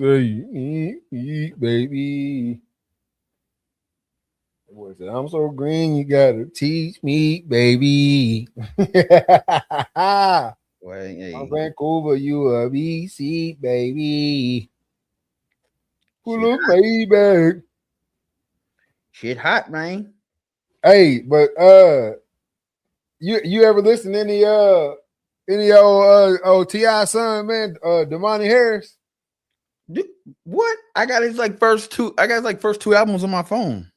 say, baby. The boy said, I'm so green, you gotta teach me, baby. I'm Well, hey, Vancouver, you a BC, baby. shit, Full of Maybach. shit hot, man. Hey, but you ever listen to any old T.I. son, man, Damani Harris? Dude, what? I got his like first two. I got his like first two albums on my phone.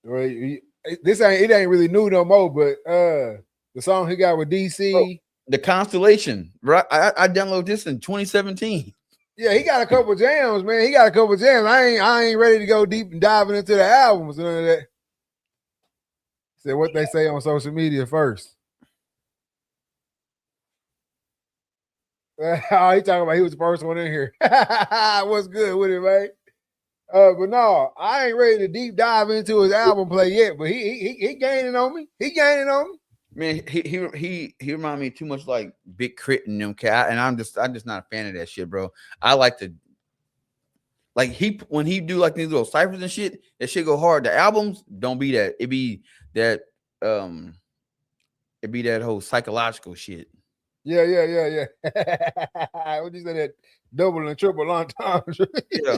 Right, it ain't really new no more, but the song he got with Bro, DC, the Constellation, right? I downloaded this in 2017. yeah, he got a couple jams, man. He got a couple jams. I ain't ready to go deep and diving into the albums and none of that. Said what they say on social media first. Oh, he talking about he was the first one in here. What's good with it, man? But no, I ain't ready to deep dive into his album play yet. But he gaining on me. He gaining on me. Man, he remind me too much like Big Crit and them cat, and I'm just not a fan of that shit, bro. I like to like when he do like these little ciphers and shit, that shit go hard. The albums don't be that. That um it be that whole psychological shit. Yeah. What you say that double and triple entendre? Yeah.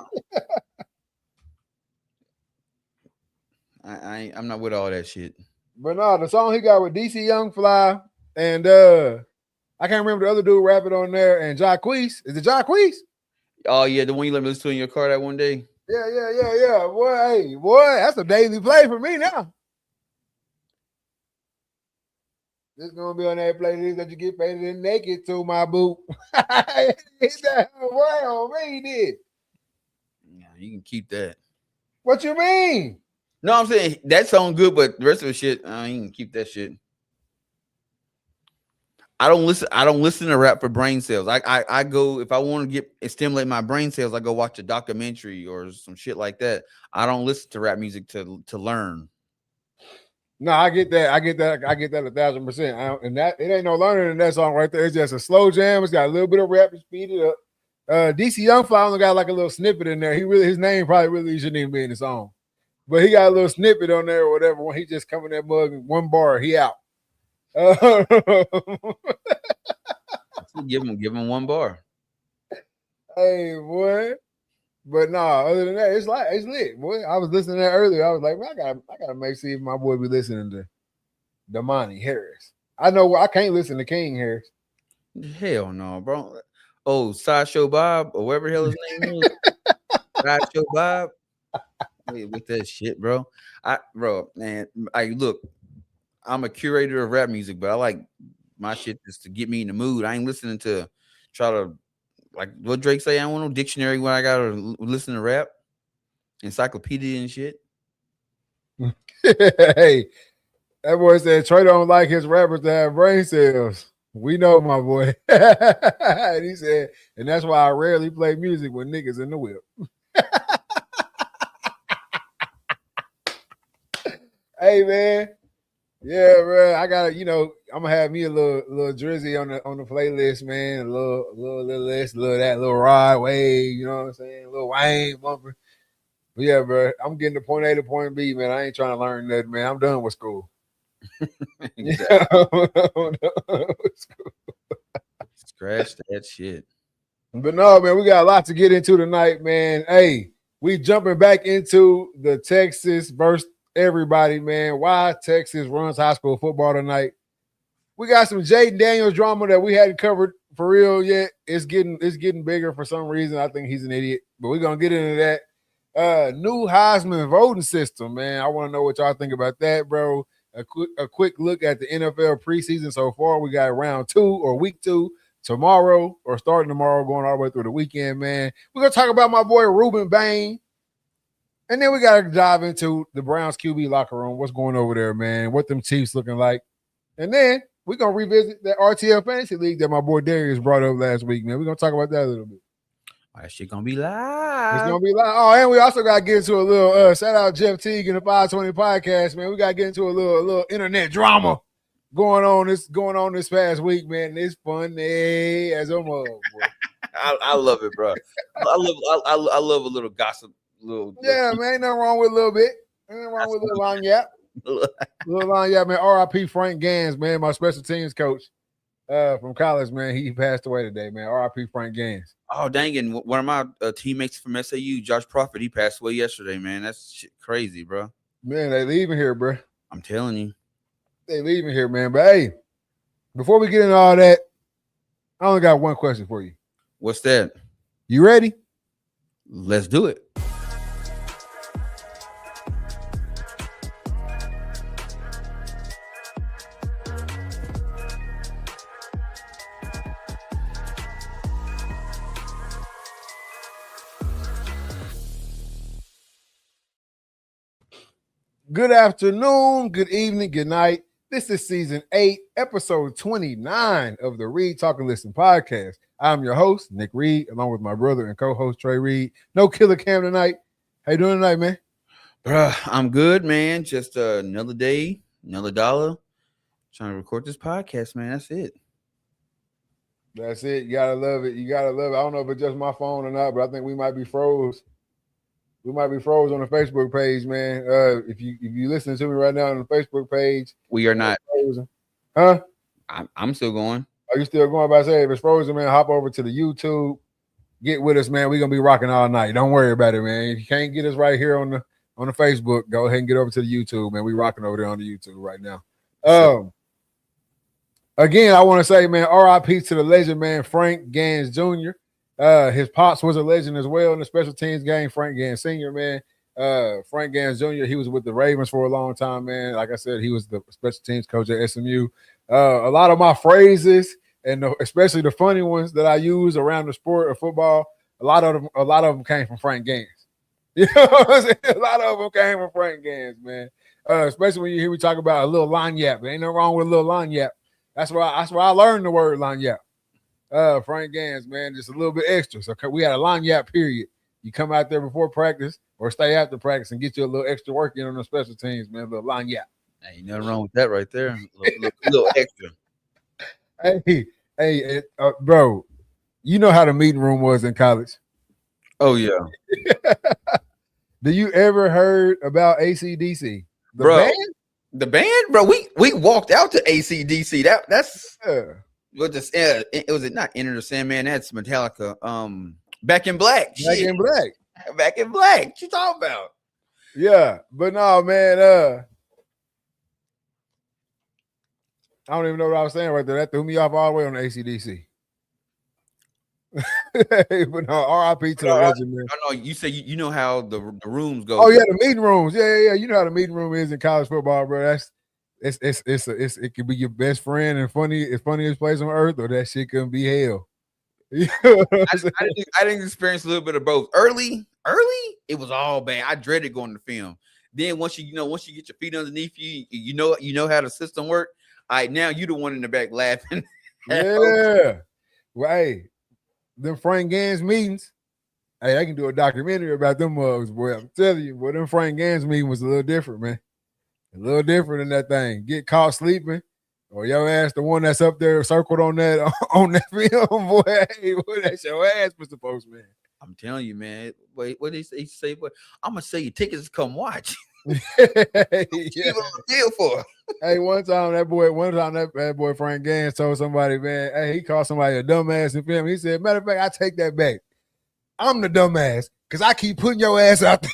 I'm not with all that shit. But no, the song he got with DC Young Fly and I can't remember the other dude rapping on there and Jacquees. Is it Jacquees? Oh yeah, the one you let me listen to in your car that one day. Yeah. Boy, hey, boy, that's a daily play for me now. This gonna be on that playlist that you get faded and naked to, my boo. Hit that right on me, did. Yeah, you can keep that. What you mean? No, I'm saying that song good, but the rest of the shit, you can keep that shit. I don't listen to rap for brain cells. I go if I want to stimulate my brain cells, I go watch a documentary or some shit like that. I don't listen to rap music to learn. No, I get that. I get that 1,000%. And that it ain't no learning in that song right there. It's just a slow jam. It's got a little bit of rap to speed it up. DC Young Fly only got like a little snippet in there. His name probably really shouldn't even be in the song, but he got a little snippet on there or whatever. When he just coming that mug in one bar, he out. Give him one bar. Hey boy. But nah, other than that, it's lit, boy. I was listening to that earlier. I was like, man, I gotta make sure my boy be listening to Damani Harris. I know I can't listen to King Harris. Hell no, bro. Oh, Sideshow Bob or whatever the hell his name is. Sideshow Bob. With that shit, bro. Man, look, I'm a curator of rap music, but I like my shit just to get me in the mood. I ain't listening to try to like what Drake say. I don't want no dictionary when I gotta listen to rap, encyclopedia and shit. Hey, that boy said Trey don't like his rappers to have brain cells. We know, my boy. And he said, and that's why I rarely play music with niggas in the whip. Hey man, yeah, bro. I gotta, I'm gonna have me a little Drizzy on the playlist, man. A little this, a little that, little Rod Wave. You know what I'm saying? A little Wayne bumper. But yeah, bro. I'm getting to point A to point B, man. I ain't trying to learn nothing, man. I'm done with school. Scratch that shit. But no, man, we got a lot to get into tonight, man. Hey, we jumping back into the Texas versus everybody, man. Why Texas runs high school football tonight. We got some Jaden Daniels drama that we hadn't covered for real yet. It's getting bigger for some reason. I think he's an idiot, but we're gonna get into that. New Heisman voting system, man. I want to know what y'all think about that, bro. A quick look at the NFL preseason so far. We got round 2 or week 2 tomorrow, or starting tomorrow, going all the way through the weekend, man. We're gonna talk about my boy Ruben Bain. And then we got to dive into the Browns QB locker room. What's going over there, man? What them Chiefs looking like? And then we're going to revisit that RTL Fantasy League that my boy Darius brought up last week, man. We're going to talk about that a little bit. That shit going to be live. It's going to be live. Oh, and we also got to get into a little, shout out Jeff Teague and the 520 podcast, man. We got to get into a little internet drama going on this past week, man. It's funny as a mug, boy. I love it, bro. I love a little gossip. Yeah, man, ain't nothing wrong with a little bit. Ain't nothing wrong with a little line yap. Little line yap, man. R.I.P. Frank Gans, man, my special teams coach from college, man. He passed away today, man. R.I.P. Frank Gans. Oh, dang. And one of my teammates from SAU, Josh Prophet, he passed away yesterday, man. That's shit crazy, bro. Man, they leaving here, bro. I'm telling you. They leaving here, man. But hey, before we get into all that, I only got one question for you. What's that? You ready? Let's do it. Good afternoon, good evening, good night. This is season 8, episode 29 of the Reed Talk and Listen podcast. I'm your host, Nick Reed, along with my brother and co-host, Trey Reed. No killer cam tonight. How you doing tonight, man? Bruh, I'm good, man. Just another day, another dollar. Trying to record this podcast, man. That's it. That's it. You gotta love it. You gotta love it. I don't know if it's just my phone or not, but I think we might be froze. We might be froze on the Facebook page, man. If you listening to me right now on the Facebook page, we are not frozen. Huh? I'm still going. Are you still going? By say if it's frozen, man, hop over to the YouTube. Get with us, man. We're gonna be rocking all night. Don't worry about it, man. If you can't get us right here on the Facebook, go ahead and get over to the YouTube, man. We rocking over there on the YouTube right now. Again, I want to say, man, RIP to the legend, man, Frank Gans Jr. His pops was a legend as well in the special teams game. Frank Gans Sr., man. Frank Gans Jr., he was with the Ravens for a long time, man. Like I said, he was the special teams coach at SMU. A lot of my phrases, and especially the funny ones that I use around the sport of football, a lot of them came from Frank Gans. You know what I'm saying? A lot of them came from Frank Gans, man. Especially when you hear me talk about a little line yap. There ain't no wrong with a little line yap. That's why I learned the word line yap. Frank Gans, man, just a little bit extra. So we had a line yap period. You come out there before practice or stay after practice and get you a little extra work in on the special teams, man. A little line yap. Ain't nothing wrong with that right there. A little extra. Hey, bro, you know how the meeting room was in college. Oh, yeah. Do you ever heard about AC/DC? The band, bro. We walked out to AC/DC. That's it was not Enter the Sandman. That's Metallica. Back in Black. Back in Black. What you talking about? Yeah, but no, man. I don't even know what I was saying right there. That threw me off all the way on the AC/DC. But no, RIP to the legend, man. No, you say you know how the rooms go. Oh yeah, the meeting rooms. Yeah. You know how the meeting room is in college football, bro. It could be your best friend and funniest place on earth, or that shit couldn't be hell. I didn't experience a little bit of both. Early, it was all bad. I dreaded going to film. Then once you get your feet underneath you, you know how the system works. All right, now you the one in the back laughing. Yeah. Well, hey, them Frank Gans meetings. Hey, I can do a documentary about them mugs, boy. I'm telling you, boy, them Frank Gans meeting was a little different, man. A little different than that thing. Get caught sleeping, or your ass the one that's up there circled on that film, boy. Hey, boy, that's your ass, Mr. Postman. I'm telling you, man. Wait, what did he say? Boy, I'm gonna sell you tickets to come watch. Yeah. Deal for. Hey, one time that boy Frank Gans told somebody, man, hey, he called somebody a dumbass in film. He said, matter of fact, I take that back. I'm the dumbass because I keep putting your ass out there.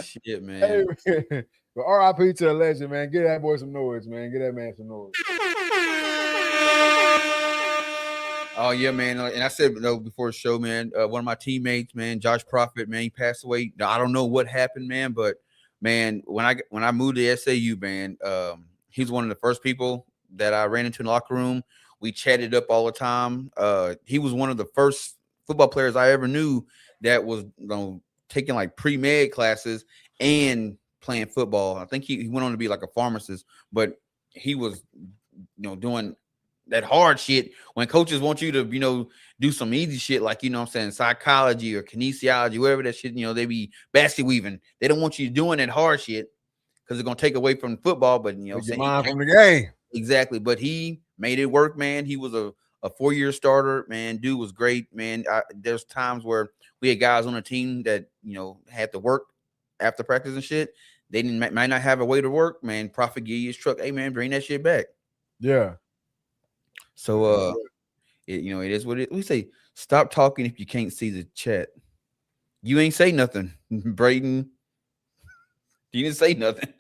Shit, man. Hey, man. But RIP to the legend, man. Get that boy some noise, man. Get that man some noise. Oh yeah, man. And I said before the show, man, one of my teammates, man, Josh Prophet, man, he passed away. I don't know what happened, man, but man, when I moved to SAU, man, he's one of the first people that I ran into in the locker room. We chatted up all the time. He was one of the first football players I ever knew that was taking like pre-med classes and playing football. I think he went on to be like a pharmacist, but he was doing that hard shit when coaches want you to, do some easy shit like, I'm saying, psychology or kinesiology, whatever that shit, they be basket weaving. They don't want you doing that hard shit because it's going to take away from football. But, your mind from the game. Exactly. But he made it work, man. He was a 4-year starter, man. Dude was great, man. There's times where we had guys on the team that, had to work after practice and shit. They might not have a way to work, man. Prophet give you his truck. Hey, man, bring that shit back. Yeah. So, it is what it. We say, stop talking if you can't see the chat. You ain't say nothing, Brayden. You didn't say nothing.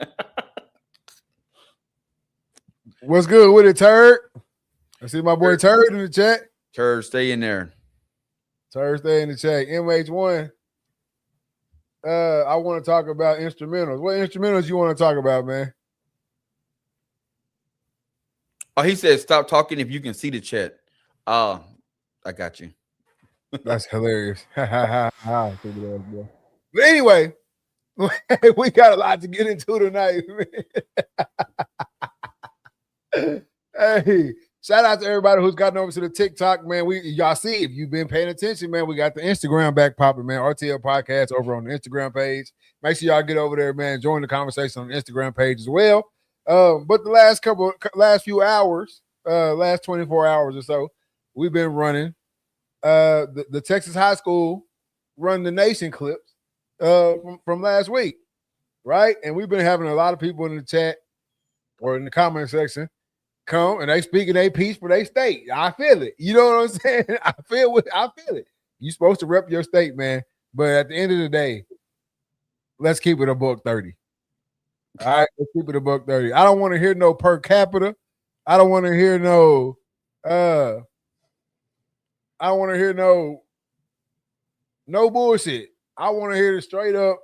What's good with it, Turd? I see my boy Turd in the chat. Turd, stay in there. Turd, stay in the chat. MH1. I want to talk about instrumentals. What instrumentals you want to talk about, man? Oh, he said, stop talking if you can see the chat. I got you. That's hilarious. But anyway, we got a lot to get into tonight. Hey, shout out to everybody who's gotten over to the TikTok, man. Y'all see, if you've been paying attention, man, we got the Instagram back popping, man. RTL Podcast over on the Instagram page. Make sure y'all get over there, man. Join the conversation on the Instagram page as well. But the last few hours, last 24 hours or so, we've been running the Texas high school Run the Nation clips from last week, right? And we've been having a lot of people in the chat or in the comment section come and they speaking their piece for their state. I feel it. You know what I'm saying? I feel it. You're supposed to rep your state, man. But at the end of the day, let's keep it $130. All right, let's keep it $130. I don't want to hear no per capita. I don't want to hear no I don't want to hear no bullshit. I want to hear it straight up.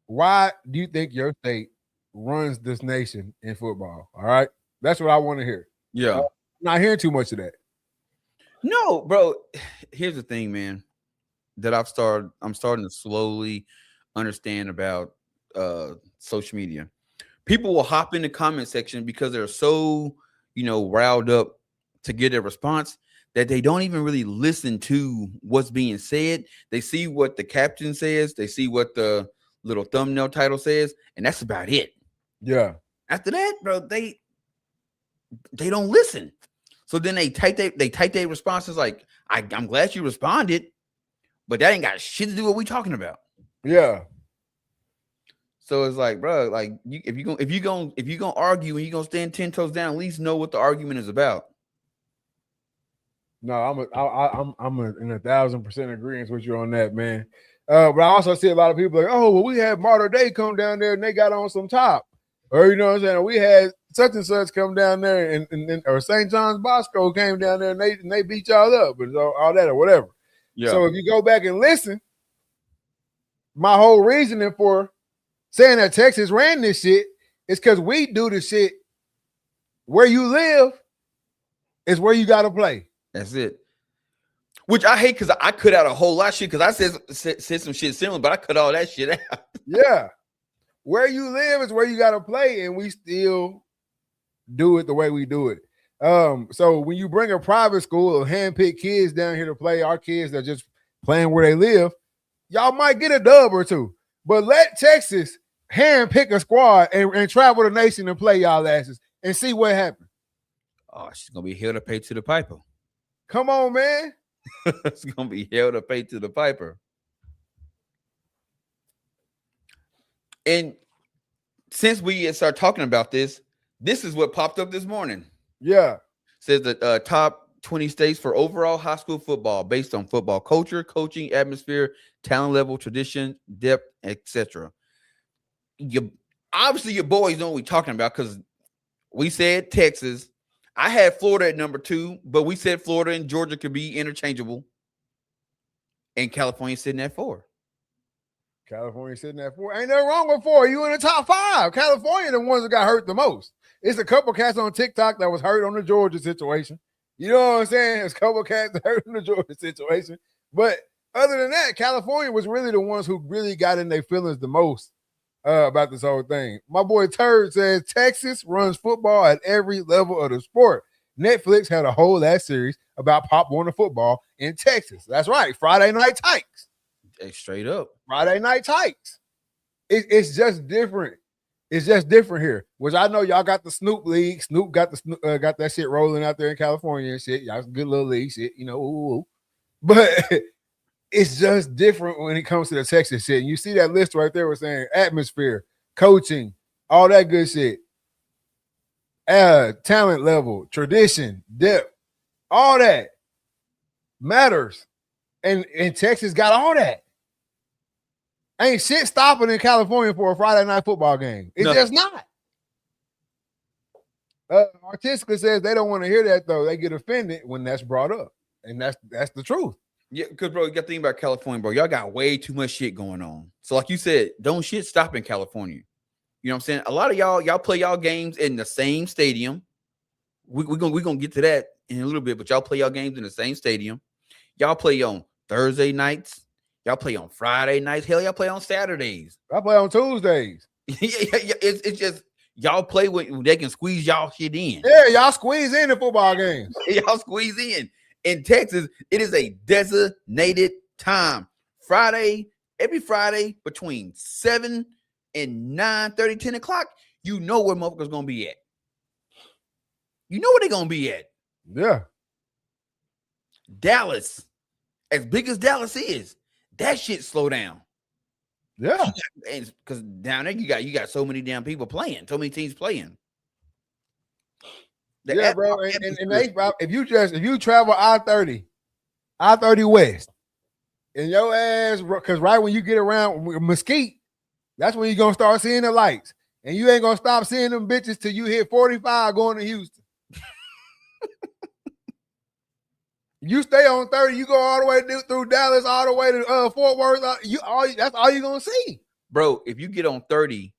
Why do you think your state runs this nation in football? All right. That's what I want to hear. Yeah. I'm not hearing too much of that. No, bro. Here's the thing, man, that I'm starting to slowly understand about social media. People will hop in the comment section because they're so, riled up to get a response that they don't even really listen to what's being said. They see what the caption says. They see what the little thumbnail title says, and that's about it. Yeah. After that, bro, they don't listen. So then they type their responses like, I'm glad you responded, but that ain't got shit to do with what we talking about. Yeah. So it's like, bro, like if you gonna argue and you gonna stand 10 toes down, at least know what the argument is about. No, I'm in 1,000% agreement with you on that, man. But I also see a lot of people like, oh, well, we had Mater Day come down there and they got on some top, or you know what I'm saying? We had such and such come down there and or St. John's Bosco came down there and they beat y'all up and all that or whatever. Yeah. So if you go back and listen, my whole reasoning for saying that Texas ran this shit is because we do the shit where you live is where you got to play. That's it. Which I hate because I cut out a whole lot of shit because I said some shit similar, but I cut all that shit out. Yeah. Where you live is where you got to play, and we still do it the way we do it. So when you bring a private school of handpicked kids down here to play, our kids that are just playing where they live, y'all might get a dub or two. But let Texas handpick a squad and travel the nation and play y'all asses and see what happens. Oh, she's going to be hell to pay to the piper. Come on, man. It's going to be hell to pay to the piper. And since we start talking about this is what popped up this morning. Yeah. Says the top 20 states for overall high school football based on football culture, coaching, atmosphere, talent level, tradition, depth, etc. Obviously, your boys know what we're talking about because we said Texas. I had Florida at number 2, but we said Florida and Georgia could be interchangeable. And California sitting at 4. California sitting at 4. Ain't nothing wrong with 4. You in the top 5. California the ones that got hurt the most. It's a couple cats on TikTok that was hurt on the Georgia situation. You know what I'm saying? It's a couple cats that hurt on the Georgia situation. But other than that, California was really the ones who really got in their feelings the most about this whole thing. My boy Turd says Texas runs football at every level of the sport. Netflix had a whole ass series about Pop Warner football in Texas. That's right. Friday Night Tykes. Straight up. Friday Night Tykes. It's just different. It's just different here, which I know y'all got the Snoop League. Snoop got got that shit rolling out there in California and shit. Y'all good little league shit, you know. Ooh. But it's just different when it comes to the Texas shit. And you see that list right there was saying atmosphere, coaching, all that good shit. Talent level, tradition, depth, all that matters. And Texas got all that. Ain't shit stopping in California for a Friday night football game. It's just not. Artistically says they don't want to hear that though. They get offended when that's brought up. And that's the truth. Yeah, because bro, you got to think about California, bro. Y'all got way too much shit going on. So, like you said, don't shit stop in California. You know what I'm saying? A lot of y'all play y'all games in the same stadium. We're gonna get to that in a little bit, but y'all play y'all games in the same stadium. Y'all play on Thursday nights. Y'all play on Friday nights. Hell, y'all play on Saturdays. I play on Tuesdays. Yeah. It's just y'all play when they can squeeze y'all shit in. Yeah, y'all squeeze in the football games. Y'all squeeze in. In Texas, it is a designated time. Every Friday between 7 and 9:30, 10 o'clock, you know where motherfuckers gonna be at. You know where they're gonna be at. Yeah. Dallas, as big as Dallas is, that shit slow down. Yeah. Because down there you got so many damn people playing, so many teams playing. Yeah, bro. And they, if you travel I-30 West, and your ass, because right when you get around Mesquite, that's when you're gonna start seeing the lights. And you ain't gonna stop seeing them bitches till you hit 45 going to Houston. You stay on 30, you go all the way through Dallas, all the way to Fort Worth. That's all you're gonna see. Bro, if you get on 30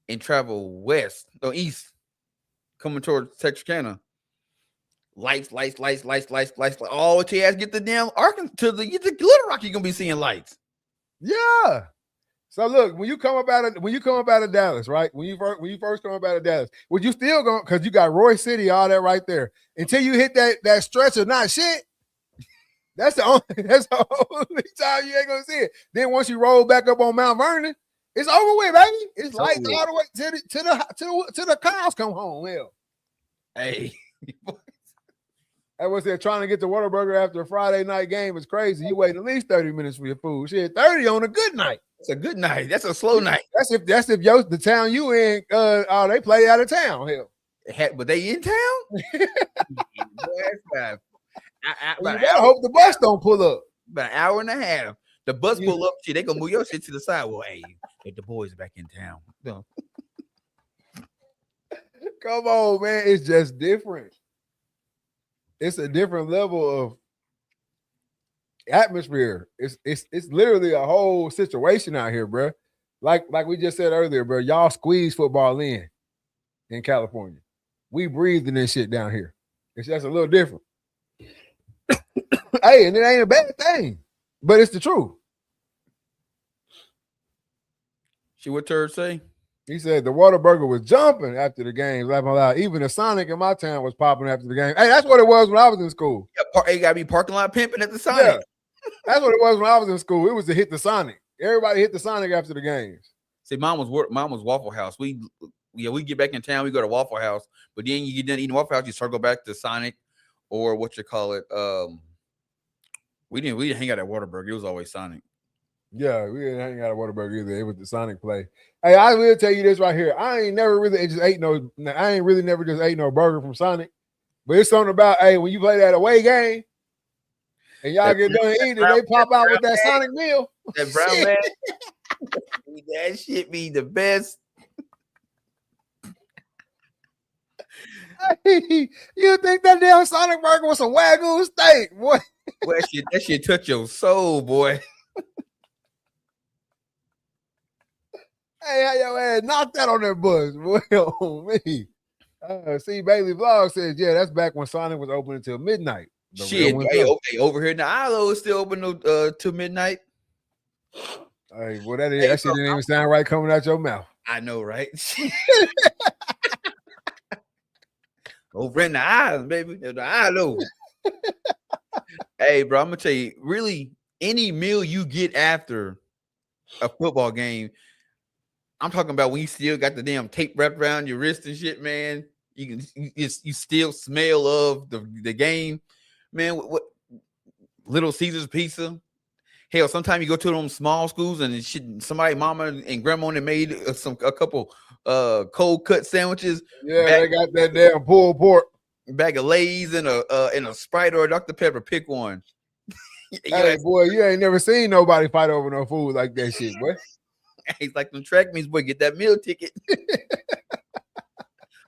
and travel west or east, coming towards Texarkana, lights. All till you get the damn Arkansas to get the Little Rock, you're gonna be seeing lights. Yeah. So look, when you come up out of Dallas, right? When you first come up out of Dallas, would you still go because you got Roy City, all that right there, until you hit that stretch of not shit? That's the only time you ain't gonna see it. Then once you roll back up on Mount Vernon, it's over with, baby. It's lights all the way to the cows come home. Hell, hey, I was there trying to get to Whataburger after a Friday night game. It's crazy. You wait at least 30 minutes for your food. Shit, 30 on a good night. It's a good night. That's a slow night. That's if the town you in, they play out of town. Hell, but they in town. You better hope the bus don't pull up. About an hour and a half. The bus pull up, shit, they gonna move your shit to the side. Well, hey, the boys back in town. No. Come on, man. It's just different. It's a different level of atmosphere. It's literally a whole situation out here, bro. Like we just said earlier, bro. Y'all squeeze football in California. We breathing this shit down here. It's just a little different. Hey, and it ain't a bad thing, but it's the truth. See what Turd say? He said the Whataburger was jumping after the game. Even the Sonic in my town was popping after the game. Hey, that's what it was when I was in school. Yeah, you gotta be parking lot pimping at the Sonic. Yeah, that's what it was when I was in school. It was to hit the Sonic. Everybody hit the Sonic after the games. See, mine was Waffle House. We get back in town. We go to Waffle House, but then you get done eating Waffle House, you circle back to Sonic or what you call it. We didn't hang out at Whataburger. It was always Sonic. Yeah, we didn't hang out at Whataburger either. It was the Sonic play. Hey, I will tell you this right here. I ain't really just ate no burger from Sonic. But it's something about, hey, when you play that away game and y'all get done eating, they pop out with that Sonic meal. That brown man. That shit be the best. Hey, you think that damn Sonic burger was some Wagyu steak, boy? Boy, that shit touch your soul, boy. Hey, how your ass knock that on that bus, boy? On me. See, Bailey Vlog says, yeah, that's back when Sonic was open until midnight. Shit, okay, over here now, ILO is still open till midnight. Hey, well, that shit didn't even sound right coming out your mouth. I know, right? Over in the island, baby. The ILO. Hey, bro, I'm gonna tell you, really, any meal you get after a football game, I'm talking about when you still got the damn tape wrapped around your wrist and shit, man. You still smell of the game, man. What Little Caesars pizza? Hell, sometimes you go to them small schools and shit, somebody, mama and grandma, that made a couple cold cut sandwiches. Yeah, they got that damn pulled pork. Bag of Lay's and a Sprite or a Dr. Pepper. Pick one. Hey, boy, you ain't never seen nobody fight over no food like that shit, boy. He's like them track meets, boy, get that meal ticket.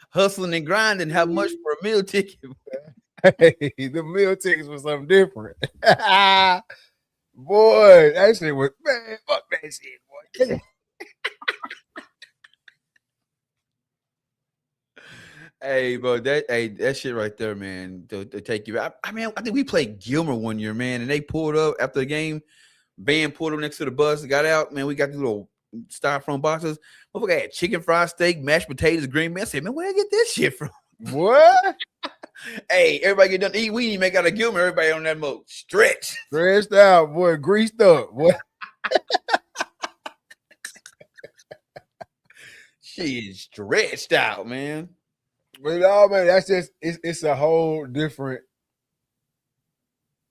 Hustling and grinding, how much for a meal ticket? Hey, the meal tickets was something different. Boy, that shit was, man, fuck that shit, boy. Hey, bro, that shit right there, man, to take you. I mean, I think we played Gilmer one year, man, and they pulled up after the game. Van pulled up next to the bus, got out, man. We got these little styrofoam boxes. Motherfucker had chicken fried steak, mashed potatoes, green beans. I said, man, where I get this shit from? What? Hey, everybody get done to eat. We didn't make out of Gilmer. Everybody on that mode. Stretched out, boy. Greased up, boy. She is stretched out, man. But no, man, that's just it's a whole different.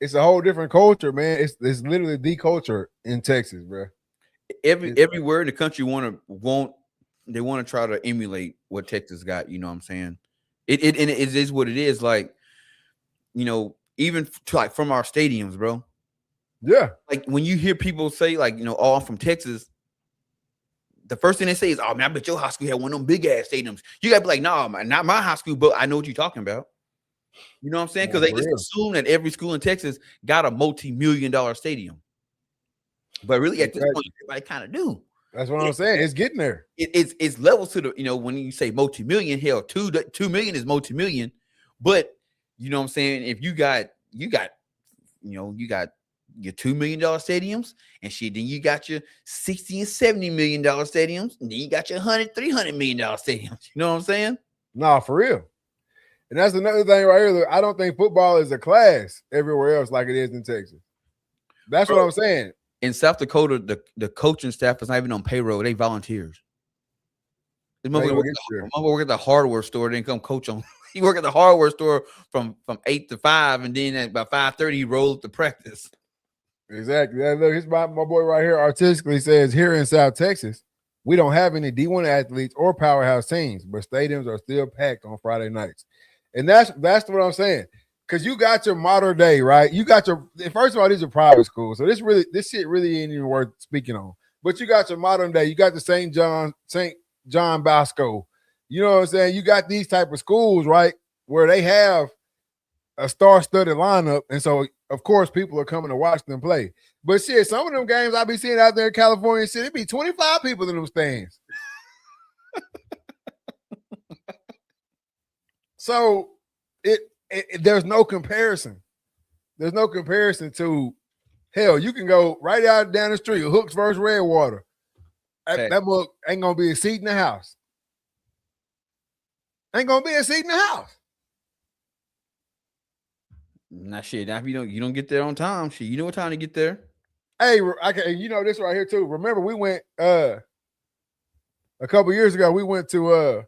It's a whole different culture, man. It's literally the culture in Texas, bro. Everywhere in the country they want to try to emulate what Texas got. You know what I'm saying? It is what it is. Like, you know, even like from our stadiums, bro. Yeah. Like when you hear people say, like, you know, oh, I'm from Texas, the first thing they say is, oh man, I bet your high school had one of them big ass stadiums. You gotta be like, nah, man, not my high school, but I know what you're talking about. You know what I'm saying? Because they just assume that every school in Texas got a multi-million-dollar stadium. But really, at this point, everybody kind of do. That's what I'm saying. It's getting there. It's levels to the, you know, when you say multi-million, hell, 2 million is multi-million. But you know what I'm saying? If you got your $2 million stadiums and shit, then you got your $60 and $70 million stadiums, and then you got your $300 million stadiums. You know what I'm saying? Nah, for real. And that's another thing right here. Look, I don't think football is a class everywhere else like it is in Texas. That's what I'm saying. In South Dakota, the coaching staff is not even on payroll. They volunteers. This motherfucker work at the hardware store, then come coach on. He work at the hardware store from 8 to 5, and then at about 5:30, he rolls to practice. Exactly. Look, here's my boy right here artistically says, here in South Texas, we don't have any D1 athletes or powerhouse teams, but stadiums are still packed on Friday nights. And that's what I'm saying. Because you got your modern day, right? You got your, first of all, these are private schools. So this shit really ain't even worth speaking on. But you got your modern day. You got the St. John Bosco. You know what I'm saying? You got these type of schools, right? Where they have a star-studded lineup. And so, of course, people are coming to watch them play. But shit, some of them games I be seeing out there in California, shit, it be 25 people in them stands. So there's no comparison. There's no comparison to, hell, you can go right out down the street, Hooks versus Redwater. That book ain't gonna be a seat in the house. Ain't gonna be a seat in the house. Nah, shit. Now if you don't get there on time, shit, you know what time to get there. Hey, you know this right here too. Remember, we went a couple years ago. We went to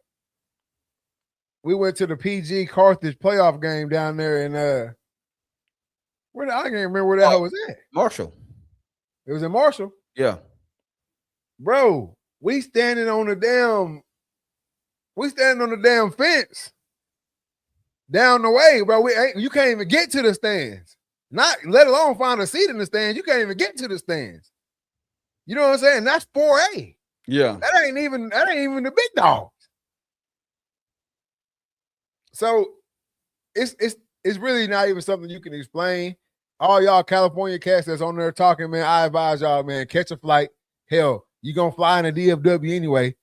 the PG Carthage playoff game down there in I can't remember where that was at. Marshall. It was in Marshall. Yeah, bro. We standing on the damn fence down the way, bro. You can't even get to the stands. Not let alone find a seat in the stands. You can't even get to the stands. You know what I'm saying? That's 4A. Yeah. That ain't even the big dogs. So it's really not even something you can explain. All y'all California cats that's on there talking, man, I advise y'all, man, catch a flight. Hell, you gonna fly in a DFW anyway.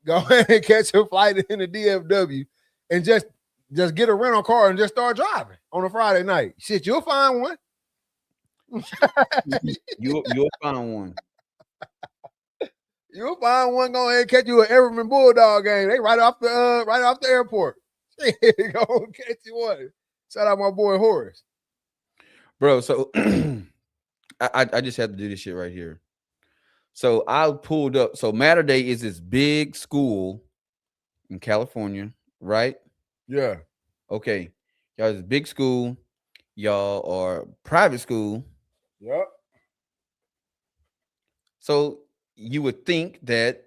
Go ahead and catch a flight in the DFW and just get a rental car and just start driving on a Friday night. Shit, you'll find one. You'll find one. You'll find one. Go ahead and catch you an Everman Bulldog game. They right off the airport. Go catch you one. Shout out my boy Horace. Bro, so I just had to do this shit right here. So I pulled up. So Mater Day is this big school in California, right? Yeah. Okay. Y'all is big school. Y'all are private school. Yep. So you would think that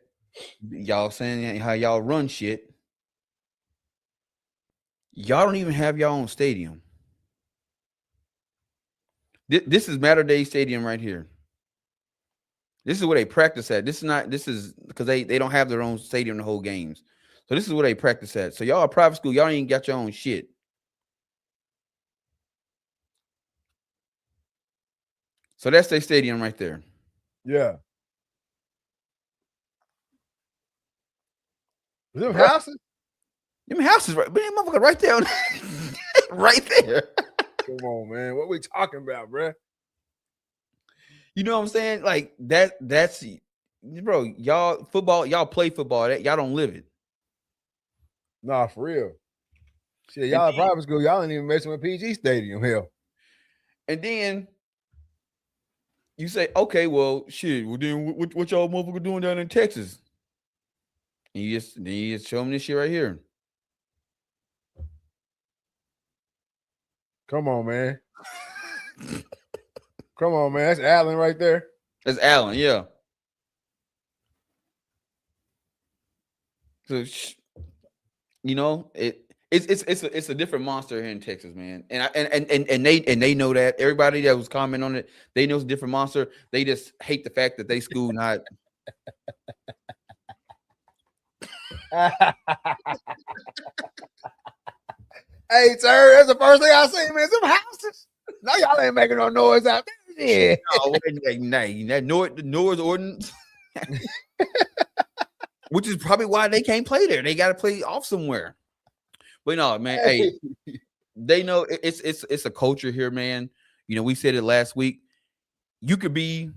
y'all saying how y'all run shit. Y'all don't even have your own stadium. This is Mater Day Stadium right here. This is where they practice at. This is because they don't have their own stadium to hold games. So this is where they practice at. So y'all a private school, y'all ain't got your own shit. So that's their stadium right there. Yeah. Them Bruh. houses? Them houses right, man, motherfucker, right there, right there. Come on, man. What we talking about, bruh? You know what I'm saying? Like that's bro, y'all football, y'all play football, that y'all don't live it. Nah, for real. Shit, And y'all at then, private school, y'all ain't even messing with PG Stadium. Hell. and then you say, okay, well, shit, well then what y'all motherfucker doing down in Texas? And you just show them this shit right here. Come on, man. Come on, man. That's Allen right there. That's Allen, yeah. So you know, it's a different monster here in Texas, man. And they know that. Everybody that was commenting on it, they know it's a different monster. They just hate the fact that they school not. Hey, sir, that's the first thing I seen, man. Some houses. No, y'all ain't making no noise out there. Yeah. No, that Noah's ordinance, which is probably why they can't play there. They got to play off somewhere. But no, man. Hey, they know it's a culture here, man. You know, we said it last week. You could be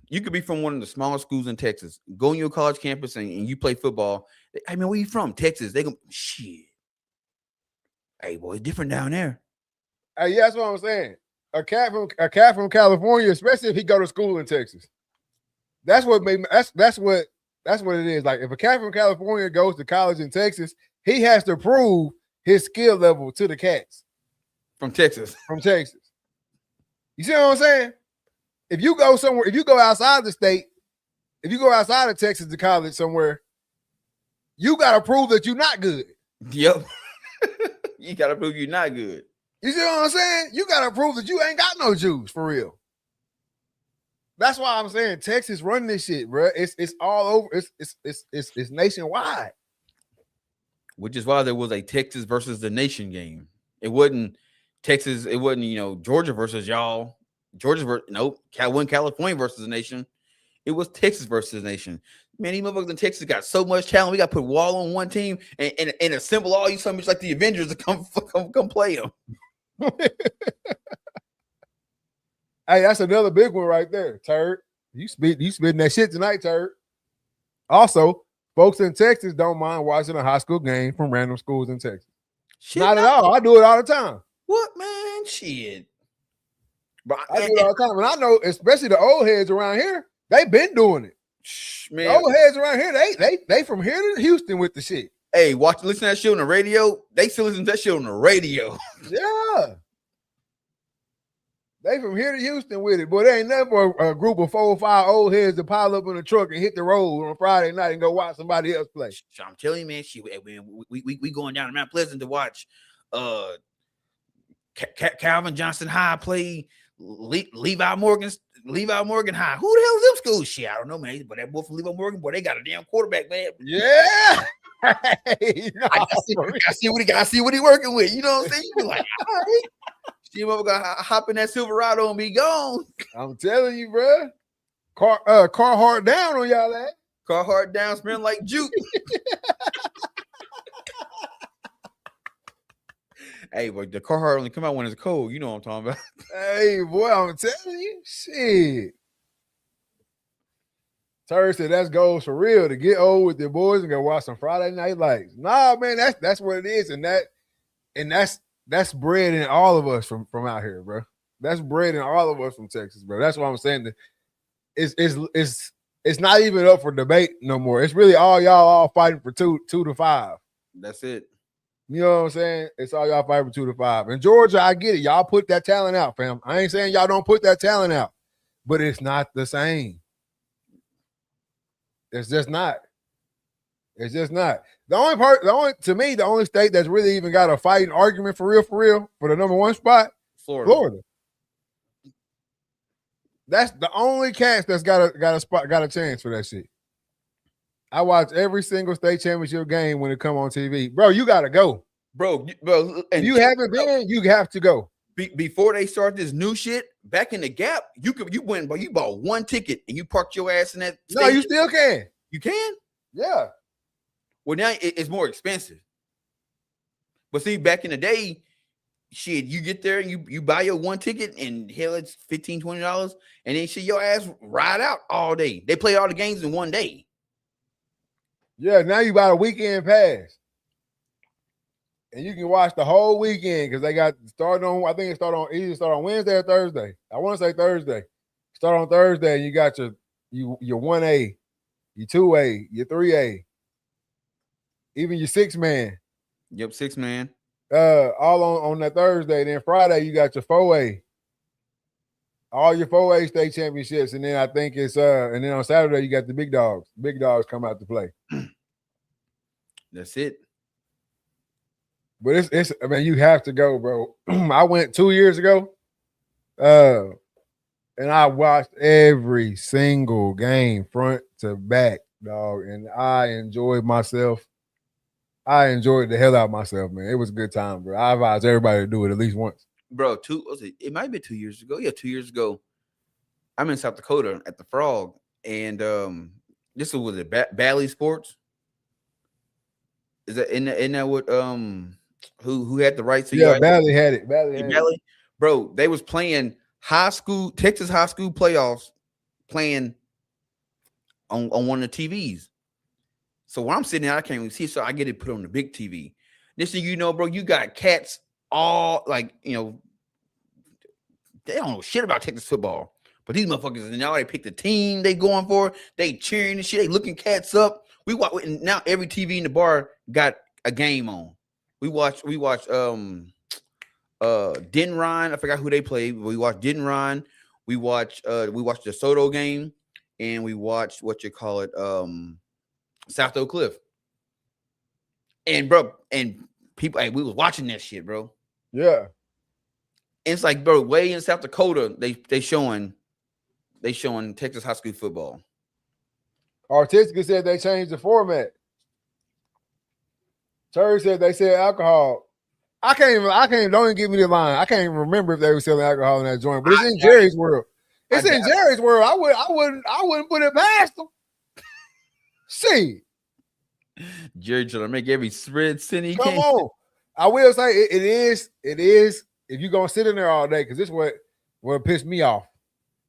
from one of the smaller schools in Texas, go on your college campus and you play football. Hey man, where you from? Texas. They go, shit. Hey boy, it's different down there. Hey, yeah, that's what I'm saying. A cat from California, especially if he go to school in Texas. That's what what it is. Like if a cat from California goes to college in Texas, he has to prove his skill level to the cats from Texas. From Texas. You see what I'm saying? If you go somewhere, if you go outside the state, if you go outside of Texas to college somewhere, you got to prove that you're not good. Yep. You got to prove you're not good. You see what I'm saying? You got to prove that you ain't got no juice for real. That's why I'm saying Texas run this shit, bro. It's all over. It's nationwide. Which is why there was a Texas versus the nation game. It wasn't Texas. It wasn't Georgia versus y'all. Nope. California versus the nation. It was Texas versus the nation. Man, these motherfuckers in Texas got so much talent. We got to put Wall on one team and assemble all you so much like the Avengers to come play them. Hey, that's another big one right there, Turd. You spitting that shit tonight, Turd. Also, folks in Texas don't mind watching a high school game from random schools in Texas. Shit, not at all. I do it all the time. What, man? Shit. But I do it all the time. And I know, especially the old heads around here, they've been doing it. Man. The old heads around here, they from here to Houston with the shit. Hey, listen to that shit on the radio. They still listen to that shit on the radio. Yeah. They from here to Houston with it. Boy, there ain't nothing for a group of 4 or 5 old heads to pile up in the truck and hit the road on Friday night and go watch somebody else play. I'm telling you, man, we going down to Mount Pleasant to watch Calvin Johnson High play Levi Morgan High. Who the hell is them schools? Shit, I don't know, man. But that boy from Levi Morgan, boy, they got a damn quarterback, man. Yeah. I see what he working with. You know what I'm saying? You be like, all right. She gonna hop in that Silverado and be gone. I'm telling you, bro. Carhartt down on y'all that. Carhartt down, smelling like juke. Hey, but the Carhartt only come out when it's cold. You know what I'm talking about. Hey, boy, I'm telling you, shit. Turd said that's goals for real to get old with your boys and go watch some Friday Night Lights. Nah, man, that's what it is, and that's bred in all of us from out here, bro. That's bred in all of us from Texas, bro. That's why I'm saying that it's It's not even up for debate no more. It's really all y'all all fighting for 2 to 5. That's it. You know what I'm saying? It's all y'all fighting for 2 to 5. And Georgia, I get it. Y'all put that talent out, fam. I ain't saying y'all don't put that talent out, but it's not the same. It's just not. It's just not. The only state that's really even got a fighting argument for real, for the number 1 spot, Florida. That's the only cast that's got a chance for that shit. I watch every single state championship game when it come on TV. Bro, you gotta go. Bro, and you haven't been, you have to go. Before they start this new shit, back in the Gap, you went, but you bought 1 ticket and you parked your ass in that stadium. No, you still can. You can? Yeah. Well, now it's more expensive. But see, back in the day, shit, you get there and you buy your 1 ticket and hell, it's $15, $20, and then shit, your ass ride out all day. They play all the games in 1 day. Yeah, now you buy a weekend pass. And you can watch the whole weekend because they got started on, I think it started on Wednesday or Thursday. I want to say Thursday. Start on Thursday and you got your 1A, your 2A, your 3A, even your 6-man. Yep, 6-man. All on that Thursday. Then Friday you got your 4A. All your 4A state championships, and then I think it's and then on Saturday you got the big dogs. Big dogs come out to play. That's it. But it's I mean, you have to go, bro. I went 2 years ago, and I watched every single game front to back, dog, and I enjoyed myself. I enjoyed the hell out of myself, man. It was a good time, bro. I advise everybody to do it at least once. Bro, it might be 2 years ago. Yeah, 2 years ago. I'm in South Dakota at the Frog, and this was it Bally Sports. Is that what who had the rights to? Yeah, Bally had it. Bally. Bro, they was playing Texas high school playoffs, playing on one of the TVs. So when I'm sitting there, I can't even see, so I get it put on the big TV. This thing, bro, you got cats all like, they don't know shit about Texas football. But these motherfuckers, now they pick the team they going for. They cheering and shit. They looking cats up. We watch now. Every TV in the bar got a game on. We watch Denron. I forgot who they played. We watched Denron. We watched the Soto game, and we watched South Oak Cliff. And bro, and people, we was watching that shit, bro. Yeah. And it's like, bro, way in South Dakota, they showing Texas high school football. Artistica said they changed the format. Terry said they said alcohol. Don't even give me the line. I can't even remember if they were selling alcohol in that joint, but it's in Jerry's world. It's in Jerry's world. I wouldn't put it past them. See. Jerry trying to make every spread cent he Come can. on. I will say it is if you're gonna sit in there all day, because this is what pissed me off.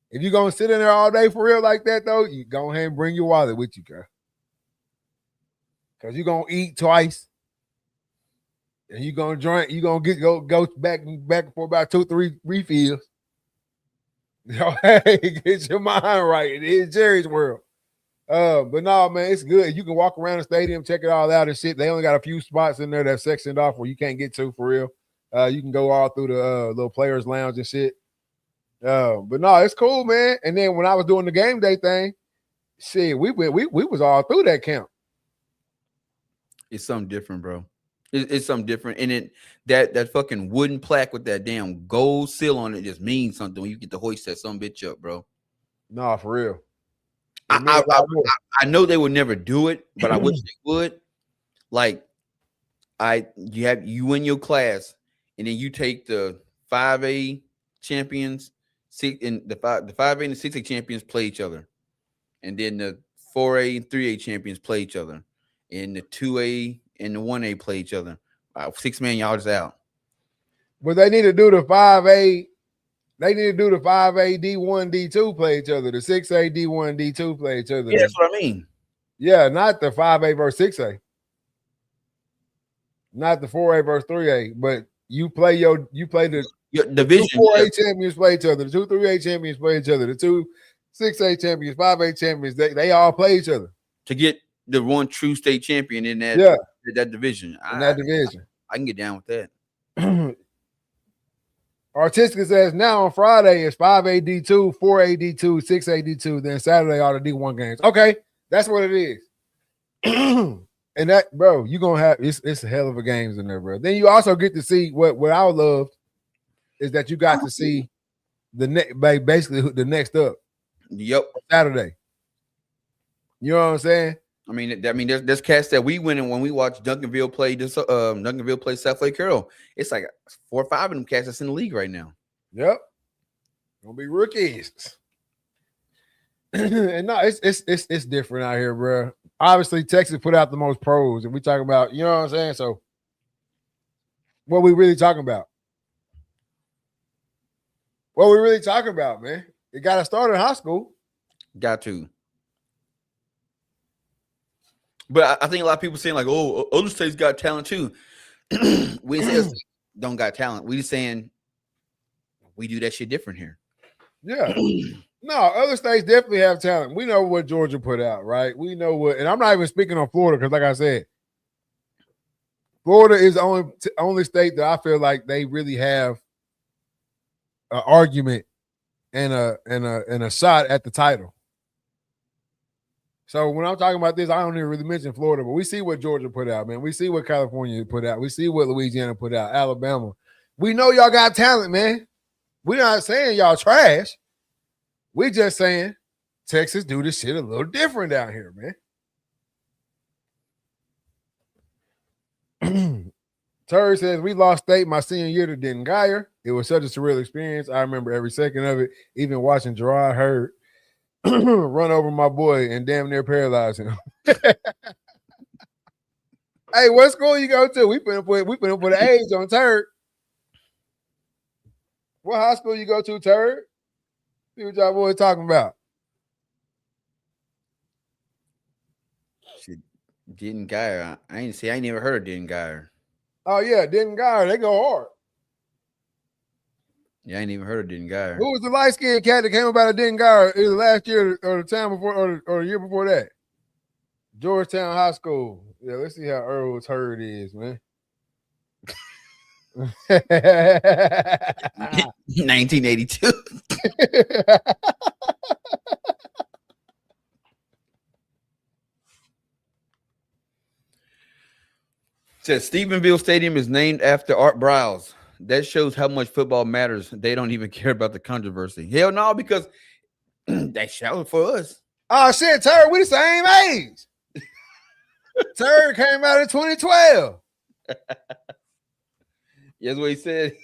If you're gonna sit in there all day for real like that, though, you go ahead and bring your wallet with you, girl. Because you're gonna eat twice. And you're gonna drink, you're gonna go back for about 2-3 refills. Hey, get your mind right. It is Jerry's world. But no, man, it's good. You can walk around the stadium, check it all out and shit. They only got a few spots in there that's sectioned off where you can't get to for real. You can go all through the little players' lounge and shit. But no, it's cool, man. And then when I was doing the game day thing, shit, we was all through that camp. It's something different, bro. It's something different. And that fucking wooden plaque with that damn gold seal on it just means something when you get to hoist that some bitch up, bro. Nah, for real. I know they would never do it, but I wish they would. Like, you win your class, and then you take the 5A champions, and the 5A and the 6A champions play each other, and then the 4A and 3A champions play each other, and the 2A and the 1A play each other. 6-man, y'all just out. But they need to do the 5A. They need to do the 5A, D1, D2 play each other. The 6A, D1, D2 play each other. Yeah, that's what I mean. Yeah, not the 5A versus 6A. Not the 4A versus 3A. But you play your division. 2 4A champions play each other. The 2 3A champions play each other. The 2 6A champions, 5A champions. They all play each other to get the one true state champion in that that division. In that division. I can get down with that. Artistic says now on Friday is 5A D2, 4A D2, 6A D2. Then Saturday all the D1 games. Okay, that's what it is. And that, bro, you're gonna have it's a hell of a games in there, bro. Then you also get to see what I loved is that you got to see basically the next up. Yep. Saturday. You know what I'm saying? I mean, there's cats that we win, and when we watch Duncanville play South Lake Carroll, it's like 4 or 5 of them cats that's in the league right now. Yep, gonna be rookies. And no, it's different out here, bro. Obviously, Texas put out the most pros, and we talk about, you know what I'm saying. So, what we really talking about? What we really talking about, man? It got to start in high school. Got to. But I think a lot of people saying like, "Oh, other states got talent too." We say don't got talent. We just saying we do that shit different here. Yeah. No, other states definitely have talent. We know what Georgia put out, right? We know what, and I'm not even speaking on Florida because, like I said, Florida is the only state that I feel like they really have an argument and a shot at the title. So when I'm talking about this, I don't even really mention Florida, but we see what Georgia put out, man. We see what California put out. We see what Louisiana put out, Alabama. We know y'all got talent, man. We're not saying y'all trash. We just saying Texas do this shit a little different down here, man. Turd says, we lost state my senior year to Denton Geyer. It was such a surreal experience. I remember every second of it, even watching Gerard Hurd run over my boy and damn near paralyze him. Hey, what school you go to? We finna put an age on Turd. What high school you go to, Turd? See what y'all boys talking about. Shit, Denton Geyer. I ain't never heard of Denton Geyer. Oh yeah, Denton Geyer. They go hard. Yeah, I ain't even heard of Denton Geyer. Who was the light-skinned cat that came about a Denton Geyer either last year or the time before or the year before that? Georgetown High School. Yeah, let's see how Earl's Hurd is, man. 1982. Says Stephenville Stadium is named after Art Briles. That shows how much football matters. They don't even care about the controversy. Hell no, because they shouted for us. Oh shit, Turd, we the same age. Turd came out in 2012. That's what he said.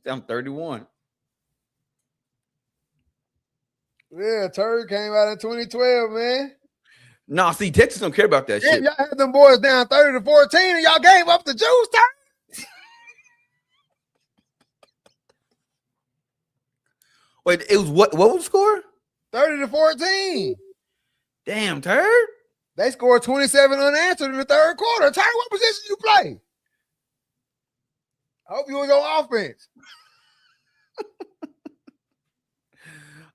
I'm 31. Yeah, Turd came out in 2012, man. Nah, see, Texas don't care about that shit. Y'all had them boys down 30-14 and y'all gave up the juice, Turd. Wait, it was what was the score? 30-14. Damn, Turd. They scored 27 unanswered in the third quarter. Turd, what position you play? I hope you was on offense.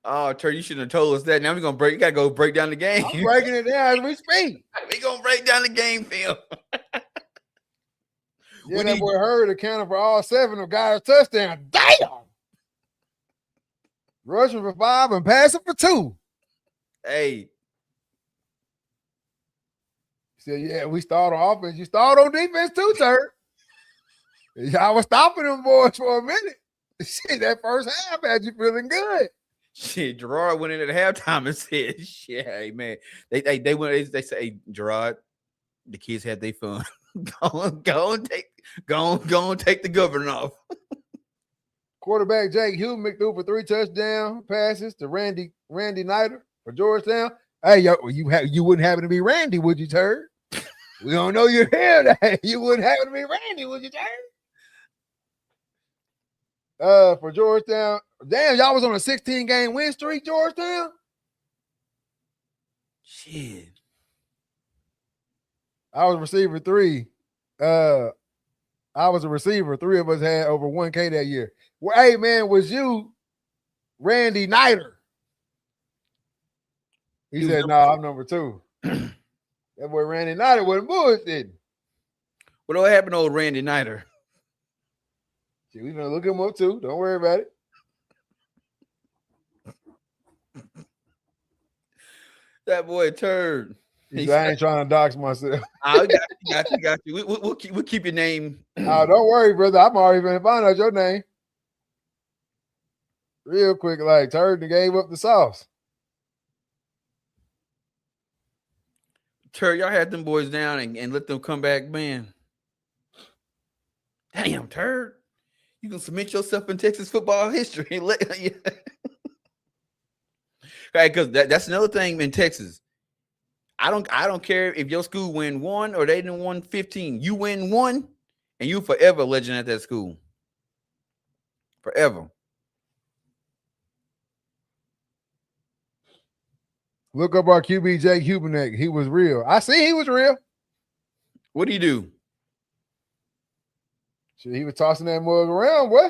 Oh, Turd, you shouldn't have told us that. Now you gotta go break down the game. I'm breaking it down as we speak. We gonna break down the game film. Yeah, that boy Hurd accounted for all 7 of guys' touchdowns. Damn! Rushing for 5 and passing for 2. Hey. He said, yeah, we stalled on offense. You stalled on defense too, Turd. Y'all was stopping them boys for a minute. Shit, that first half had you feeling good. Shit, Gerard went in at halftime and said, "Shit, hey man, they say, hey, Gerard, the kids had their fun. go and take the governor off." Quarterback Jake Humick threw for 3 touchdown passes to Randy Nider for Georgetown. Hey, yo, you wouldn't happen to be Randy, would you, Turd? We don't know you're here. You wouldn't happen to be Randy, would you, Turd? For Georgetown. Damn, y'all was on a 16-game win streak, Georgetown? Shit. I was receiver 3. I was a receiver. 3 of us had over 1K that year. Well, hey, man, was you Randy Nider? He said, "No, I'm number 2." That boy Randy Knight wasn't bullshitting. What happened to old Randy Knighter? Shit, we gonna look him up too. Don't worry about it. That boy turd. He said, I ain't trying to dox myself. I got you. We'll keep your name. Oh, don't worry, brother. I'm already gonna find out your name. Real quick, like Turd gave up the sauce. Turd, y'all had them boys down and let them come back, man. Damn, Turd. You can submit yourself in Texas football history. Right, because that's another thing in Texas. I don't care if your school win 1 or they didn't win 15. You win 1, and you forever a legend at that school. Forever. Look up our QB Jake Hubenek. He was real. I see he was real. What do you do? Shit, he was tossing that mug around, boy.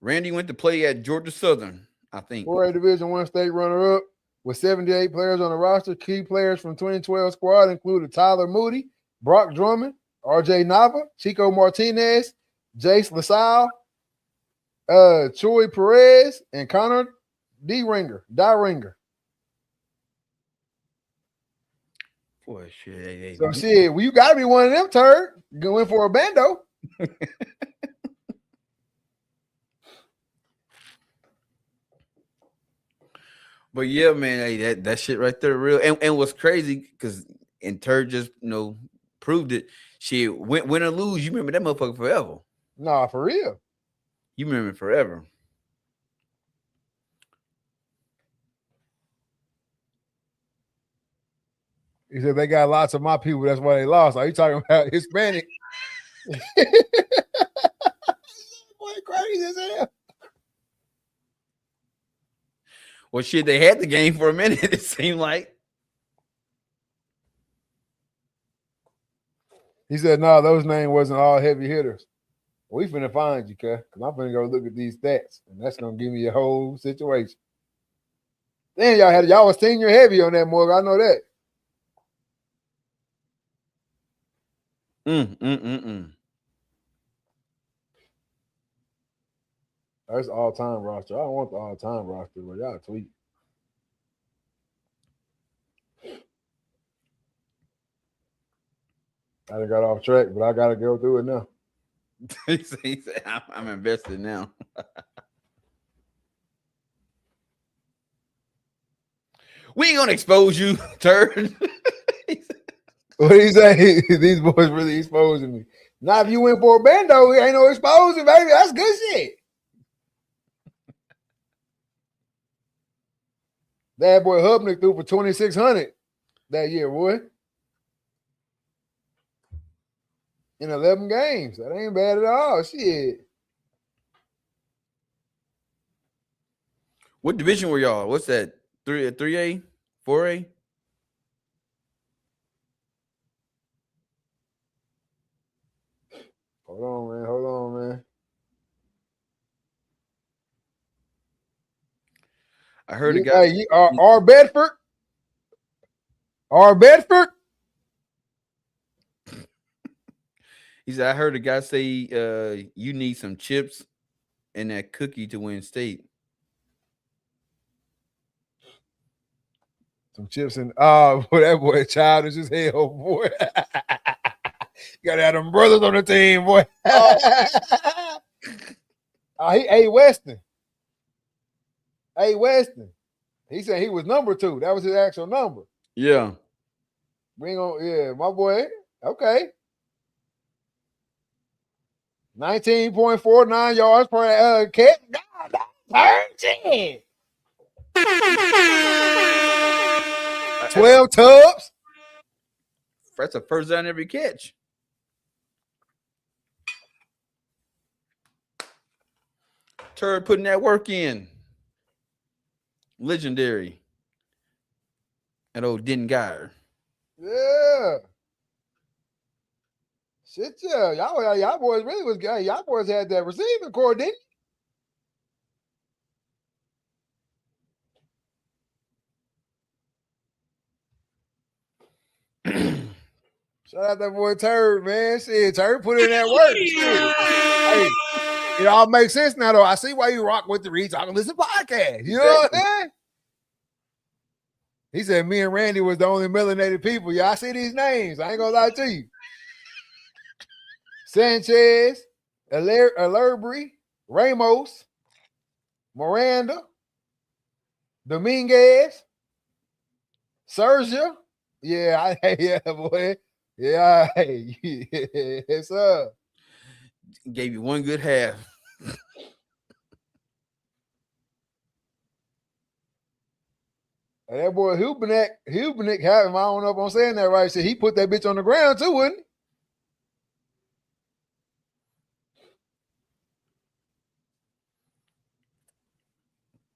Randy went to play at Georgia Southern, I think. 4A Division I state runner-up with 78 players on the roster. Key players from 2012 squad included Tyler Moody, Brock Drummond, RJ Nava, Chico Martinez, Jace LaSalle, Troy Perez, and Connor D-Ringer. Boy, shit. So shit, well, you gotta be one of them turd going for a bando. But yeah, man, hey, that shit right there, real. And what's crazy, because Turd just proved it. Shit, win or lose, you remember that motherfucker forever. Nah, for real. You remember it forever. He said they got lots of my people. That's why they lost. Are you talking about Hispanic? Boy, crazy as hell. Well, shit, they had the game for a minute, it seemed like. He said, no, those names wasn't all heavy hitters. We finna find you, cuz. Because I'm finna go look at these stats. And that's going to give me a whole situation. Then y'all was senior heavy on that mug. I know that. That's all-time roster. I don't want the all-time roster, but y'all tweet. I done got off track, but I got to go through it now. He said, I'm invested now. We ain't going to expose you, turd. What he say? These boys really exposing me. Now, if you went for a bando, ain't no exposing, baby. That's good shit. That boy Hubnick threw for 2,600 that year, boy. In 11 games. That ain't bad at all. Shit. What division were y'all? What's that? 3A? 4A? Hold on, man. I heard a guy. Hey, R. Bedford. He said, I heard a guy say you need some chips and that cookie to win state. Some chips and boy, that boy childish as hell, boy. You gotta have them brothers on the team, boy. He Weston. He said he was number 2. That was his actual number. Yeah. My boy. Okay. 19.49 yards per catch. God, 12 tubs. That's a first down every catch. Turd putting that work in. Legendary. That old Deandre. Yeah. Shit, yeah. Y'all boys really was good. Y'all boys had that receiving core, didn't you? Shout out that boy Turd, man. Shit, Turd put in that work. Shit. Hey, it all makes sense now, though. I see why you rock with the Read Talk and Listen podcast. You know what I'm saying? He said me and Randy was the only melanated people. Yeah, I see these names. I ain't gonna lie to you. Sanchez, Alerbury, Ramos, Miranda, Dominguez, Sergio. Yeah, yeah, boy. Yeah, yes, sir. Gave you one good half. And that boy Hubenek had him. I don't know if I'm saying that right. Said he put that bitch on the ground too, wouldn't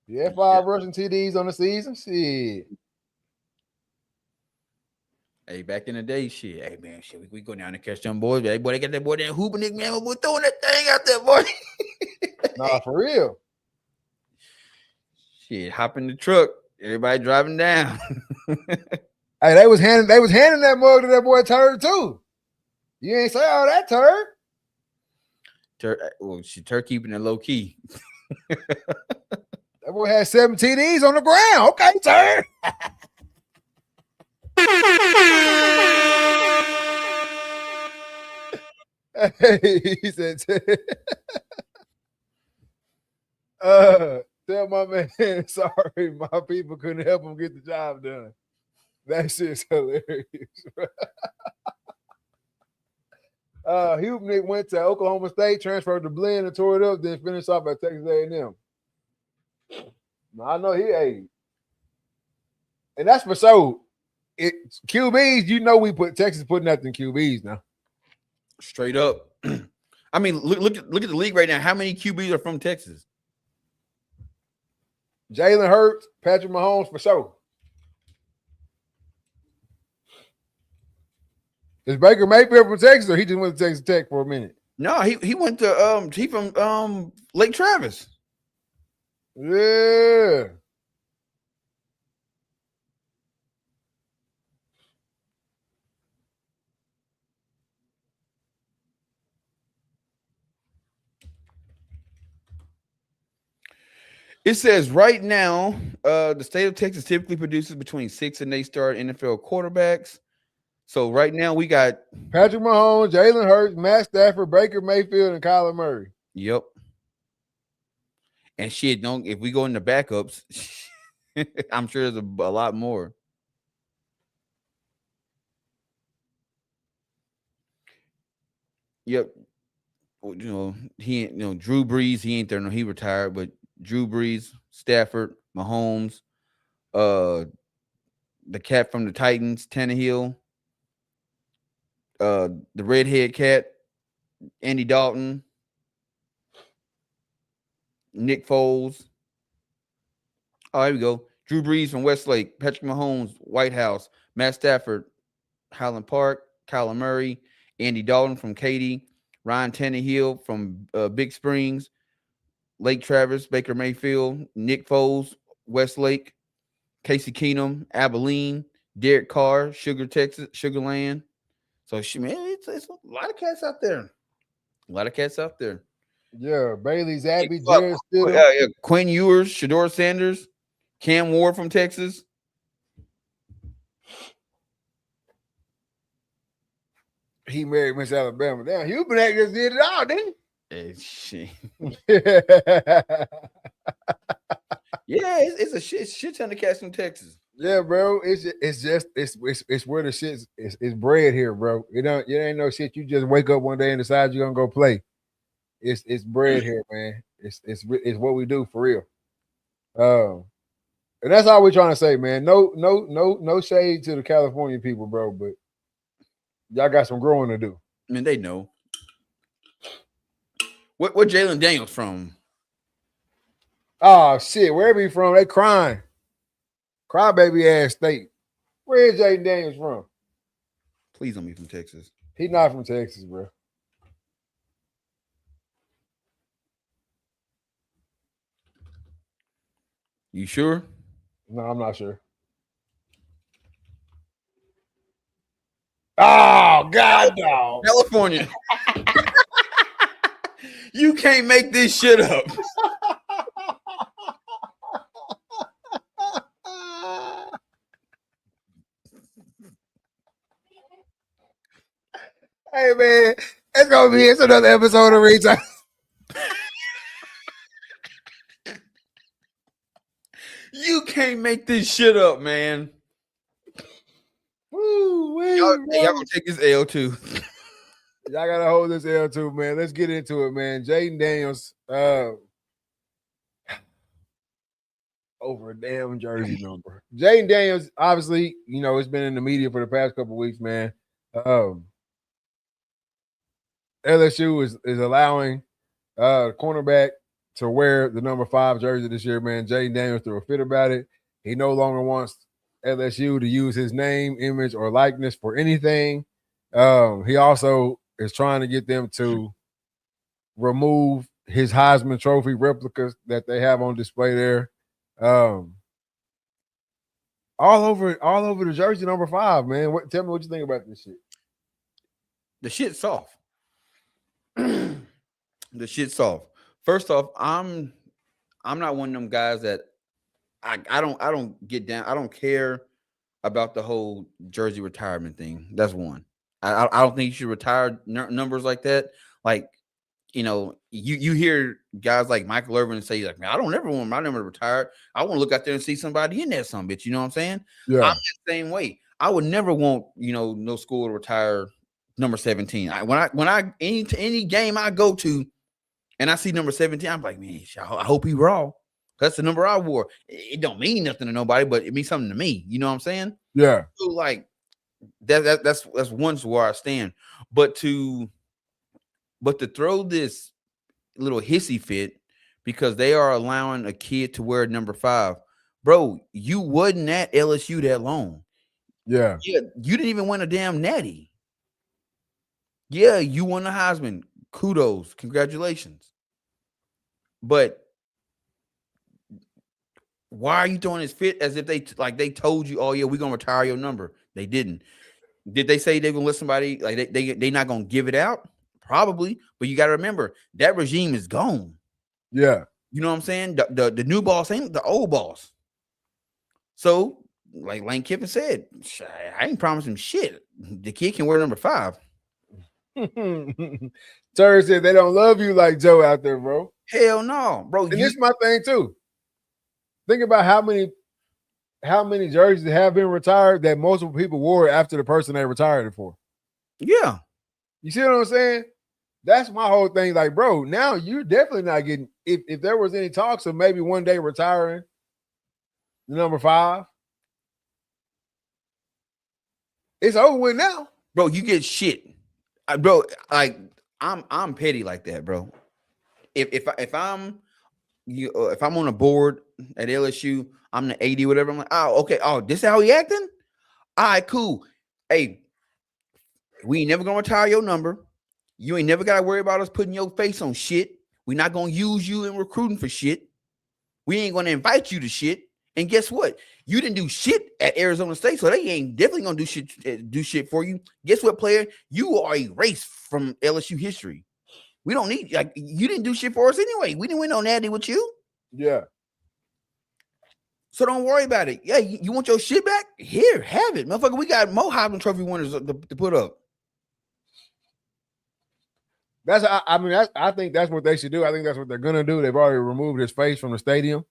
he? Yeah, 5 rushing TDs on the season. Shit. Hey, back in the day, shit. Hey, man, shit, we go down and catch them boys. Hey, boy, they got that boy there hooping, man. We're throwing that thing out there, boy. Nah, for real. Shit, hop in the truck. Everybody driving down. Hey, they was handing that mug to that boy Turd too. You ain't say all that, Turd. Turd keeping it low key. That boy had 7 TDs on the ground. Okay, Turd. Hey, he said, tell my man, sorry, my people couldn't help him get the job done. That shit's hilarious. Hubenek went to Oklahoma State, transferred to Blinn and tore it up, then finished off at Texas A&M. Now, I know and that's for sure. QBs, you know, Texas putting nothing in QBs now. Straight up. I mean, look at the league right now. How many QBs are from Texas? Jalen Hurts, Patrick Mahomes for sure. Is Baker Mayfield from Texas, or he just went to Texas Tech for a minute? No, he went to he from Lake Travis. Yeah. It says right now, the state of Texas typically produces between 6 and 8 star NFL quarterbacks. So right now we got Patrick Mahomes, Jalen Hurts, Matt Stafford, Baker Mayfield, and Kyler Murray. Yep. And shit, if we go into backups, I'm sure there's a lot more. Yep. Drew Brees, he ain't there. No, he retired, but Drew Brees, Stafford, Mahomes, the cat from the Titans, Tannehill, the redhead cat, Andy Dalton, Nick Foles. Oh, here we go. Drew Brees from Westlake, Patrick Mahomes, White House, Matt Stafford, Highland Park, Kyler Murray, Andy Dalton from Katy, Ryan Tannehill from Big Springs, Lake Travis, Baker Mayfield, Nick Foles, Westlake, Casey Keenum, Abilene, Derek Carr, Texas, Sugarland. So, man, it's a lot of cats out there. Yeah, Bailey Zappi, Jared Stidham. Yeah, Quinn Ewers, Shador Sanders, Cam Ward from Texas. He married Miss Alabama. Damn, Hubenek just did it all, didn't he? Hey, shit. Yeah, it's a shit ton of cats from Texas. Yeah, bro. It's where the shit is bred here, bro. It ain't no shit. You just wake up one day and decide you're gonna go play. It's bred here, man. It's what we do for real. And that's all we're trying to say, man. No shade to the California people, bro, but y'all got some growing to do. I mean, they know. What Jalen Daniels from? Oh shit, wherever he from, they crying. Crybaby ass state. Where is Jaden Daniels from? Please don't be from Texas. He not from Texas, bro. You sure? No, I'm not sure. Oh Oh God, no. California. You can't make this shit up. Hey man, it's another episode of Retime. You can't make this shit up, man. Y'all gonna take this L too. Y'all gotta hold this L too, man. Let's get into it, man. Jaden Daniels, over a damn jersey number. Jaden Daniels, obviously, it's been in the media for the past couple of weeks, man. LSU is allowing cornerback to wear the number 5 jersey this year, man. Jaden Daniels threw a fit about it. He no longer wants LSU to use his name, image, or likeness for anything. He also is trying to get them to remove his Heisman Trophy replicas that they have on display there. All over the jersey number 5, man. Tell me what you think about this shit. The shit's soft. The shit's soft. First off, I'm not one of them guys that I don't get down. I don't care about the whole jersey retirement thing. That's one. I don't think you should retire numbers like that. Like, you hear guys like Michael Irvin say, like, man, I don't ever want my number to retire. I want to look out there and see somebody in there, some bitch. You know what I'm saying? Yeah. I'm the same way. I would never want, no school to retire number 17. Any game I go to and I see number 17, I'm like, man, I hope he raw. That's the number I wore. It don't mean nothing to nobody, but it means something to me. You know what I'm saying? Yeah. So like that's one where I stand. But to throw this little hissy fit because they are allowing a kid to wear number 5, bro, you wasn't at LSU that long. Yeah. You didn't even win a damn natty. Yeah, you won the Heisman. Kudos. Congratulations. But why are you throwing this fit as if they told you, oh yeah, we're gonna retire your number? They didn't. Did they say they're gonna let somebody like they not gonna give it out? Probably, but you got to remember that regime is gone. Yeah, you know what I'm saying. The new boss ain't the old boss. So, like Lane Kiffin said, I ain't promising shit. The kid can wear number 5. Terry said they don't love you like Joe out there, bro. Hell no, bro. And this is my thing too. Think about how many jerseys have been retired that multiple people wore after the person they retired it for. Yeah. You see what I'm saying? That's my whole thing. Like, bro, now you're definitely not getting, if there was any talks of maybe one day retiring the number 5, it's over with now. Bro, you get shit. Bro, like I'm petty like that, bro. If I'm on a board at LSU, I'm the 80, whatever. I'm like, oh, okay. Oh, this is how he acting? All right, cool. Hey, we ain't never gonna retire your number. You ain't never gotta worry about us putting your face on shit. We not gonna use you in recruiting for shit. We ain't gonna invite you to shit. And guess what? You didn't do shit at Arizona State, so they ain't definitely gonna do shit for you. Guess what, player? You are erased from LSU history. We don't need, like, you didn't do shit for us anyway. We didn't win no natty with you. Yeah. So don't worry about it. Yeah, you want your shit back? Here, have it, motherfucker. We got more Heisman Trophy winners to put up. I think that's what they should do. I think that's what they're gonna do. They've already removed his face from the stadium.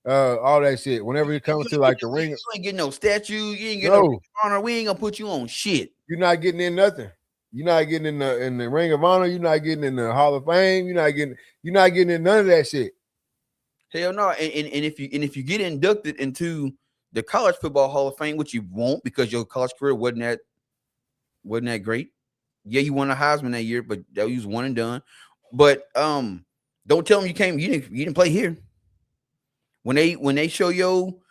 All that shit. Whenever it comes to like the ring, you ain't getting no statue. You ain't getting no honor. We ain't gonna put you on shit. You're not getting in nothing. You're not getting in the Ring of Honor. You're not getting in the Hall of Fame. You're not getting in none of that shit. Hell no. And if you get inducted into the College Football Hall of Fame, which you won't because your college career wasn't that great. Yeah, you won a Heisman that year, but that was one and done. But don't tell them you didn't play here. When they show you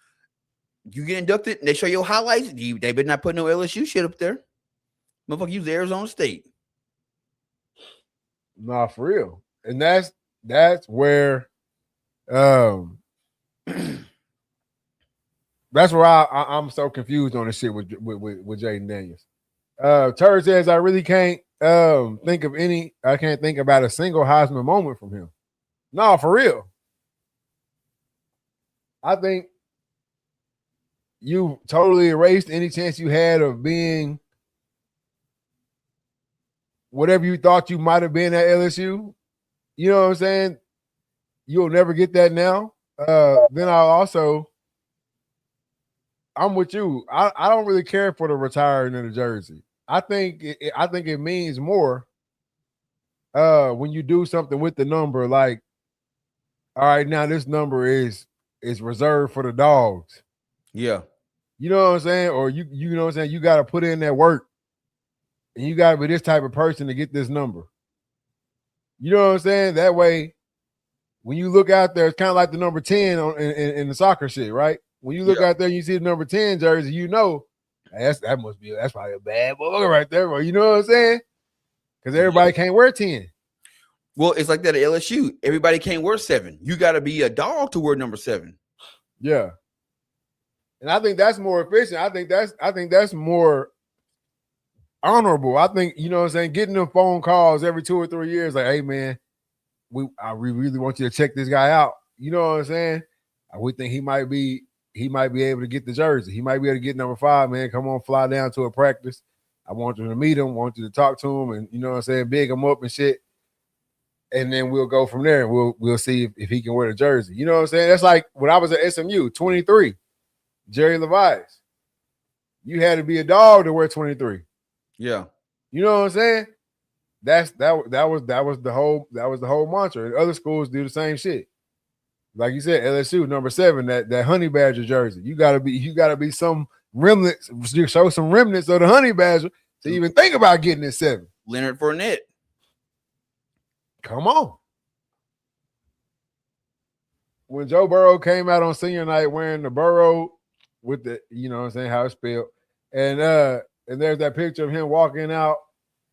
get inducted and they show your highlights, they better not put no LSU shit up there. Motherfucker, use Arizona State. Nah, for real. And that's where that's where I'm so confused on this shit with Jaden Daniels. Turd says I really can't think of any. I can't think about a single Heisman moment from him. No, for real. I think you totally erased any chance you had of being whatever you thought you might have been at LSU. You know what I'm saying? You'll never get that now. Then I'm with you. I don't really care for the retiring of the jersey. I think it means more when you do something with the number, like, all right, now this number is reserved for the dogs. Yeah. You know what I'm saying? Or you know what I'm saying? You got to put in that work. And you got to be this type of person to get this number. You know what I'm saying? That way, when you look out there, it's kind of like the number 10 in the soccer shit, right? When you look out there and you see the number 10 jersey, you know, that's probably a bad boy right there, bro. You know what I'm saying? Because everybody can't wear 10. Well, it's like that at LSU. Everybody can't wear 7. You got to be a dog to wear number 7. Yeah. And I think that's more efficient. I think that's more honorable. I think, you know what I'm saying, getting them phone calls every 2 or 3 years, like, hey man, we really want you to check this guy out. You know what I'm saying? We think he might be able to get the jersey. He might be able to get number 5, man. Come on, fly down to a practice. I want you to meet him, want you to talk to him, and you know what I'm saying, big him up and shit. And then we'll go from there. We'll see if he can wear the jersey. You know what I'm saying? That's like when I was at SMU, 23, Jerry Levi's. You had to be a dog to wear 23. Yeah. You know what I'm saying? That was the whole mantra. And other schools do the same shit. Like you said, LSU number 7, that honey badger jersey. You gotta be some remnants. Show some remnants of the honey badger to even think about getting it 7. Leonard Fournette. Come on. When Joe Burrow came out on senior night wearing the Burrow with the, you know what I'm saying, how it's spelled, and there's that picture of him walking out,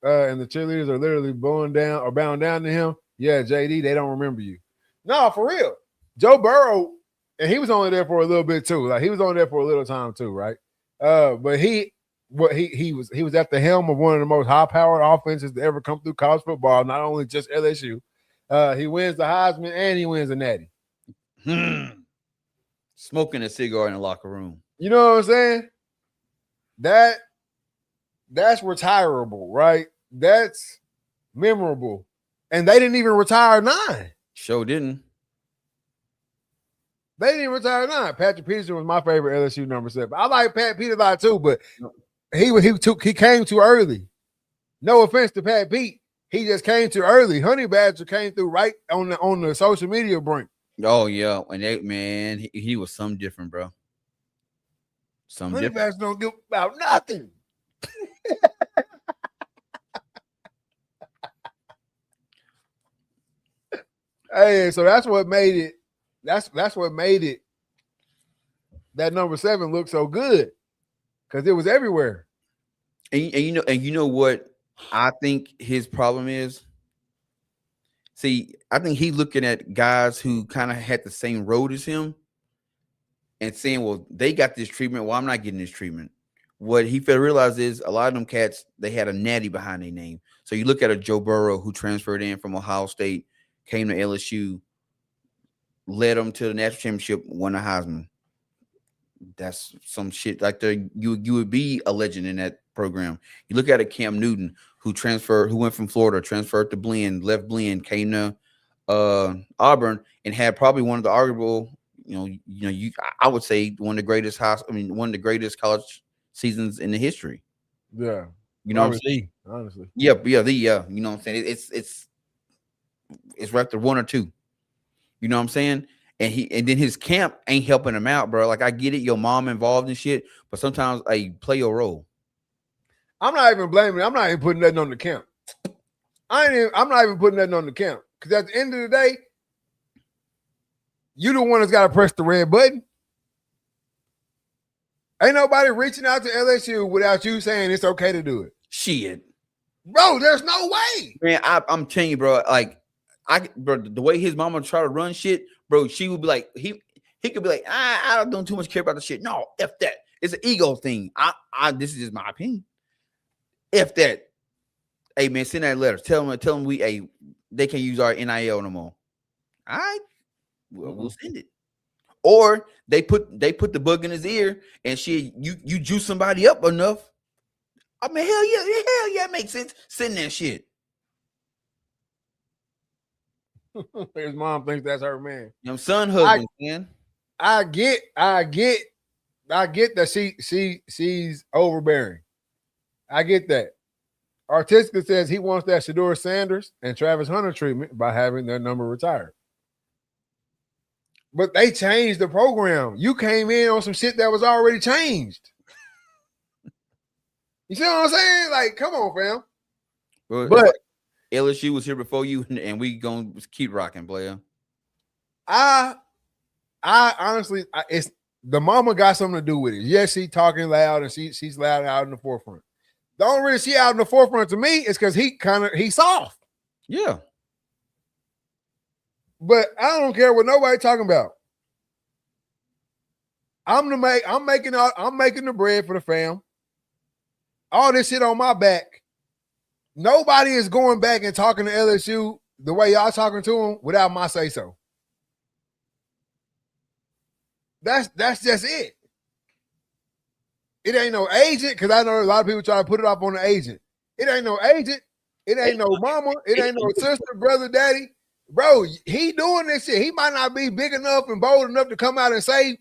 and the cheerleaders are literally bowing down to him. Yeah, JD, they don't remember you. No, for real. Joe Burrow, and he was only there for a little bit too. Like he was only there for a little time too, right? But he was at the helm of one of the most high-powered offenses to ever come through college football, not only just LSU. He wins the Heisman and he wins the Natty. Smoking a cigar in the locker room. You know what I'm saying? That's retirable, right? That's memorable. And they didn't even retire 9. Sure didn't. They didn't even retire 9. Patrick Peterson was my favorite LSU number 7. I like Pat Pete a lot too, but he came too early. No offense to Pat Pete. He just came too early. Honey Badger came through right on the social media brink. Oh yeah, and he was something different, bro. Honey Badger don't give about nothing. Hey, so that's what made it. That's what made it. That number 7 look so good because it was everywhere. And you know what I think his problem is. See, I think he's looking at guys who kind of had the same road as him and saying, well, they got this treatment. Well, I'm not getting this treatment. What he failed to realize is a lot of them cats, they had a natty behind their name. So you look at a Joe Burrow who transferred in from Ohio State, came to LSU, led them to the national championship, won a Heisman. That's some shit like that. You would be a legend in that program. You look at a Cam Newton who went from Florida, transferred to Blinn, left Blinn, came to Auburn, and had probably one of the arguable, I would say one of the greatest college seasons in the history. Yeah, you know what I'm saying? Honestly, yeah. You know what I'm saying? It's right there 1 or 2. You know what I'm saying? And then his camp ain't helping him out, bro. Like I get it, your mom involved in shit, but sometimes play your role. I'm not even blaming. I'm not even putting nothing on the camp. I'm not even putting nothing on the camp because at the end of the day, you the one that's got to press the red button. Ain't nobody reaching out to LSU without you saying it's okay to do it. Shit, bro, there's no way. Man, I'm telling you, bro. Bro, the way his mama try to run shit, bro, she would be like, he could be like, I don't too much care about the shit. No, F that. It's an ego thing. This is just my opinion. If that, hey man, send that letter. Tell them they can't use our NIL no more. All right, we'll send it. Or they put the bug in his ear and shit. You juice somebody up enough. I mean, hell yeah, it makes sense. Send that shit. His mom thinks that's her man. Them son husbands, man. I get that she's overbearing. I get that. Artistica says he wants that Shedeur Sanders and Travis Hunter treatment by having their number retired. But they changed the program. You came in on some shit that was already changed. You see what I'm saying? Like, come on, fam. But LSU was here before you, and we gonna keep rocking, player. I honestly, it's the mama got something to do with it. Yes, she talking loud and she's loud out in the forefront. The only reason she out in the forefront to me is because he's soft. Yeah. But I don't care what nobody talking about. I'm making the bread for the fam. All this shit on my back. Nobody is going back and talking to LSU the way y'all talking to them without my say so. That's just it. It ain't no agent, because I know a lot of people try to put it off on the agent. It ain't no agent. It ain't no mama. It ain't no sister, brother, daddy. Bro, he doing this shit. He might not be big enough and bold enough to come out and say,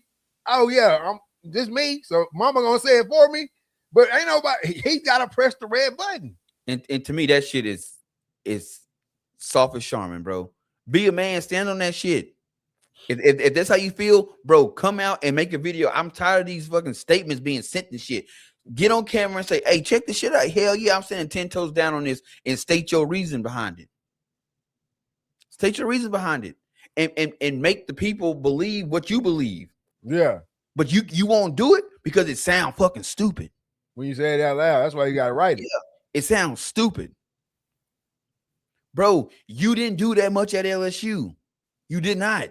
oh, yeah, I'm just me. So mama going to say it for me. But ain't nobody, he got to press the red button. And to me, that shit is soft as Charmin, bro. Be a man, stand on that shit. If that's how you feel, bro, come out and make a video. I'm tired of these fucking statements being sent and shit. Get on camera and say, hey, check this shit out. Hell yeah, I'm standing 10 toes down on this, and state your reason behind it. State your reason behind it. And make the people believe what you believe. Yeah. But you won't do it because it sounds fucking stupid. When you say it out loud, that's why you got to write it. Yeah, it sounds stupid. Bro, you didn't do that much at LSU. You did not.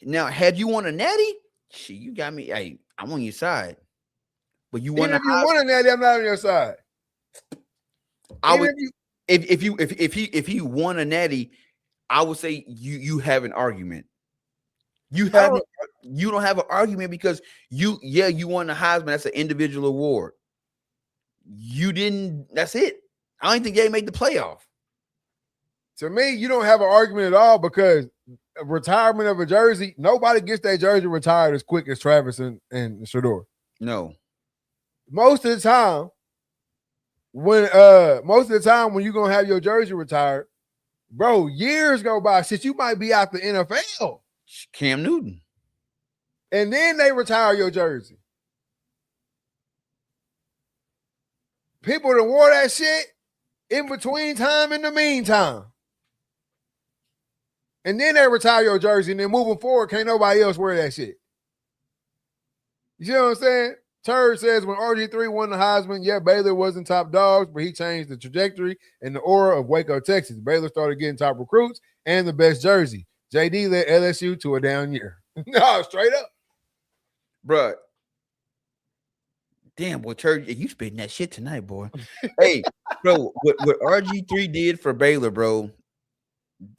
Now, had you won a natty, shit, you got me. Hey, I'm on your side. But you won. Even if you won a natty, I'm not on your side. I would. If he won a natty, I would say you have an argument. You don't have an argument because you won the Heisman. That's an individual award. You didn't. That's it. I don't think they made the playoff. To me, you don't have an argument at all because retirement of a jersey, nobody gets their jersey retired as quick as Travis and Shedeur. No. Most of the time, when you're gonna have your jersey retired, bro, years go by. Shit, you might be out the NFL. Cam Newton. And then they retire your jersey. People that wore that shit in between time in the meantime. And then they retire your jersey, and then moving forward, can't nobody else wear that shit. You see what I'm saying? Turd says when RG3 won the Heisman, yeah, Baylor wasn't top dogs, but he changed the trajectory and the aura of Waco, Texas. Baylor started getting top recruits and the best jersey. JD led LSU to a down year. No, straight up. Bruh. Damn, boy, Turd, you spitting that shit tonight, boy. Hey, bro, what RG3 did for Baylor, bro,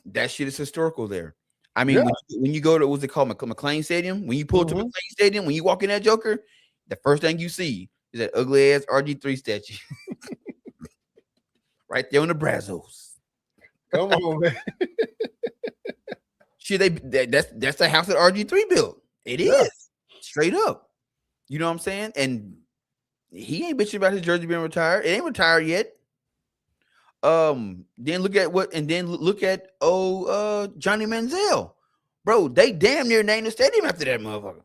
that shit is historical there. I mean, when you go to, what's it called, McLean Stadium? When you pull to McLean Stadium, when you walk in that joker, the first thing you see is that ugly ass RG3 statue. Right there on the Brazos. Come on, man. Shit, that's the house that RG3 built. It is. Straight up. You know what I'm saying? And he ain't bitching about his jersey being retired. It ain't retired yet. Then look at Johnny Manziel. Bro, they damn near named the stadium after that motherfucker.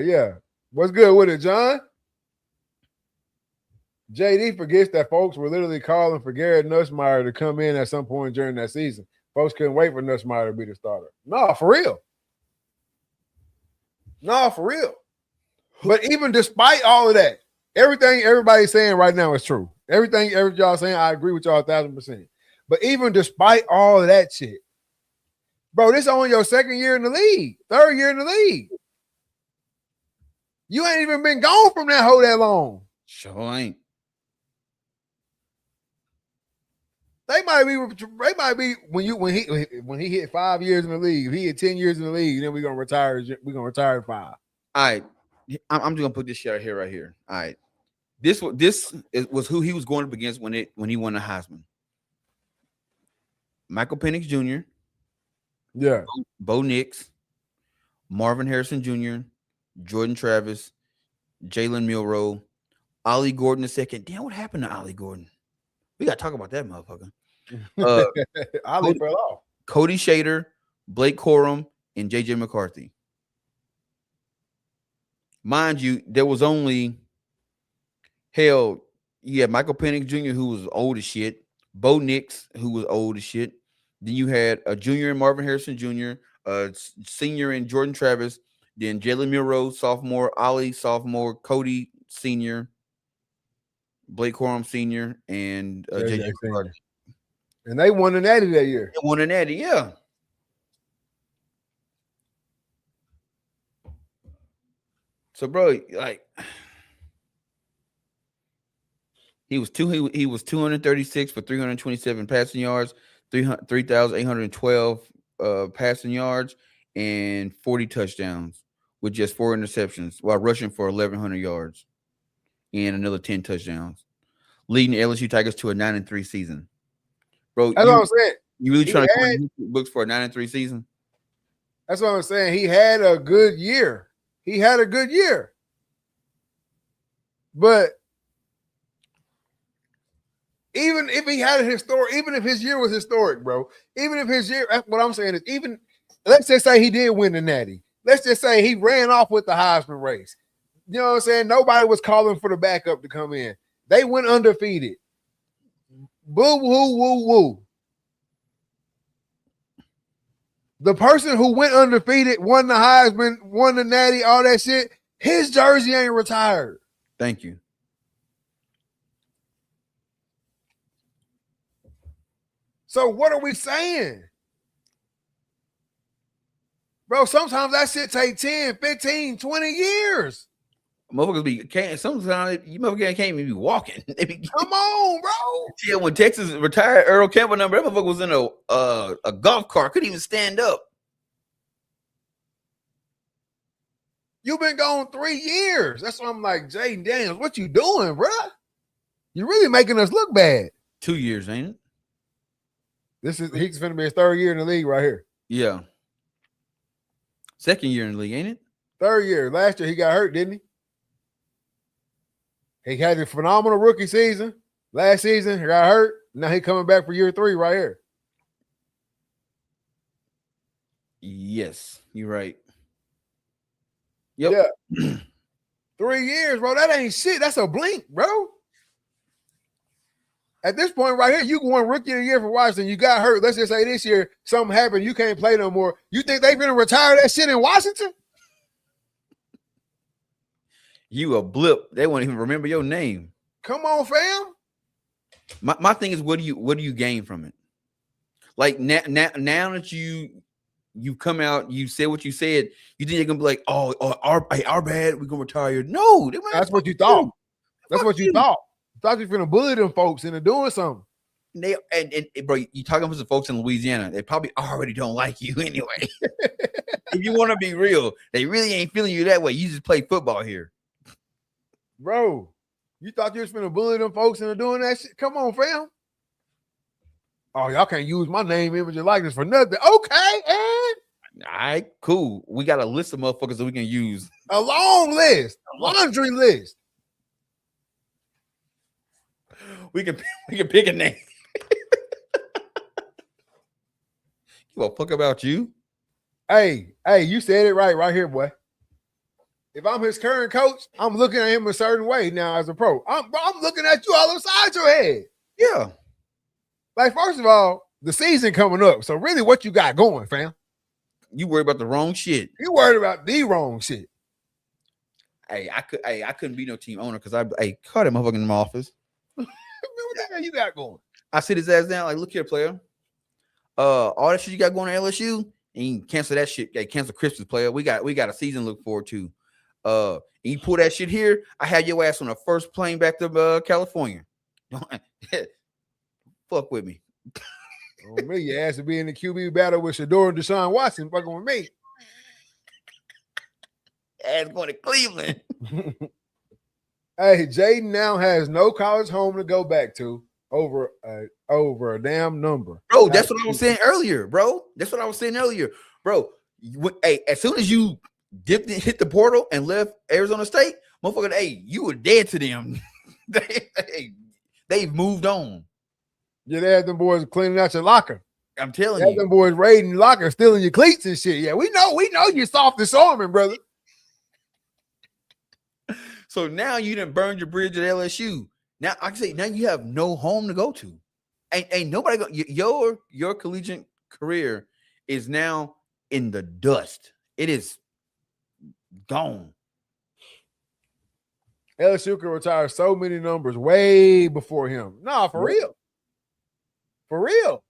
Yeah. What's good with it, John? JD forgets that folks were literally calling for Garrett Nussmeier to come in at some point during that season. Folks couldn't wait for Nussmeier to be the starter. No, for real. But even despite all of that, everything everybody's saying right now is true. Everything y'all saying, I agree with y'all 1,000%. But even despite all of that shit, bro, this is only your second year in the league, third year in the league. You ain't even been gone from that hole that long. Sure ain't. They might be when he hit 5 years in the league. If he hit 10 years in the league, then we're gonna retire. We're gonna retire at 5. All right, I'm just gonna put this shit right here. All right, this was who he was going up against when he won the Heisman. Michael Penix Jr., Yeah, Bo Nix, Marvin Harrison Jr., Jordan Travis, Jalen Milroe, Ollie Gordon II. Damn, what happened to Ollie Gordon? We gotta talk about that motherfucker. Ollie fell off. Cody Shader, Blake Corum, and JJ McCarthy. Mind you, there was only you had Michael Penix Jr., who was old as shit, Bo Nix, who was old as shit. Then you had a junior in Marvin Harrison Jr., a senior in Jordan Travis, then Jalen Milroe, sophomore, Ollie, sophomore, Cody, senior, Blake Corum, senior, and JJ McCarthy. And they won the Natty that year. They won the Natty, yeah. So, bro, like he was 236 for 327 passing yards, 3,812 passing yards, and 40 touchdowns with just 4 interceptions while rushing for 1,100 yards and another 10 touchdowns, leading the LSU Tigers to a 9-3 season. Bro, that's what I'm saying. You really trying to put books for a 9-3 season? That's what I'm saying. He had a good year. But even if he had a even if his year was historic, bro, even if his year, what I'm saying is, even let's just say he did win the Natty. Let's just say he ran off with the Heisman race. You know what I'm saying? Nobody was calling for the backup to come in. They went undefeated. Boo, woo, woo, woo. The person who went undefeated, won the Heisman, won the Natty, all that shit, his jersey ain't retired. Thank you. So what are we saying? Bro, sometimes that shit take 10, 15, 20 years. Motherfuckers sometimes you motherfuckers can't even be walking. Come on, bro. Yeah, when Texas retired Earl Campbell that motherfucker was in a golf cart, couldn't even stand up. You've been gone 3 years. That's why I'm like, Jaden Daniels, what you doing, bro? You're really making us look bad. 2 years, ain't it? He's going to be his 3rd year in the league right here. Yeah. 2nd year in the league, ain't it? 3rd year. Last year he got hurt, didn't he? He had a phenomenal rookie season. Last season, he got hurt. Now he coming back for year 3 right here. Yes, you're right. Yep. Yeah. 3 years, bro. That ain't shit. That's a blink, bro. At this point right here, you won rookie of the year for Washington. You got hurt. Let's just say this year something happened. You can't play no more. You think they're going to retire that shit in Washington? You a blip. They won't even remember your name. Come on, fam. My thing is, what do you gain from it? Like now that you come out, you said what you said, you think they're gonna be like, our bad, we're gonna retire. No, that's what you thought. That's what you thought. You thought you were gonna bully them folks into doing something. They and bro, you talking about the folks in Louisiana, they probably already don't like you anyway. If you want to be real, they really ain't feeling you that way. You just play football here. Bro, you thought you were gonna bully them folks into doing that shit? Come on, fam. Oh, y'all can't use my name, image, and likeness for nothing. Okay, and all right, cool. We got a list of motherfuckers that we can use. A long list, a laundry list. We can pick a name. Give a fuck about you. Hey, you said it right here, boy. If I'm his current coach, I'm looking at him a certain way now as a pro. I'm looking at you all upside your head. Yeah. Like, first of all, the season coming up. So really what you got going, fam? You worried about the wrong shit. You worried about the wrong shit. Hey, I couldn't be no team owner because I caught him motherfucking in my office. What the hell you got going? I sit his ass down, like, look here, player. All that shit you got going at LSU, and you cancel that shit. Hey, cancel Christmas, player. We got a season to look forward to. And you pull that shit here, I had your ass on the first plane back to California. Fuck with me. On me, you asked to be in the QB battle with Shador and Deshaun Watson, fucking with me. Ass going to Cleveland. Hey, Jaden now has no college home to go back to over a damn number. Bro, that's what I was saying earlier, bro. That's what I was saying earlier. Bro, hey, as soon as you hit the portal and left Arizona State, motherfucker, hey, you were dead to them. They've moved on. Yeah, they had them boys cleaning out your locker. I'm telling you. Them boys raiding your locker, stealing your cleats and shit. Yeah, we know you're soft as arming, brother. So now you done burned your bridge at LSU. Now I can say now you have no home to go to. Ain't nobody go. Your collegiate career is now in the dust. It is gone. LSU can retire so many numbers way before him. Nah, for real. For real.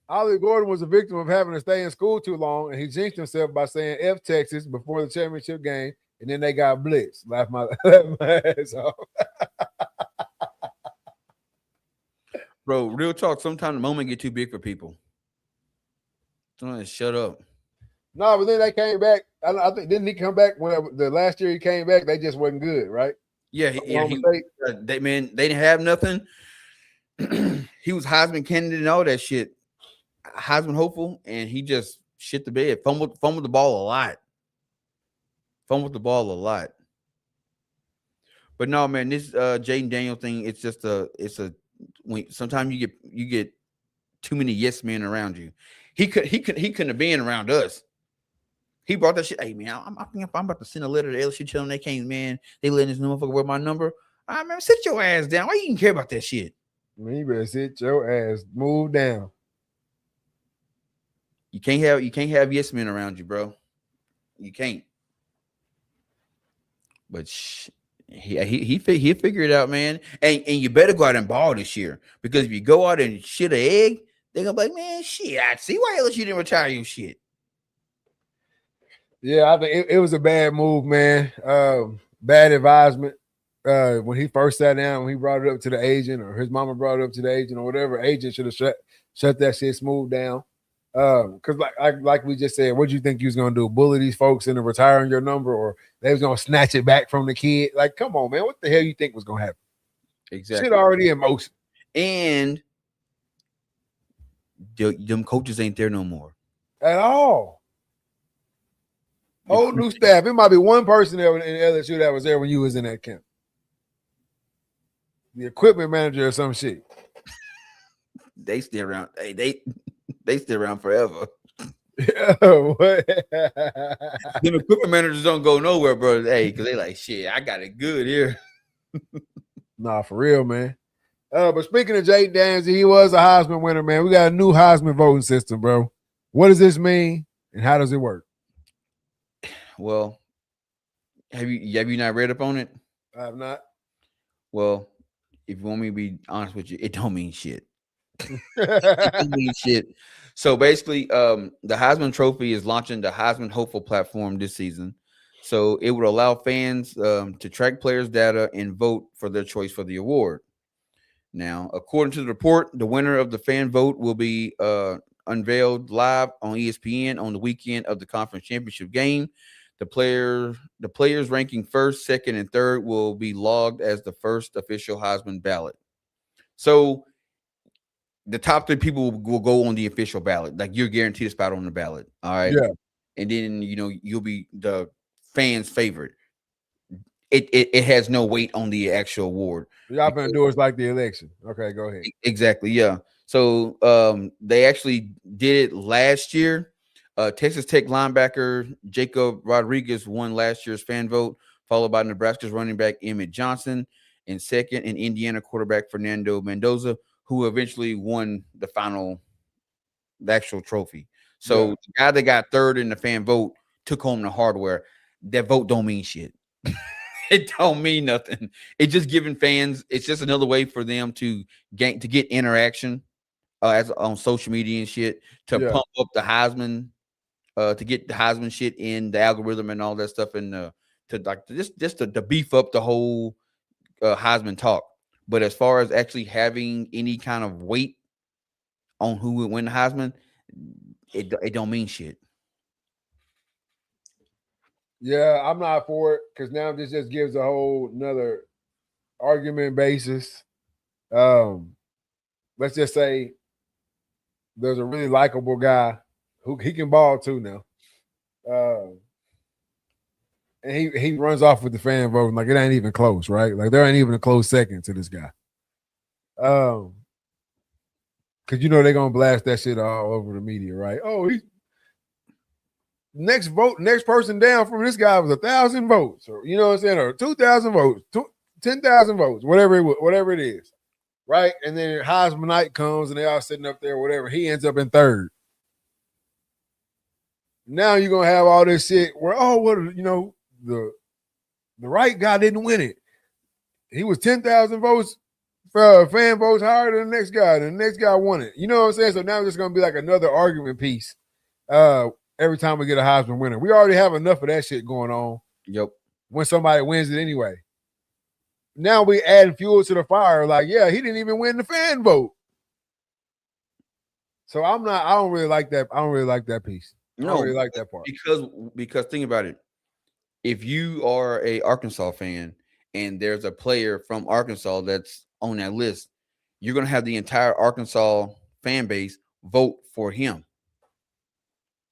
Ollie Gordon was a victim of having to stay in school too long, and he jinxed himself by saying F Texas before the championship game, and then they got blitzed. Laugh my ass off. Bro, real talk, sometimes the moment get too big for people. Sometimes shut up. No, but then they came back. I think didn't he come back when the last year he came back? They just wasn't good, right? Yeah, they didn't have nothing. He was Heisman candidate and all that shit. Heisman hopeful, and he just shit the bed. Fumbled the ball a lot. But no, man, this Jaden Daniel thing, it's just sometimes you get too many yes men around you. He couldn't have been around us. He brought that shit. Hey man, I'm about to send a letter to LSU telling them they can't, man. They letting this motherfucker wear my number. I man, sit your ass down. Why you even care about that shit? Man, you better sit your ass, move down. You can't have yes men around you, bro. You can't. But he figured it out, man. And you better go out and ball this year, because if you go out and shit an egg, they're gonna be like, man, shit. I see why LSU didn't retire your shit. Yeah, I think it was a bad move, man. Bad advisement. When he first sat down, when he brought it up to the agent, or his mama brought it up to the agent, or whatever, agent should have shut that shit smooth down. Because like we just said, what do you think you was gonna do? Bully these folks into retiring your number, or they was gonna snatch it back from the kid? Like, come on, man, what the hell you think was gonna happen? Exactly. Shit already in motion, and them coaches ain't there no more at all. Whole new staff. It might be one person there in LSU that was there when you was in that camp. The equipment manager or some shit. They still around. Hey, they still around forever. What? Them equipment managers don't go nowhere, bro. Hey, because they like, shit, I got it good here. Nah, for real, man. But speaking of Jaden Daniels, he was a Heisman winner, man. We got a new Heisman voting system, bro. What does this mean, and how does it work? Well, have you not read up on it? I have not. Well, if you want me to be honest with you, it don't mean shit. It don't mean shit. So basically, the Heisman Trophy is launching the Heisman Hopeful platform this season. So it would allow fans to track players' data and vote for their choice for the award. Now, according to the report, the winner of the fan vote will be unveiled live on ESPN on the weekend of the conference championship game. The players ranking first, second, and third will be logged as the first official Heisman ballot. So the top 3 people will go on the official ballot. Like, you're guaranteed a spot on the ballot. All right. Yeah. And then, you'll be the fans' favorite. It has no weight on the actual award. Y'all gonna do it like the election. Okay, go ahead. Exactly. Yeah. So they actually did it last year. Texas Tech linebacker Jacob Rodriguez won last year's fan vote, followed by Nebraska's running back Emmett Johnson in second, and Indiana quarterback Fernando Mendoza, who eventually won the actual trophy. So the guy that got third in the fan vote took home the hardware. That vote don't mean shit. It don't mean nothing. It's just giving fans. It's just another way for them to get interaction on social media and shit, to pump up the Heisman. To get the Heisman shit in the algorithm and all that stuff, and to beef up the whole Heisman talk. But as far as actually having any kind of weight on who would win the Heisman, it don't mean shit. Yeah, I'm not for it because now this just gives a whole another argument basis. Let's just say there's a really likable guy who he can ball too now. And he runs off with the fan vote like it ain't even close, right? Like there ain't even a close second to this guy. Because they're gonna blast that shit all over the media, right? Oh, he's next person down from this guy was 1,000 votes, or you know what I'm saying, or 2,000 votes, 10,000 votes, whatever it is, right? And then Heisman night comes and they all sitting up there, whatever. He ends up in third. Now you're gonna have all this shit where the right guy didn't win it. He was 10,000 votes for fan votes higher than the next guy, and the next guy won it. You know what I'm saying? So now it's gonna be like another argument piece. Every time we get a Heisman winner, we already have enough of that shit going on. Yep. When somebody wins it anyway. Now we add fuel to the fire. Like, yeah, he didn't even win the fan vote. So I don't really like that. I don't really like that piece. I don't really like that part. Because think about it. If you are a Arkansas fan and there's a player from Arkansas that's on that list, you're gonna have the entire Arkansas fan base vote for him.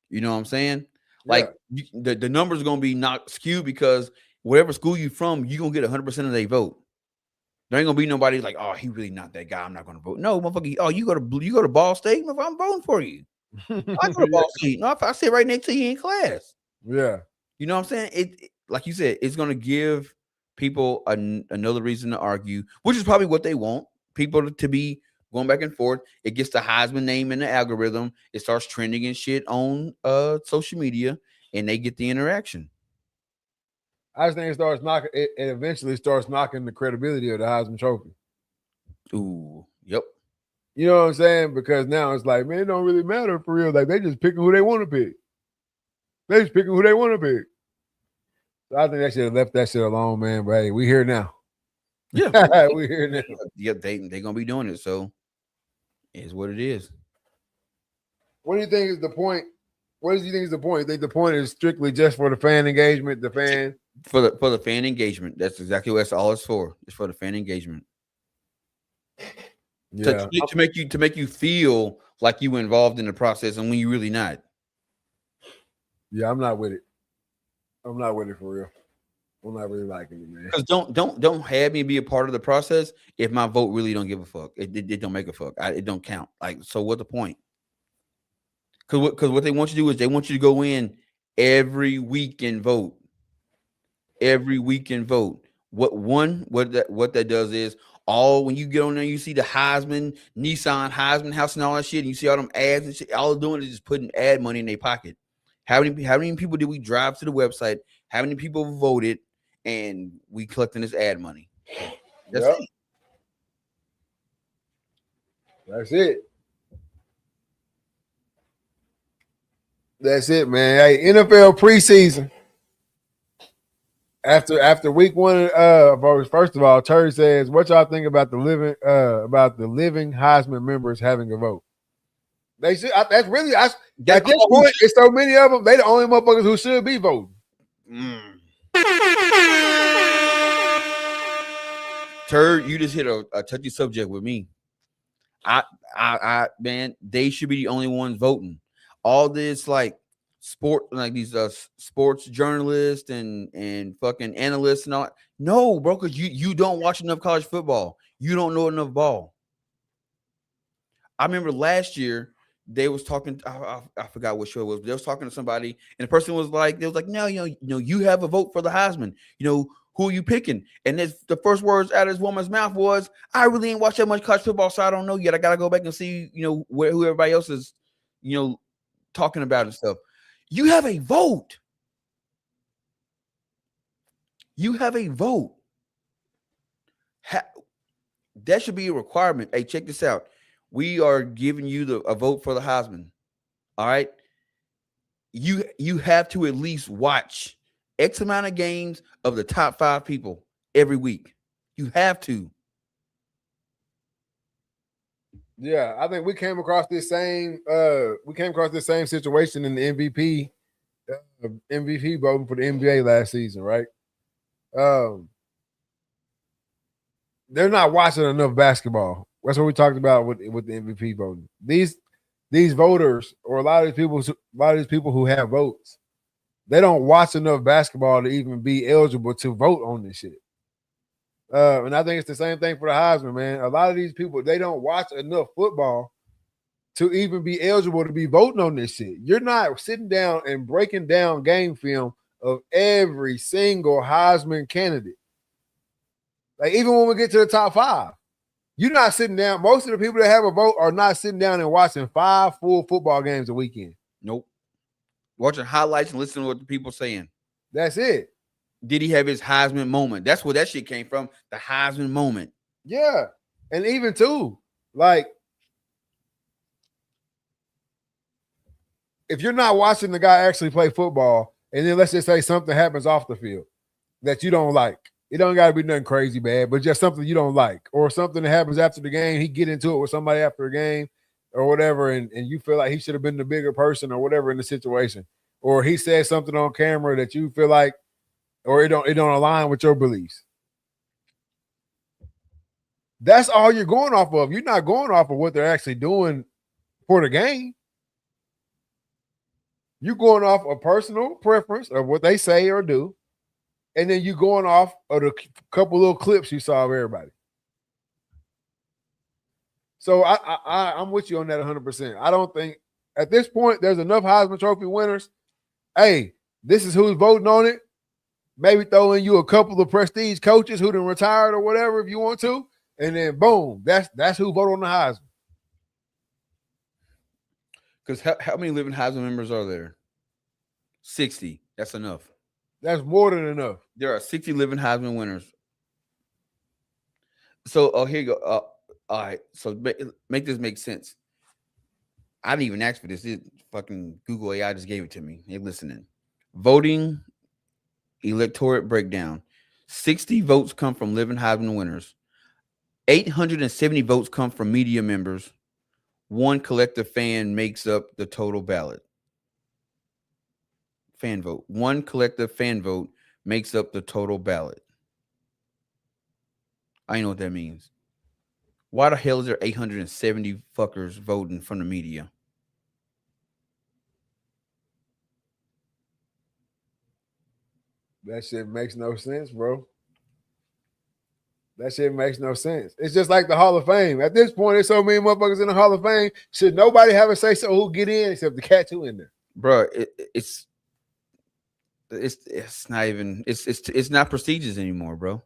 You know what I'm saying? Like the numbers are gonna be not skewed because whatever school you from, you're gonna get 100% of their vote. There ain't gonna be nobody like, oh, he really not that guy. I'm not gonna vote. No, motherfucker. Oh, you go to Ball State? I'm voting for you. I go to Ball State. No, if I sit right next to you in class. Yeah. You know what I'm saying? It like you said, it's gonna give people another reason to argue, which is probably what they want. People to be going back and forth. It gets the Heisman name in the algorithm. It starts trending and shit on social media, and they get the interaction. I just think it eventually starts knocking the credibility of the Heisman Trophy. Ooh, yep. You know what I'm saying? Because now it's like, man, it don't really matter for real. Like they just picking who they want to pick. They just picking who they want to pick. So I think they should have left that shit alone, man. But hey, we here now. Yeah, we here now. Yep, they gonna be doing it. So it's what it is. What do you think is the point? What do you think is the point? You think the point is strictly just for the fan engagement, the fan? For the fan engagement. That's exactly what that's all it's for. It's for the fan engagement. Yeah. To make you feel like you were involved in the process and when you really not. Yeah, I'm not with it. I'm not with it for real. I'm not really liking it, man. Because don't have me be a part of the process if my vote really don't give a fuck. It don't make a fuck. It don't count. Like, so what's the point? Because what they want you to do is they want you to go in every week and vote. Every week and vote. What that does is when you get on there, you see the Heisman, Nissan, Heisman House and all that shit, and you see all them ads and shit. All they're doing is just putting ad money in their pocket. How many people did we drive to the website? How many people voted? And we collecting this ad money. That's it. That's it. That's it, man. Hey, NFL preseason. After week one, first of all, Terry says, "What y'all think about the living Heisman members having a vote?" They should. That's really. At this point, it's so many of them. They the only motherfuckers who should be voting. Turd, you just hit a touchy subject with me. Man, they should be the only ones voting. All this like these sports journalists and fucking analysts and all. No, bro, because you don't watch enough college football. You don't know enough ball. I remember last year they was talking. I forgot what show it was. But they was talking to somebody, and the person was like, no, you have a vote for the Heisman. Who are you picking? And the first words out of this woman's mouth was, I really ain't watched that much college football, so I don't know yet. I gotta go back and see, who everybody else is, talking about and stuff. You have a vote. You have a vote. That should be a requirement. Hey, check this out. We are giving you a vote for the Heisman. All right. You have to at least watch X amount of games of the top 5 people every week. You have to. Yeah, I think we came across this same situation in the MVP voting for the NBA last season, right? Um, they're not watching enough basketball. That's what we talked about with the MVP voting. These voters, or a lot of these people who have votes, they don't watch enough basketball to even be eligible to vote on this shit. And I think it's the same thing for the Heisman, man. A lot of these people, they don't watch enough football to even be eligible to be voting on this shit. You're not sitting down and breaking down game film of every single Heisman candidate. Like, even when we get to the top 5, you're not sitting down. Most of the people that have a vote are not sitting down and watching 5 full football games a weekend. Nope. Watching highlights and listening to what the people saying. That's it. Did he have his Heisman moment? That's where that shit came from. The Heisman moment. Yeah. And even too, like, if you're not watching the guy actually play football, and then let's just say something happens off the field that you don't like. It don't got to be nothing crazy bad, but just something you don't like, or something that happens after the game. He get into it with somebody after a game or whatever, and you feel like he should have been the bigger person or whatever in the situation. Or he said something on camera that you feel like, or it don't align with your beliefs. That's all you're going off of. You're not going off of what they're actually doing for the game. You're going off a personal preference of what they say or do. And then you going off of the couple little clips you saw of everybody. So I'm with you on that 100%. I don't think at this point there's enough Heisman Trophy winners. Hey, this is who's voting on it. Maybe throw in you a couple of prestige coaches who done retired or whatever if you want to. And then boom, that's who voted on the Heisman. Because how many living Heisman members are there? 60. That's enough. That's more than enough. There are 60 living Heisman winners. So, here you go. All right. So make this make sense. I didn't even ask for this. Fucking Google AI just gave it to me. They're listening. Voting electorate breakdown. 60 votes come from living Heisman winners. 870 votes come from media members. One collective fan makes up the total ballot. Fan vote. One collective fan vote makes up the total ballot. I know what that means. Why the hell is there 870 fuckers voting from the media? That shit makes no sense, bro. That shit makes no sense. It's just like the Hall of Fame. At this point, there's so many motherfuckers in the Hall of Fame. Should nobody have a say so who get in except the cats who in there? Bro, it's not even it's not prestigious anymore, bro.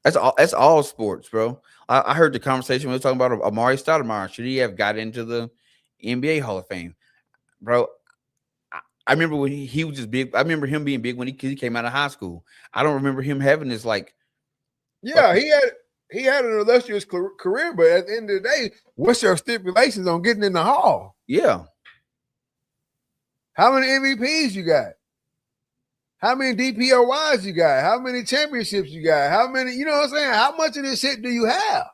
That's all sports, bro. I heard the conversation we were talking about Amari Stoudemire. Should he have got into the NBA Hall of Fame, bro? I remember when he was just big. I remember him being big when he came out of high school. I don't remember him having this like. Yeah, he had an illustrious career, but at the end of the day, what's your stipulations on getting in the Hall? Yeah. How many MVPs you got? How many DPOYs you got? How many championships you got? How many, you know what I'm saying? How much of this shit do you have?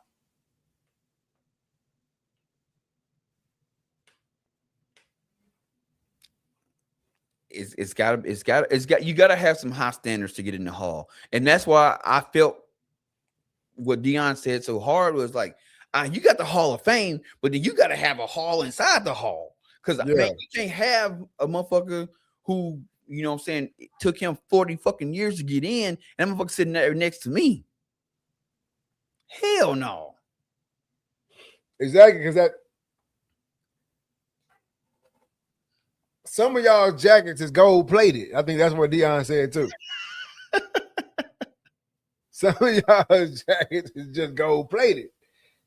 You gotta have some high standards to get in the Hall. And that's why I felt what Deion said so hard was like, you got the Hall of Fame, but then you gotta have a hall inside the Hall. Because man, you can't have a motherfucker who, you know what I'm saying, it took him 40 fucking years to get in, and that motherfucker sitting there next to me. Hell no. Exactly, because that some of y'all jackets is gold plated. I think that's what Deion said too. Some of y'all jackets is just gold plated.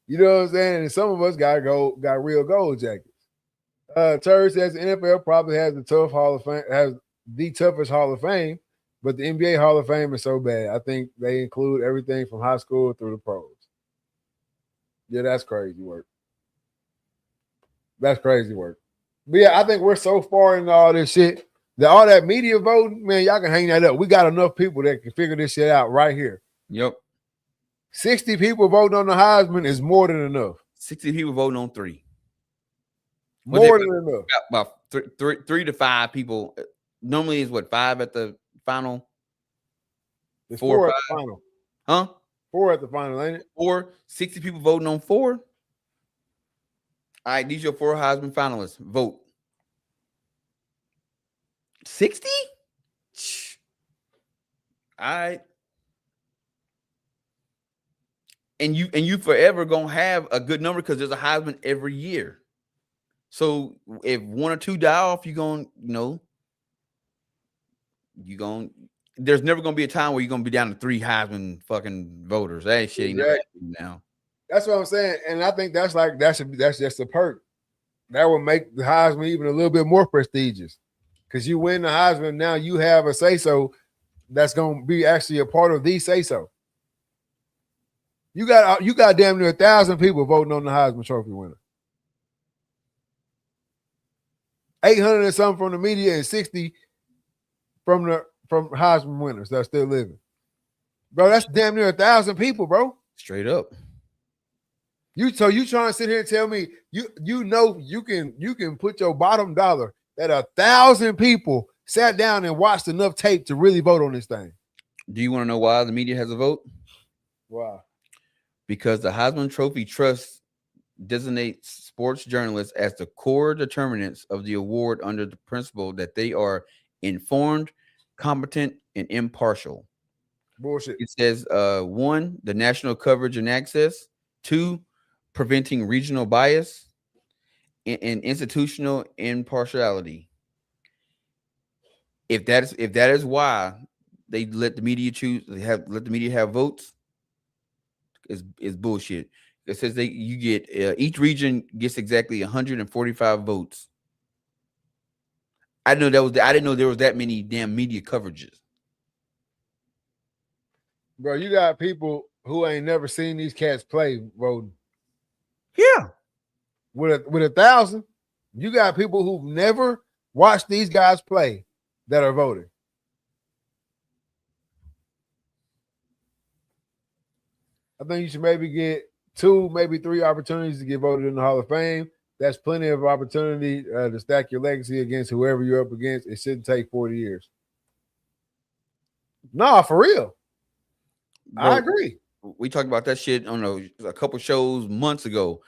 You know what I'm saying? And some of us got real gold jackets. Turd says the NFL probably has the toughest Hall of Fame, but the NBA Hall of Fame is so bad. I think they include everything from high school through the pros. Yeah, that's crazy work. That's crazy work. But yeah, I think we're so far into all this shit that all that media voting, man, y'all can hang that up. We got enough people that can figure this shit out right here. Yep. 60 people voting on the Heisman is more than enough. 60 people voting on 3. More than enough. About 3 to 5 people. Normally is what, 5 at the final? It's 4 or 5? At the final. Huh? 4 at the final, ain't it? 4, 60 people voting on 4. All right, these are your 4 Heisman finalists. Vote. 60? All right. And you forever gonna have a good number because there's a Heisman every year. So if 1 or 2 die off, you're gonna, there's never gonna be a time where you're gonna be down to 3 Heisman fucking voters. That shit ain't never happening now. That's what I'm saying. And I think that's just a perk. That would make the Heisman even a little bit more prestigious. Because you win the Heisman, now you have a say-so that's gonna be actually a part of the say-so. You got damn near 1,000 people voting on the Heisman Trophy winner. 800 and something from the media and 60 from Heisman winners that are still living. Bro, that's damn near 1,000 people, bro. Straight up. You trying to sit here and tell me you can put your bottom dollar that 1,000 people sat down and watched enough tape to really vote on this thing. Do you want to know why the media has a vote? Why? Because the Heisman Trophy Trust designates sports journalists as the core determinants of the award under the principle that they are informed, competent, and impartial. Bullshit. It says 1, the national coverage and access; 2, preventing regional bias and institutional impartiality. If that is why they let the media let the media have votes, is bullshit. It says you get each region gets exactly 145 votes. I didn't know there was that many damn media coverages. Bro, you got people who ain't never seen these cats play voting. Yeah. With 1,000, you got people who've never watched these guys play that are voting. I think you should maybe get 2, maybe 3 opportunities to get voted in the Hall of Fame. That's plenty of opportunity to stack your legacy against whoever you're up against. It shouldn't take 40 years. Nah, for real. Bro, I agree. We talked about that shit on a couple shows months ago.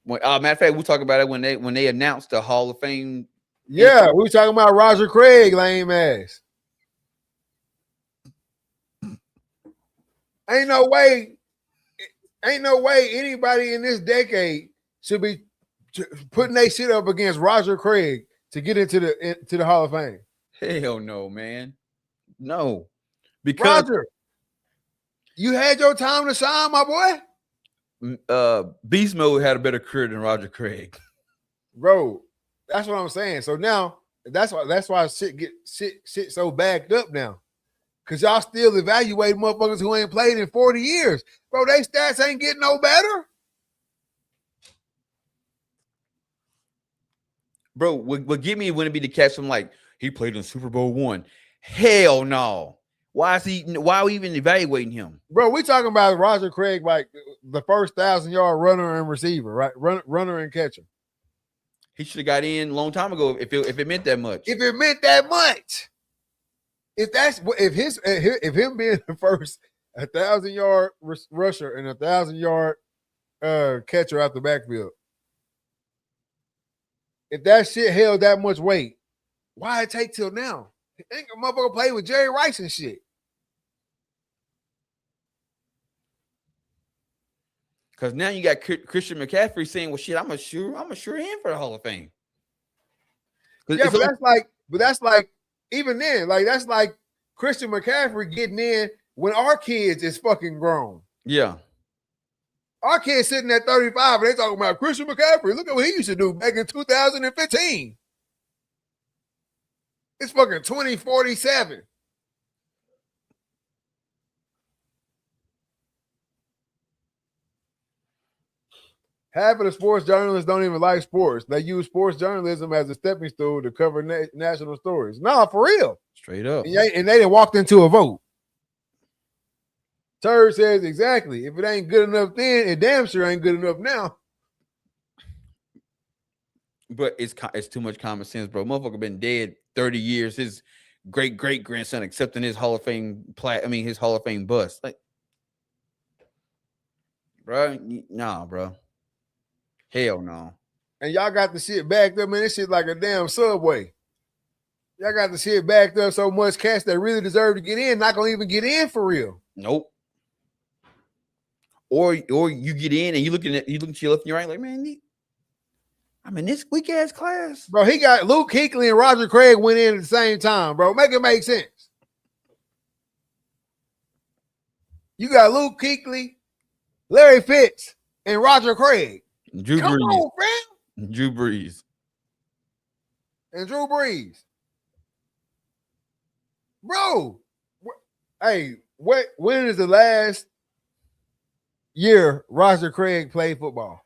Matter of fact, we talked about it when they announced the Hall of Fame. Yeah, we were talking about Roger Craig, lame ass. Ain't no way anybody in this decade should be putting their shit up against Roger Craig to get into the Hall of Fame. Hell no, man. No. Because Roger, you had your time to shine, my boy. Beast Mode had a better career than Roger Craig. Bro, that's what I'm saying. So now that's why shit so backed up now. Cause y'all still evaluate motherfuckers who ain't played in 40 years. Bro, they stats ain't getting no better. Bro, what give me wouldn't be to catch him like he played in Super Bowl 1. Hell no. Why are we even evaluating him? Bro, we talking about Roger Craig, like the first 1,000-yard runner and receiver, right? Runner and catcher. He should have got in a long time ago if it meant that much. If it meant that much. If him being the first 1,000-yard rusher and 1,000-yard catcher out the backfield, if that shit held that much weight, why it take till now? Ain't a motherfucker play with Jerry Rice and shit. Because now you got Christian McCaffrey saying, "Well, shit, I'm a sure him for the Hall of Fame." Yeah, but that's like even then, like that's like Christian McCaffrey getting in when our kids is fucking grown. Yeah, our kids sitting at 35 and they talking about Christian McCaffrey. Look at what he used to do back in 2015. It's fucking 2047. Half of the sports journalists don't even like sports. They use sports journalism as a stepping stool to cover national stories. No, for real. Straight up. And they done walked into a vote. Turd says exactly. If it ain't good enough then, it damn sure ain't good enough now. But it's too much common sense, bro. Motherfucker been dead 30 years. His great grandson accepting his Hall of Fame his Hall of Fame bust. Like, bro, nah, bro. Hell no. And y'all got the shit backed up, man. This shit like a damn subway. Y'all got the shit backed up so much cats that really deserve to get in, not gonna even get in for real. Nope. Or you get in and you look to your left and your right, like, man, I'm in this weak ass class. Bro, he got Luke Kuechly and Roger Craig went in at the same time, bro. Make it make sense. You got Luke Kuechly, Larry Fitz, and Roger Craig. Drew Come Brees. on, fam. Drew Brees. And Drew Brees. Bro, hey, when is the last year Roger Craig played football?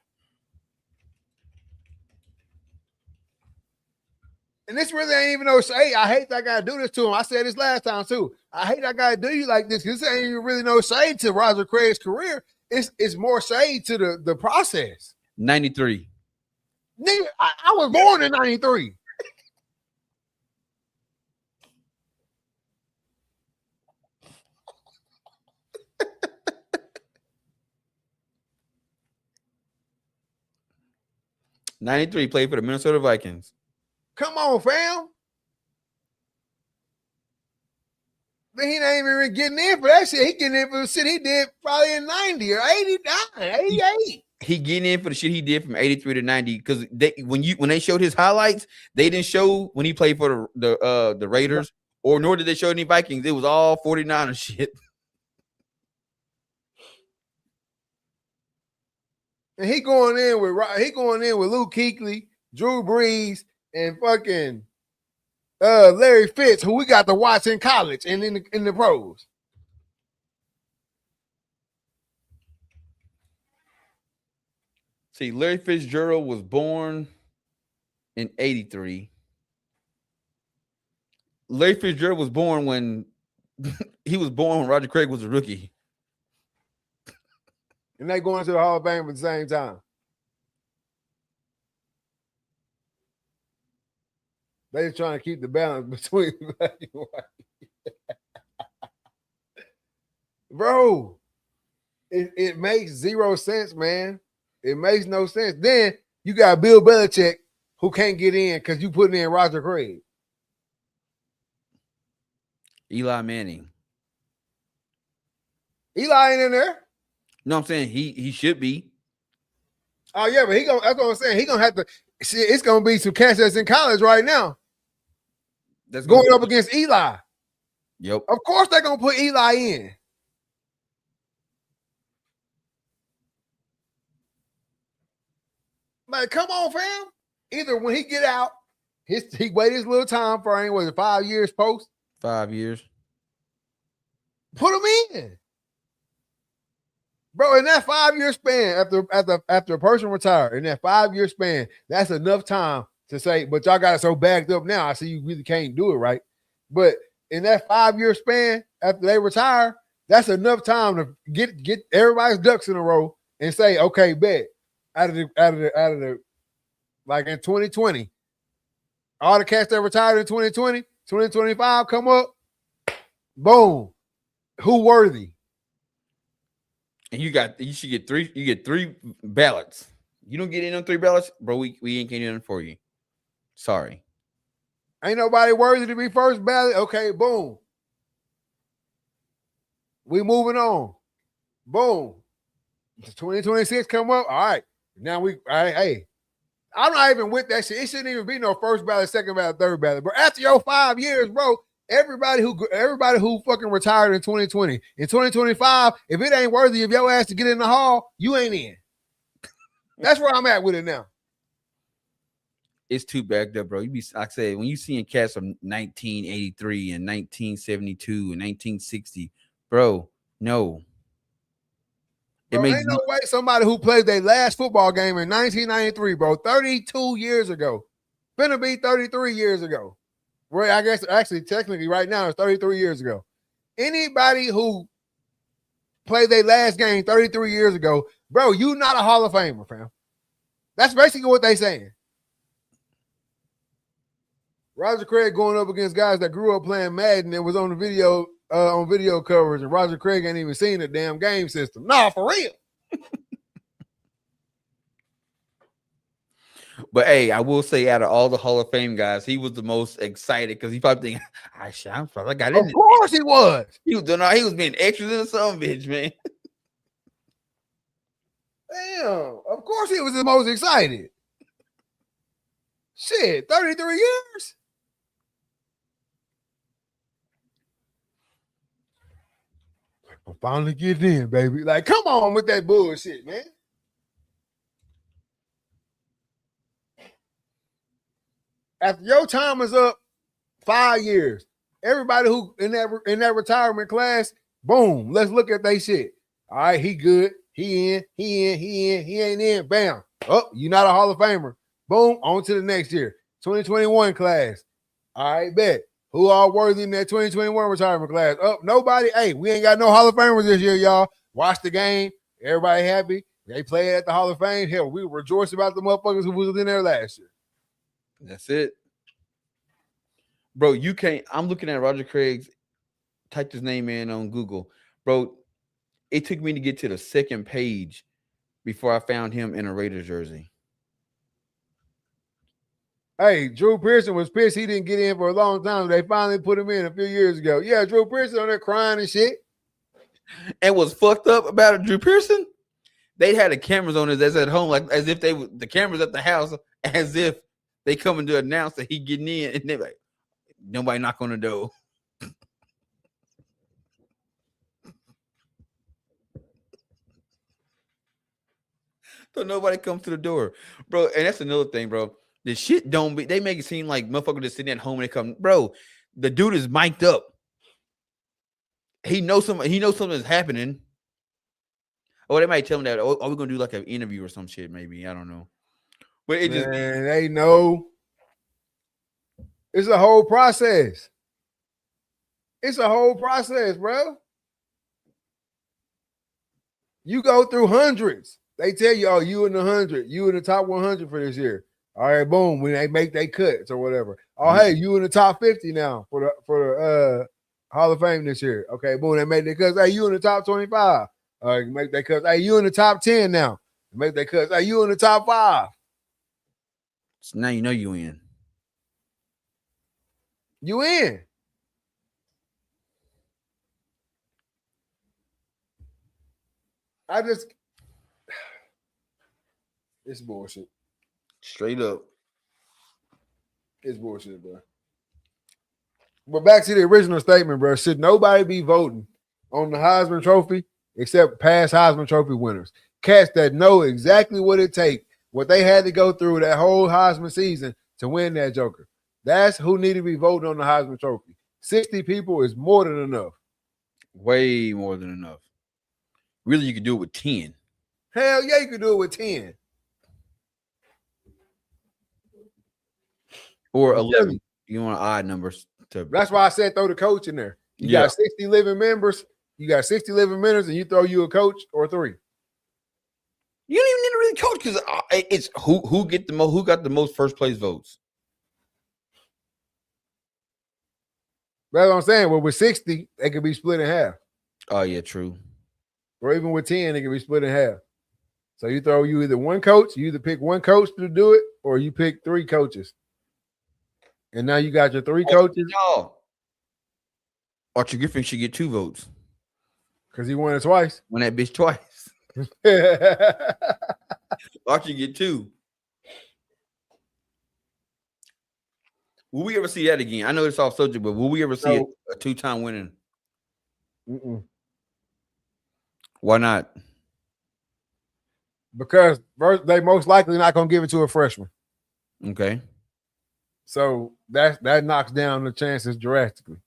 And this really ain't even no shade. I hate that I gotta do this to him. I said this last time too. I hate I gotta do you like this. This ain't even really no shade to Roger Craig's career. It's more shade to the process. 93. Nigga, I was born in 93. '93 played for the Minnesota Vikings. Come on, fam. Then he ain't even getting in for that shit. He getting in for the shit he did probably in 90 or 89, 88. He getting in for the shit he did from 83 to 90 because when they showed his highlights, they didn't show when he played for the Raiders, or nor did they show any Vikings. It was all 49er shit. And he going in with Luke Kuechly, Drew Brees, and fucking Larry Fitz, who we got to watch in college and in the pros. See, Larry Fitzgerald was born in 83. Larry Fitzgerald was born when Roger Craig was a rookie. And they going to the Hall of Fame at the same time. They just trying to keep the balance between black and white. Bro, it makes zero sense, man. It makes no sense. Then you got Bill Belichick who can't get in because you putting in Roger Craig. Eli Manning. Eli ain't in there. No, I'm saying he should be. Oh yeah, but that's what I'm saying. He gonna have to. Shit, it's gonna be some cats that's in college right now. That's going up against Eli. Yep. Of course they're gonna put Eli in. Like, come on, fam. Either when he get out, he waited his little time frame. Was it 5 years post? 5 years. Put him in. Bro, in that 5 year span, after a person retired, in that 5 year span, that's enough time to say, but y'all got it so backed up now. I see you really can't do it, right? But in that 5 year span, after they retire, that's enough time to get everybody's ducks in a row and say, okay, bet. Out of the like in 2020, all the cats that retired in 2020, 2025 come up, boom. Who worthy? And you should get three. You get 3 ballots. You don't get in on 3 ballots, bro. We ain't getting in for you. Sorry. Ain't nobody worthy to be first ballot. Okay, boom. We moving on. Boom. 2026 come up. All right. Now hey, I'm not even with that shit. It shouldn't even be no first ballot, second ballot, third ballot. But after your 5 years, bro, everybody who fucking retired in 2020, in 2025, if it ain't worthy of your ass to get in the hall, you ain't in. That's where I'm at with it now. It's too backed up, bro. Like I said, when you seeing cats from 1983 and 1972 and 1960, bro, no. Bro, ain't no way somebody who played their last football game in 1993, bro, 32 years ago, finna be 33 years ago. Right, I guess actually technically right now it's 33 years ago. Anybody who played their last game 33 years ago, bro, you not a Hall of Famer, fam. That's basically what they saying. Roger Craig going up against guys that grew up playing Madden and was on the video on video coverage, and Roger Craig ain't even seen the damn game system. Nah, for real. But hey, I will say, out of all the Hall of Fame guys, he was the most excited because he probably thinking, I'm probably I got in. Of course he was. He was doing all, he was being extra than some bitch, man. Damn. Of course he was the most excited. Shit, 33 years. I'm finally getting in, baby. Like, come on with that bullshit, man. After your time is up, 5 years, everybody who in that retirement class, boom, let's look at they shit. All right, he good. He ain't in. Bam. Oh, you're not a Hall of Famer. Boom, on to the next year. 2021 class. All right, bet. Who all worthy in that 2021 retirement class? Oh, nobody. Hey, we ain't got no Hall of Famers this year, y'all. Watch the game. Everybody happy. They played at the Hall of Fame. Hell, we rejoice about the motherfuckers who was in there last year. That's it. Bro, you can't. I'm looking at Roger Craig's, typed his name in on Google. Bro, it took me to get to the second page before I found him in a Raiders jersey. Hey, Drew Pearson was pissed he didn't get in for a long time. They finally put him in a few years ago. Yeah, Drew Pearson on there crying and shit. And what's fucked up about it, Drew Pearson, they had the cameras on his ass at home, like as if the cameras at the house, as if they coming to announce that he getting in, and they're like, nobody knock on the door. So nobody comes to the door, bro. And that's another thing, bro. The shit don't be. They make it seem like motherfuckers just sitting at home and they come, bro. The dude is mic'd up. He knows something. He knows something is happening. Or they might tell him that. Oh, we're gonna do like an interview or some shit. Maybe, I don't know. But it just, man, they know. It's a whole process. It's a whole process, bro. You go through hundreds. They tell you, oh, you in the 100, you in the top 100 for this year. All right, boom. When they make their cuts or whatever. Oh, hey, you in the top 50 now for the Hall of Fame this year. Okay, boom. They make their cuts. Hey, you in the top 25. Make their cuts. Hey, you in the top 10 now. Make their cuts. Hey, you in the top 5. So now you know you in. You in. It's bullshit. Straight up. It's bullshit, bro. But back to the original statement, bro. Should nobody be voting on the Heisman Trophy except past Heisman Trophy winners? Cats that know exactly what it takes, what they had to go through that whole Heisman season to win that joker. That's who need to be voting on the Heisman Trophy. 60 people is more than enough. Way more than enough. Really, you could do it with 10. Hell yeah, you could do it with 10. Or 11. You want odd numbers to. That's why I said throw the coach in there. You got 60 living members. You got 60 living members, and you throw you a coach or 3. You don't even need to really coach because it's who got the most first place votes. That's what I'm saying. Well, with 60, they could be split in half. Oh yeah, true. Or even with 10, they can be split in half. So you throw you either one coach, you either pick one coach to do it, or you pick 3 coaches. And now you got your 3 coaches. No. Archie Griffin should get 2 votes. Because he won it twice. Won that bitch twice. Archie get 2. Will we ever see that again? I know it's off subject, but will we ever see a 2-time winning? Mm-mm. Why not? Because they most likely not going to give it to a freshman. Okay. So that knocks down the chances drastically.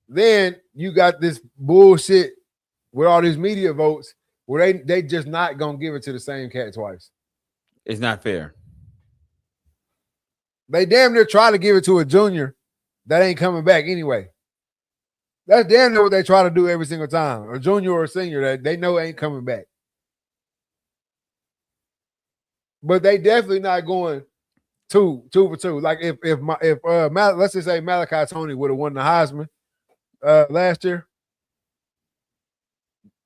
Then you got this bullshit with all these media votes where they just not going to give it to the same cat twice. It's not fair. They damn near try to give it to a junior that ain't coming back anyway. That's damn near what they try to do every single time. A junior or a senior that they know ain't coming back. But they definitely not going two for two. Like if let's just say Malachi Tony would have won the Heisman last year,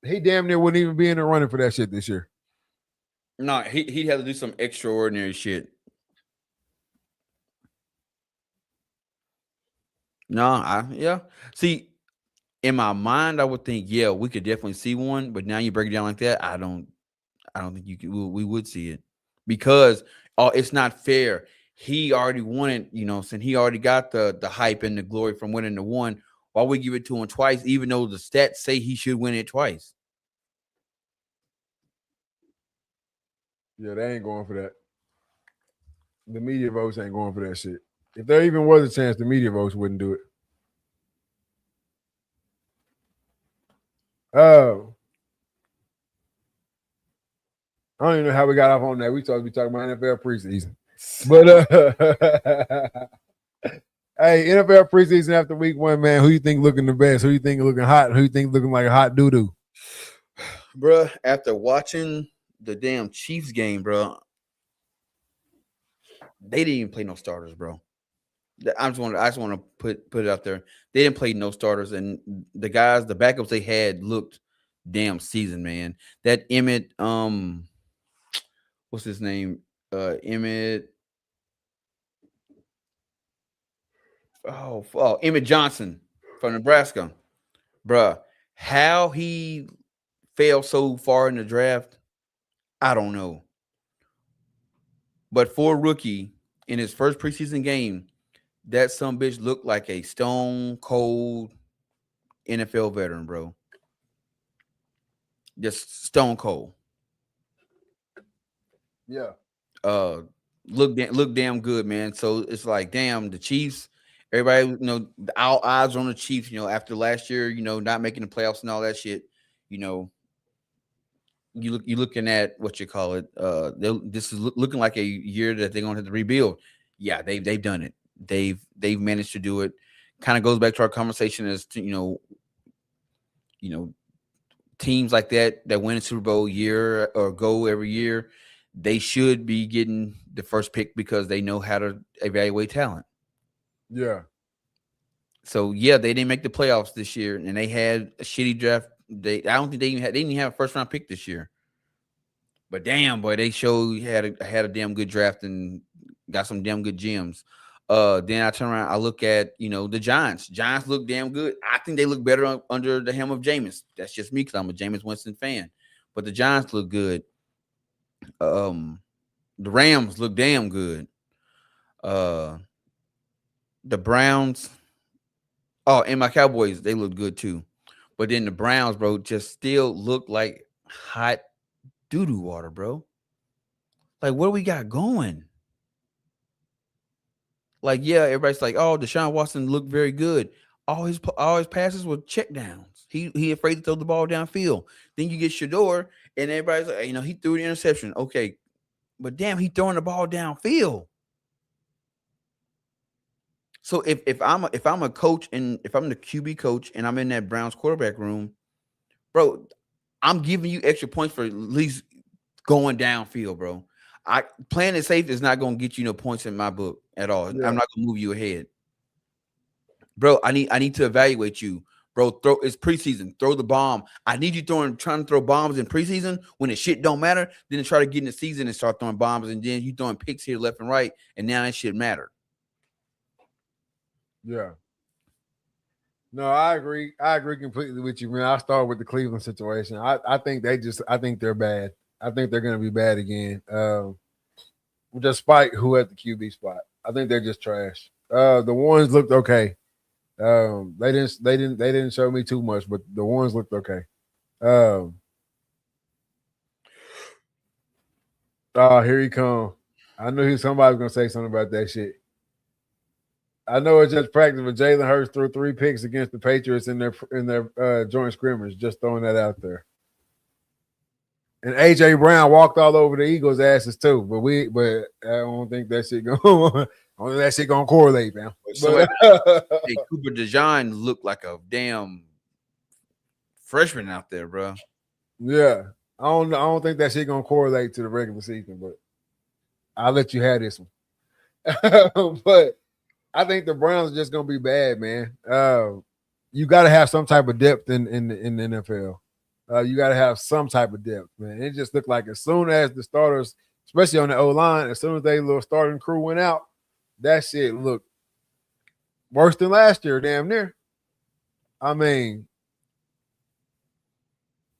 he damn near wouldn't even be in the running for that shit this year. No, he had to do some extraordinary shit. No, yeah. See, in my mind, I would think, yeah, we could definitely see one. But now you break it down like that, I don't think you could, we would see it because it's not fair. He already won it, since he already got the hype and the glory from winning the one. Why we give it to him twice, even though the stats say he should win it twice? Yeah, they ain't going for that. The media votes ain't going for that shit. If there even was a chance, the media votes wouldn't do it. Oh. I don't even know how we got off on that. We supposed to be talking about NFL preseason. But hey, NFL preseason after week 1, man. Who you think looking the best? Who you think looking hot? Who you think looking like a hot doo-doo? Bruh, after watching the damn Chiefs game, bro, they didn't even play no starters, bro. I just want to put it out there. They didn't play no starters, and the backups they had looked damn seasoned, man. That Emmett, what's his name? Emmett. Emmett Johnson from Nebraska, bruh. How he fell so far in the draft, I don't know. But for a rookie in his first preseason game, that some bitch looked like a stone cold NFL veteran, bro. Just stone cold. Yeah. Look damn good, man. So it's like, damn, the Chiefs. Everybody, our eyes on the Chiefs. After last year, not making the playoffs and all that shit. You looking at what you call it. This is looking like a year that they're gonna have to rebuild. Yeah, they've done it. They've managed to do it. Kind of goes back to our conversation as to teams like that win a Super Bowl year or go every year, they should be getting the first pick because they know how to evaluate talent. Yeah. So yeah, they didn't make the playoffs this year, and they had a shitty draft. I don't think they didn't even have a first round pick this year. But damn, boy, they had a damn good draft and got some damn good gems. Then I turn around, I look at the Giants. Giants look damn good. I think they look better under the helm of Jameis. That's just me because I'm a Jameis Winston fan. But the Giants look good. The Rams look damn good. The Browns. Oh, and my Cowboys, they look good too. But then the Browns, bro, just still look like hot doo-doo water, bro. Like, what do we got going? Like, yeah, everybody's like, oh, Deshaun Watson looked very good. All his passes were check downs. He afraid to throw the ball downfield. Then you get Shador, and everybody's like, he threw the interception. Okay, but damn, he throwing the ball downfield. So if I'm a coach and if I'm the QB coach and I'm in that Browns quarterback room, bro, I'm giving you extra points for at least going downfield, bro. Playing it safe is not going to get you no points in my book at all. Yeah. I'm not going to move you ahead, bro. I need to evaluate you, bro. It's preseason. Throw the bomb. I need you trying to throw bombs in preseason when the shit don't matter. Then try to get in the season and start throwing bombs, and then you throwing picks here left and right, and now that shit matter. Yeah. No, I agree. I agree completely with you, man. I'll start with the Cleveland situation. I think they're bad. I think they're going to be bad again. Despite who at the QB spot, I think they're just trash. The ones looked okay. They didn't show me too much, but the ones looked okay. Here he come. I knew somebody was going to say something about that shit. I know it's just practice, but Jalen Hurts threw 3 picks against the Patriots in their joint scrimmage. Just throwing that out there. And AJ Brown walked all over the Eagles' asses too, but I don't think that shit gonna correlate, man. Hey, Cooper DeJean looked like a damn freshman out there, bro. Yeah, I don't think that shit gonna correlate to the regular season, but I'll let you have this one. But I think the Browns are just gonna be bad, man. You got to have some type of depth in the NFL. You got to have some type of depth, man. It just looked like as soon as the starters, especially on the O line, as soon as they little starting crew went out, that shit looked worse than last year, damn near. I mean,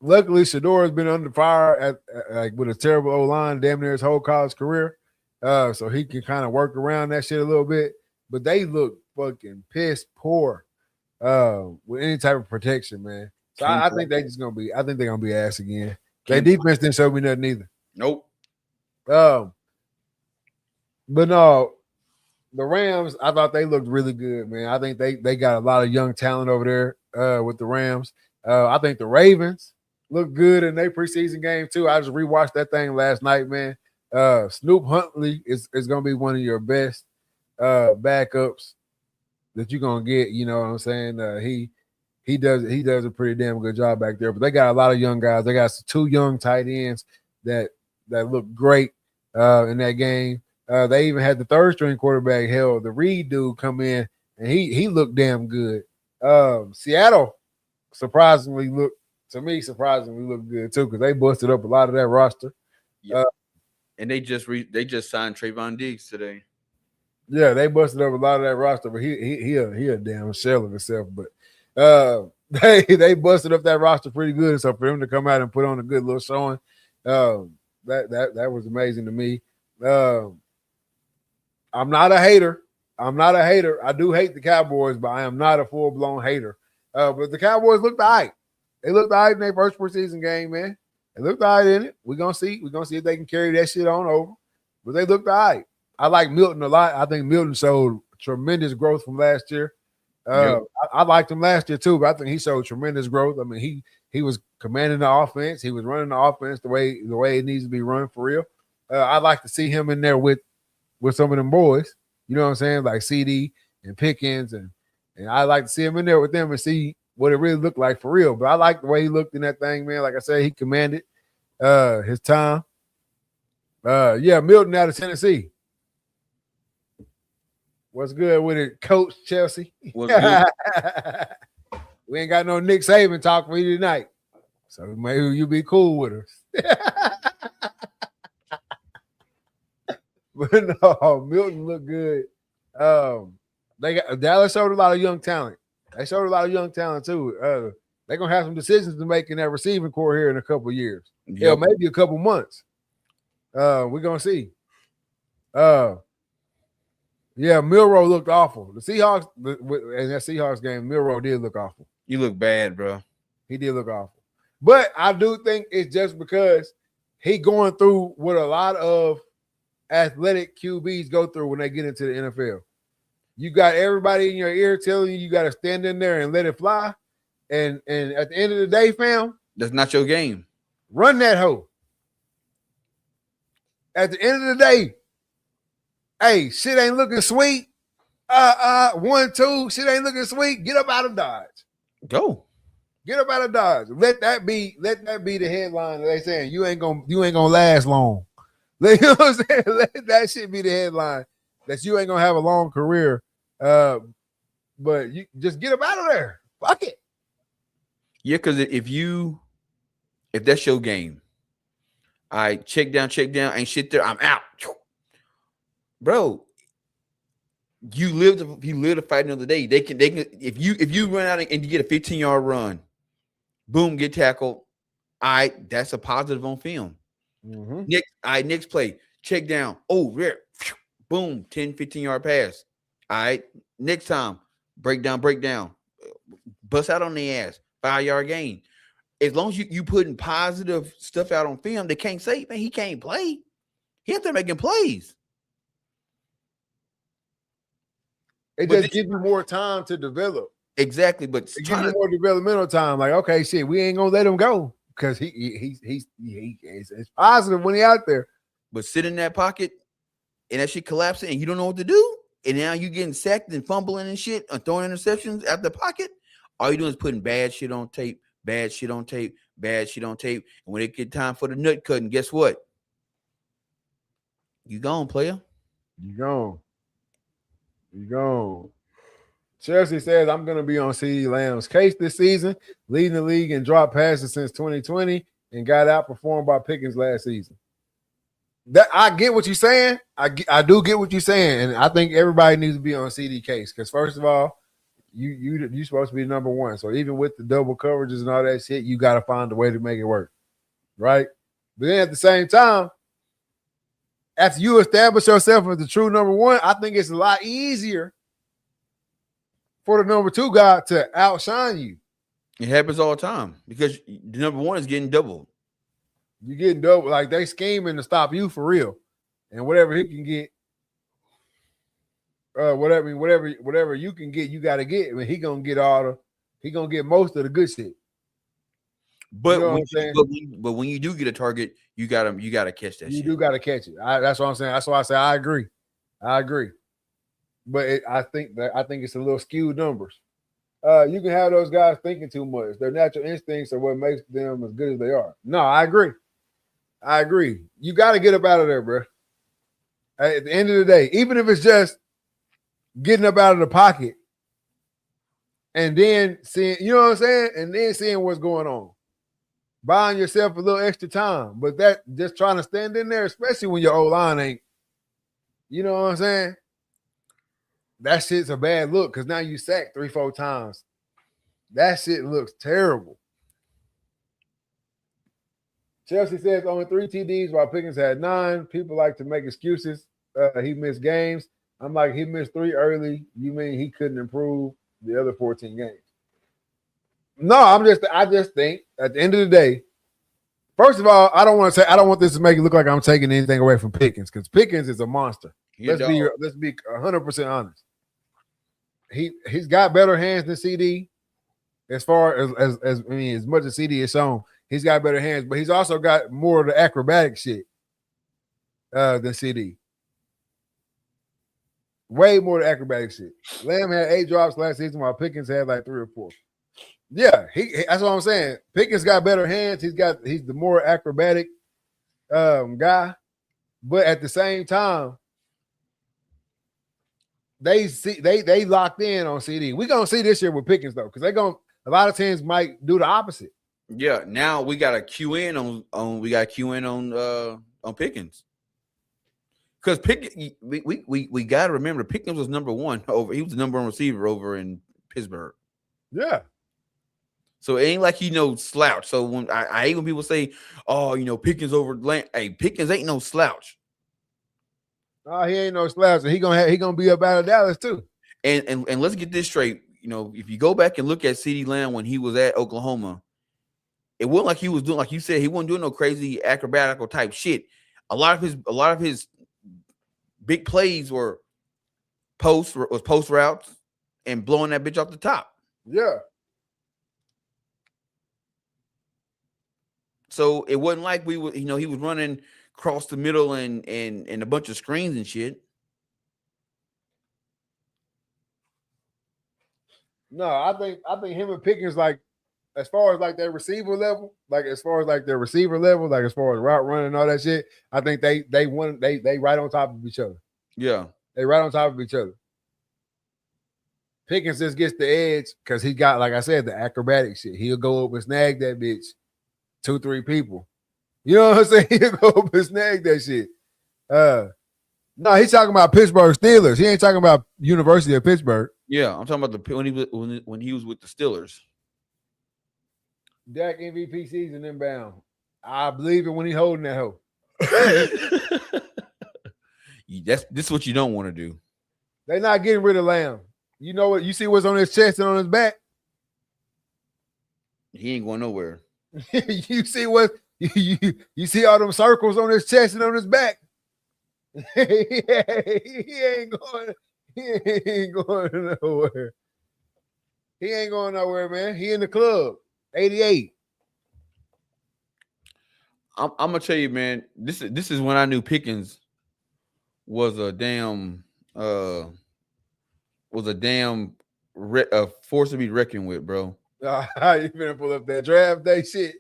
luckily Shador has been under fire like with a terrible O line, damn near his whole college career. So he can kind of work around that shit a little bit. But they look fucking piss poor with any type of protection, man. So I think they just gonna be. I think they're gonna be ass again. Their defense didn't show me nothing either. Nope. But no, the Rams. I thought they looked really good, man. I think they got a lot of young talent over there with the Rams. I think the Ravens look good in their preseason game too. I just rewatched that thing last night, man. Snoop Huntley is gonna be one of your best backups that you're gonna get. You know what I'm saying? He does a pretty damn good job back there. But they got a lot of young guys. They got 2 young tight ends that look great in that game. They even had the third string quarterback, the Reed dude, come in and he looked damn good. Seattle surprisingly looked good too because they busted up a lot of that roster. Yeah. And they just signed Trayvon Diggs today. Yeah, they busted up a lot of that roster, but he a damn shell of himself. But they busted up that roster pretty good. So for him to come out and put on a good little showing, that was amazing to me. I'm not a hater. I do hate the Cowboys, but I am not a full-blown hater. But the Cowboys looked all right. They looked all right in their first preseason game, man. They looked all right in it. We're gonna see if they can carry that shit on over. But they looked all right. I like Milton a lot. I think Milton showed tremendous growth from last year. I liked him last year too, but I think he showed tremendous growth. I mean, he was commanding the offense. He was running the offense the way it needs to be run for real. I'd like to see him in there with some of them boys. You know what I'm saying? Like CD and Pickens, and I'd like to see him in there with them and see what it really looked like for real. But I like the way he looked in that thing, man. Like I said, he commanded his time. Milton out of Tennessee. What's good with it, Coach Chelsea? What's good? We ain't got no Nick Saban talk for you tonight. So maybe you be cool with us. But no, Milton looked good. Dallas showed a lot of young talent. They showed a lot of young talent too. They're gonna have some decisions to make in that receiving core here in a couple of years. Yep. Yeah, maybe a couple months. We're gonna see. Yeah, Milroe looked awful. The Seahawks in that Seahawks game, Milroe did look awful. You look bad, bro. He did look awful. But I do think it's just because he going through what a lot of athletic QBs go through when they get into the NFL. You got everybody in your ear telling you got to stand in there and let it fly. And at the end of the day, fam, that's not your game. Run that hoe. At the end of the day, hey, shit ain't looking sweet. 1, 2, shit ain't looking sweet. Get up out of Dodge. Go. Get up out of Dodge. Let that be the headline. They saying you ain't gonna last long. You know what I'm saying? Let that shit be the headline that you ain't gonna have a long career. But you just get up out of there. Fuck it. Yeah, because if that's your game, I check down, ain't shit there. I'm out, bro. You live to fight another day. They can if you run out and you get a 15-yard run, boom, get tackled. That's a positive on film. Mm-hmm. Next play, check down. Oh, rare, boom, 10, 15-yard pass. All right, next time, break down, bust out on the ass, 5-yard gain. As long as you putting positive stuff out on film, they can't say, man, he can't play. He has to making plays. It just gives you more time to develop. Exactly, but it gives you more developmental time. Like, okay, shit, we ain't gonna let him go because he's positive when he out there. But sit in that pocket and that shit collapsing and you don't know what to do, and now you getting sacked and fumbling and shit and throwing interceptions out the pocket. All you doing is putting bad shit on tape. And when it get time for the nut cutting, guess what? You gone, player. You gone. You gone. Chelsea says, I'm going to be on CeeDee Lamb's case this season, leading the league in drop passes since 2020 and got outperformed by Pickens last season. That I get what you're saying. I do get what you're saying, and I think everybody needs to be on CD case because first of all, you supposed to be number one. So even with the double coverages and all that shit, you got to find a way to make it work, right? But then at the same time, after you establish yourself as the true number one, I think it's a lot easier for the number two guy to outshine you. It happens all the time because the number one is getting doubled. You're getting double, like they scheming to stop you for real, and whatever he can get, whatever you can get, you got to get. I mean, he gonna get most of the good shit. But, you know but when you do get a target, you gotta catch that. You do gotta catch it. That's what I'm saying. That's why I say I agree. But I think it's a little skewed numbers. You can have those guys thinking too much. Their natural instincts are what makes them as good as they are. No, I agree. You got to get up out of there, bro. At the end of the day, even if it's just getting up out of the pocket and then seeing, you know what I'm saying? And then seeing what's going on. Buying yourself a little extra time. But that just trying to stand in there, especially when your O-line ain't, you know what I'm saying? That shit's a bad look because now you sacked 3-4 times. That shit looks terrible. Chelsea says only 3 TDs while Pickens had 9. People like to make excuses. He missed games. I'm like, he missed 3 early. You mean he couldn't improve the other 14 games? No, I just think at the end of the day, first of all, I don't want this to make it look like I'm taking anything away from Pickens because Pickens is a monster. Let's be 100% honest. He's got better hands than CD. As far as much as CD is shown, he's got better hands, but he's also got more of the acrobatic shit than CD. Way more of the acrobatic shit. Lamb had 8 drops last season, while Pickens had like 3 or 4. Yeah, that's what I'm saying. Pickens got better hands. He's the more acrobatic guy, but at the same time, they locked in on CD. We're gonna see this year with Pickens though, because a lot of teams might do the opposite. Yeah, now we got to cue in on Pickens. Because Pickens, we got to remember Pickens was number one over. He was the number one receiver over in Pittsburgh. Yeah. So it ain't like slouch. So when I hate when people say, "Oh, Pickens over Lamb," hey, Pickens ain't no slouch. Oh, he ain't no slouch. He gonna be up out of Dallas too. And let's get this straight. If you go back and look at CeeDee Lamb when he was at Oklahoma, it wasn't like he was doing, like you said, he wasn't doing no crazy acrobatical type shit. A lot of his big plays were post routes and blowing that bitch off the top. Yeah. So it wasn't like he was running across the middle and a bunch of screens and shit. No, I think him and Pickens, like, as far as like their receiver level, as far as route running and all that shit, I think they right on top of each other. Yeah. They right on top of each other. Pickens just gets the edge because he got, like I said, the acrobatic shit. He'll go up and snag that bitch 2-3 people. You know what I'm saying? He'll go up and snag that shit. No, he's talking about Pittsburgh Steelers. He ain't talking about University of Pittsburgh. Yeah, I'm talking about when he was with the Steelers. Dak MVP season inbound. I believe it when he's holding that hoe. This is what you don't want to do. They're not getting rid of Lamb. You know what? You see what's on his chest and on his back? He ain't going nowhere. You see what you see all them circles on his chest and on his back. he ain't going nowhere. He ain't going nowhere, man. He in the club. 88. I'm gonna tell you, man. This is when I knew Pickens was a damn force to be reckoned with, bro. You finna pull up that draft day shit.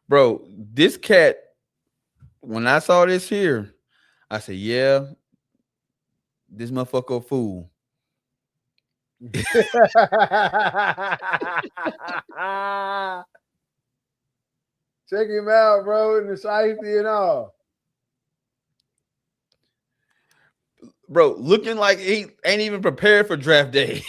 Bro, this cat when I saw this here, I said, "Yeah, this motherfucker a fool." Check him out, bro, and the safety and all. Bro, looking like he ain't even prepared for draft day.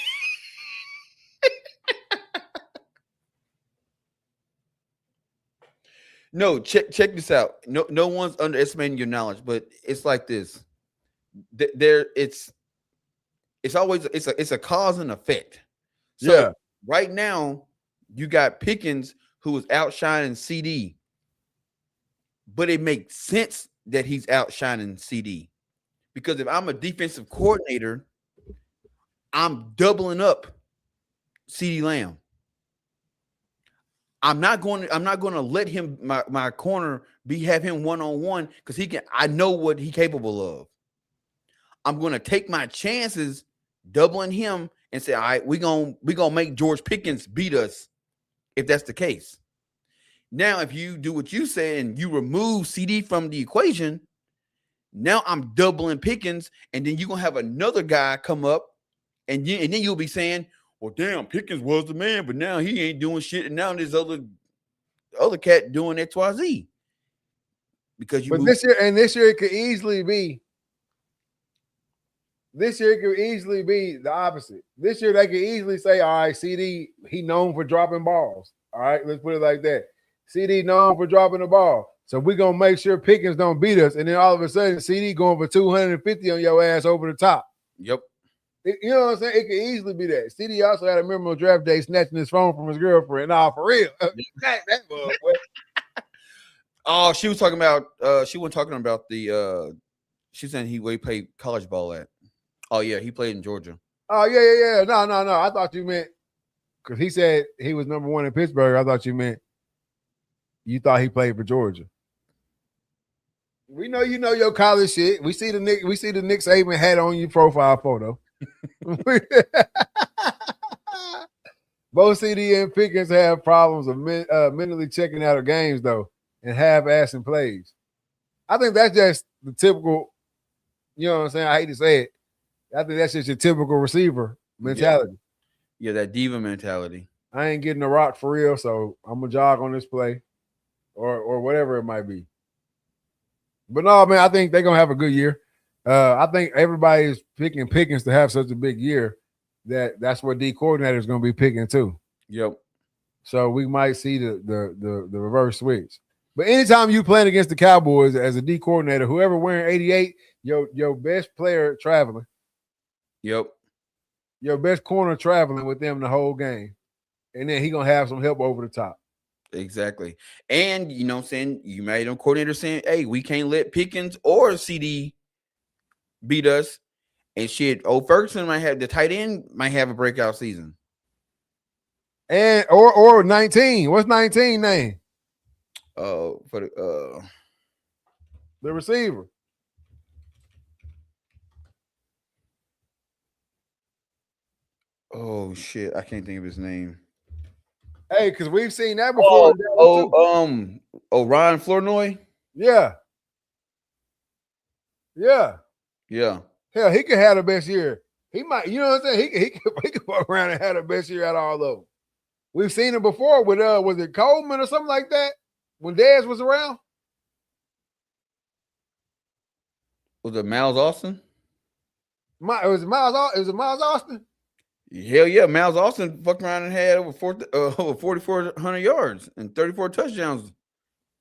No, check this out. No one's underestimating your knowledge, but it's like this. There, it's always it's a cause and effect. So Yeah. right now, you got Pickens who is outshining CD, but it makes sense that he's outshining CD because if I'm a defensive coordinator, I'm doubling up CD Lamb. I'm not going to let him my corner have him one-on-one because he can. I know what he's capable of. I'm going to take my chances doubling him and say, all right, we're gonna make George Pickens beat us if that's the case. Now, if you do what you said and you remove CD from the equation, now I'm doubling Pickens, and then you're gonna have another guy come up, and then you'll be saying, well, damn, Pickens was the man, but now he ain't doing shit, and now there's other cat doing XYZ. Because you But move. this year it could easily be. This year it could easily be the opposite. This year they could easily say, all right, CD, he known for dropping balls. All right, let's put it like that. CD known for dropping the ball. So we're going to make sure Pickens don't beat us. And then all of a sudden, CD going for 250 on your ass over the top. Yep. You know what I'm saying? It could easily be that. CD also had a memorable draft day snatching his phone from his girlfriend. Nah, for real. that boy. Oh, she was talking about she wasn't talking about the she's saying he played college ball at. Oh yeah, he played in Georgia. Oh, yeah. No. I thought you meant because he said he was number one in Pittsburgh. I thought you meant you thought he played for Georgia. We know you know your college shit. We see the Nick Saban hat on your profile photo. Both CD and Pickens have problems of mentally checking out of games though and half-assing plays. I think that's just the typical. You know what I'm saying? I hate to say it. I think that's just your typical receiver mentality. Yeah, that diva mentality. I ain't getting the rock for real, so I'm gonna jog on this play, or whatever it might be. But no, man, I think they're gonna have a good year. I think everybody's picking Pickens to have such a big year that's what D coordinator is gonna be picking too. Yep. So we might see the reverse switch. But anytime you playing against the Cowboys as a D coordinator, whoever wearing 88, your best player traveling. Yep. Your best corner traveling with them the whole game. And then he gonna have some help over the top. Exactly. And you know what I'm saying? You made them coordinator saying, hey, we can't let Pickens or CD beat us. And shit, Ferguson might have the tight end might have a breakout season. And or 19. What's 19 name? For the receiver. Oh shit, I can't think of his name. Hey, because we've seen that before. Ryan Flournoy. Yeah. Yeah. Hell, he could have the best year. He might, you know what I'm saying? He could walk around and have the best year out of all of them. We've seen it before with was it Coleman or something like that when Dez was around? Was it Miles Austin? It was Miles Austin. Hell yeah, Miles Austin fucked around and had over 4,400 yards and 34 touchdowns,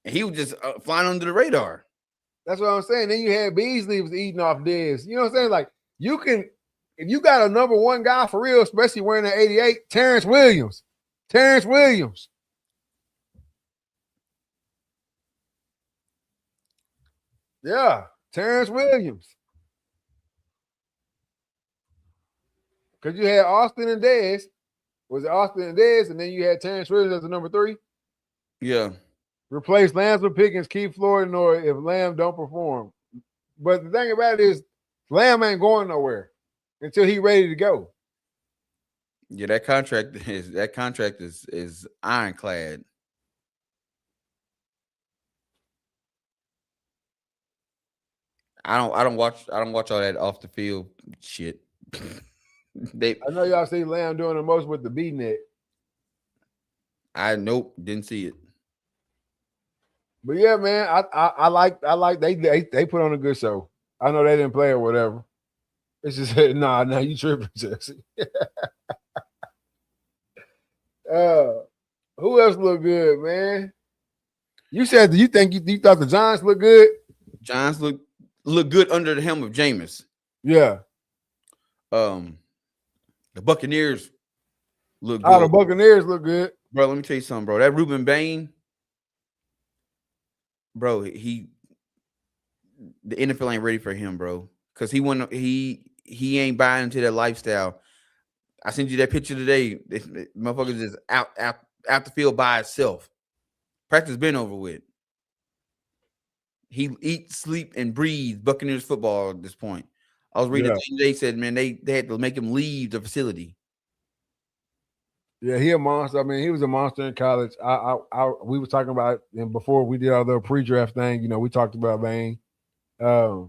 and he was just flying under the radar. That's what I'm saying. Then you had Beasley was eating off Dez. You know what I'm saying? Like you can, if you got a number one guy for real, especially wearing that 88, Terrence Williams. Yeah, Terrence Williams. Because you had Austin and Dez. Was it Austin and Dez? And then you had Terrence Williams as the number 3? Yeah. Replace Lance with Pickens, keep Flournoy if Lamb don't perform. But the thing about it is Lamb ain't going nowhere until he ready to go. Yeah, that contract is ironclad. I don't watch all that off the field shit. I know y'all see Lamb doing the most with the B net. Nope, didn't see it. But yeah, man, I like they put on a good show. I know they didn't play or whatever. It's just nah, you tripping, Jesse. Who else look good, man? You said you thought the Giants look good? Giants look good under the helm of Jameis. Yeah. The Buccaneers look good. Oh, the Buccaneers look good. Bro, let me tell you something, bro. That Ruben Bain, bro, the NFL ain't ready for him, bro. Because he ain't buying into that lifestyle. I sent you that picture today. Motherfuckers is out the field by itself. Practice been over with. He eats, sleep, and breathes Buccaneers football at this point. I was reading they said, man, they had to make him leave the facility. Yeah, he a monster. I mean, he was a monster in college. We were talking about and before we did our little pre-draft thing. You know, we talked about Bain. The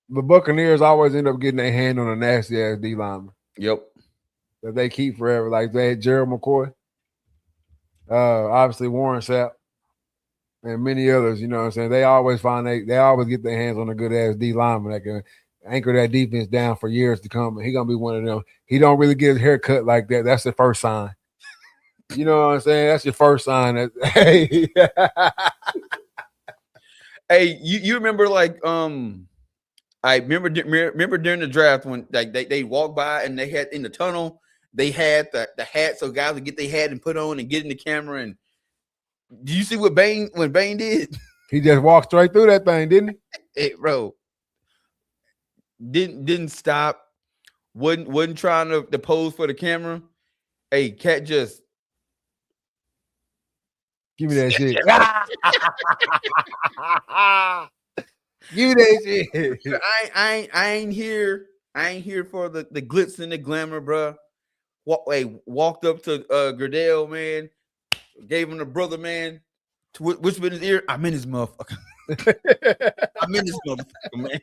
Buccaneers always end up getting their hand on a nasty ass D lineman. Yep. That they keep forever. Like they had Gerald McCoy, obviously Warren Sapp, and many others. You know what I'm saying? They always they always get their hands on a good ass D lineman that can anchor that defense down for years to come. And he's gonna be one of them. He don't really get his hair cut like that. That's the first sign. You know what I'm saying? That's your first sign that hey. Hey, you remember like I remember during the draft when like they walked by and they had in the tunnel, they had the hat so guys would get their hat and put on and get in the camera. And do you see what Bain did? He just walked straight through that thing, didn't he? Hey, bro. Didn't stop. Wasn't trying to pose for the camera. Hey, cat just give me that shit. Give me that shit. I ain't here. I ain't here for the glitz and the glamour, bro. Walked up to Gradell, man. Gave him the brother, man. Whispered in his ear. I'm in his motherfucker. I'm in this motherfucker, man.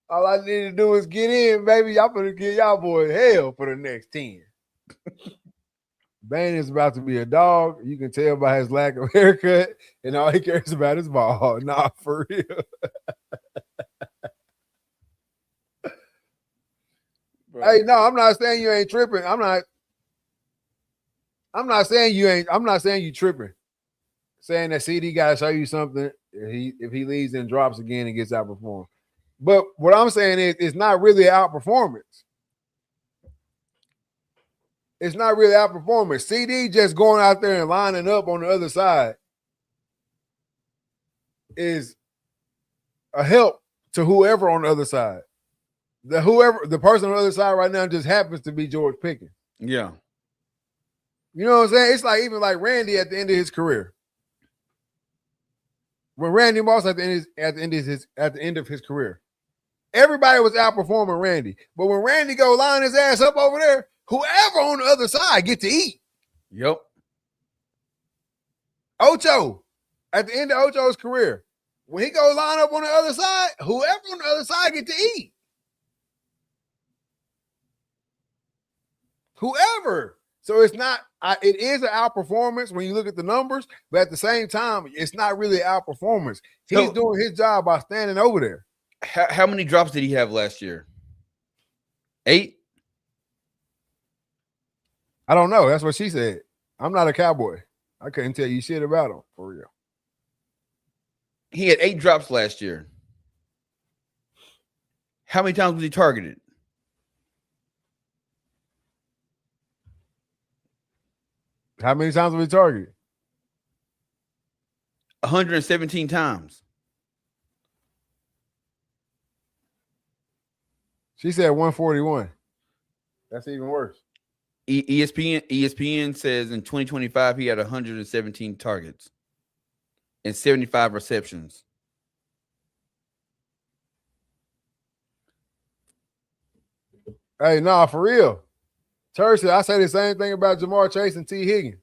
All I need to do is get in, baby. Y'all gonna give y'all boys hell for the next 10. Bain is about to be a dog. You can tell by his lack of haircut, and all he cares about is ball. Nah, for real. Hey, no, I'm not saying you ain't tripping. I'm not saying you ain't. I'm not saying you tripping. Saying that CD got to show you something. If he leaves and drops again and gets outperformed. But what I'm saying is, it's not really outperformance. It's not really outperformance. CD just going out there and lining up on the other side is a help to whoever on the other side. The person on the other side right now just happens to be George Pickens. Yeah. You know what I'm saying? It's like even like Randy at the end of his career. When Randy Moss at the end of his career, everybody was outperforming Randy. But when Randy go line his ass up over there, whoever on the other side get to eat. Yep. Ocho, at the end of Ocho's career, when he go line up on the other side, whoever on the other side get to eat. Whoever. So it's not, it is an outperformance when you look at the numbers, but at the same time, it's not really outperformance. He's doing his job by standing over there. How many drops did he have last year? 8? I don't know. That's what she said. I'm not a Cowboy. I couldn't tell you shit about him, for real. He had 8 drops last year. How many times was he targeted? How many times was he targeted? 117 times. She said 141. That's even worse. ESPN says in 2025 he had 117 targets and 75 receptions. Hey, nah, for real. Terry said I say the same thing about Jamar Chase and T. Higgins.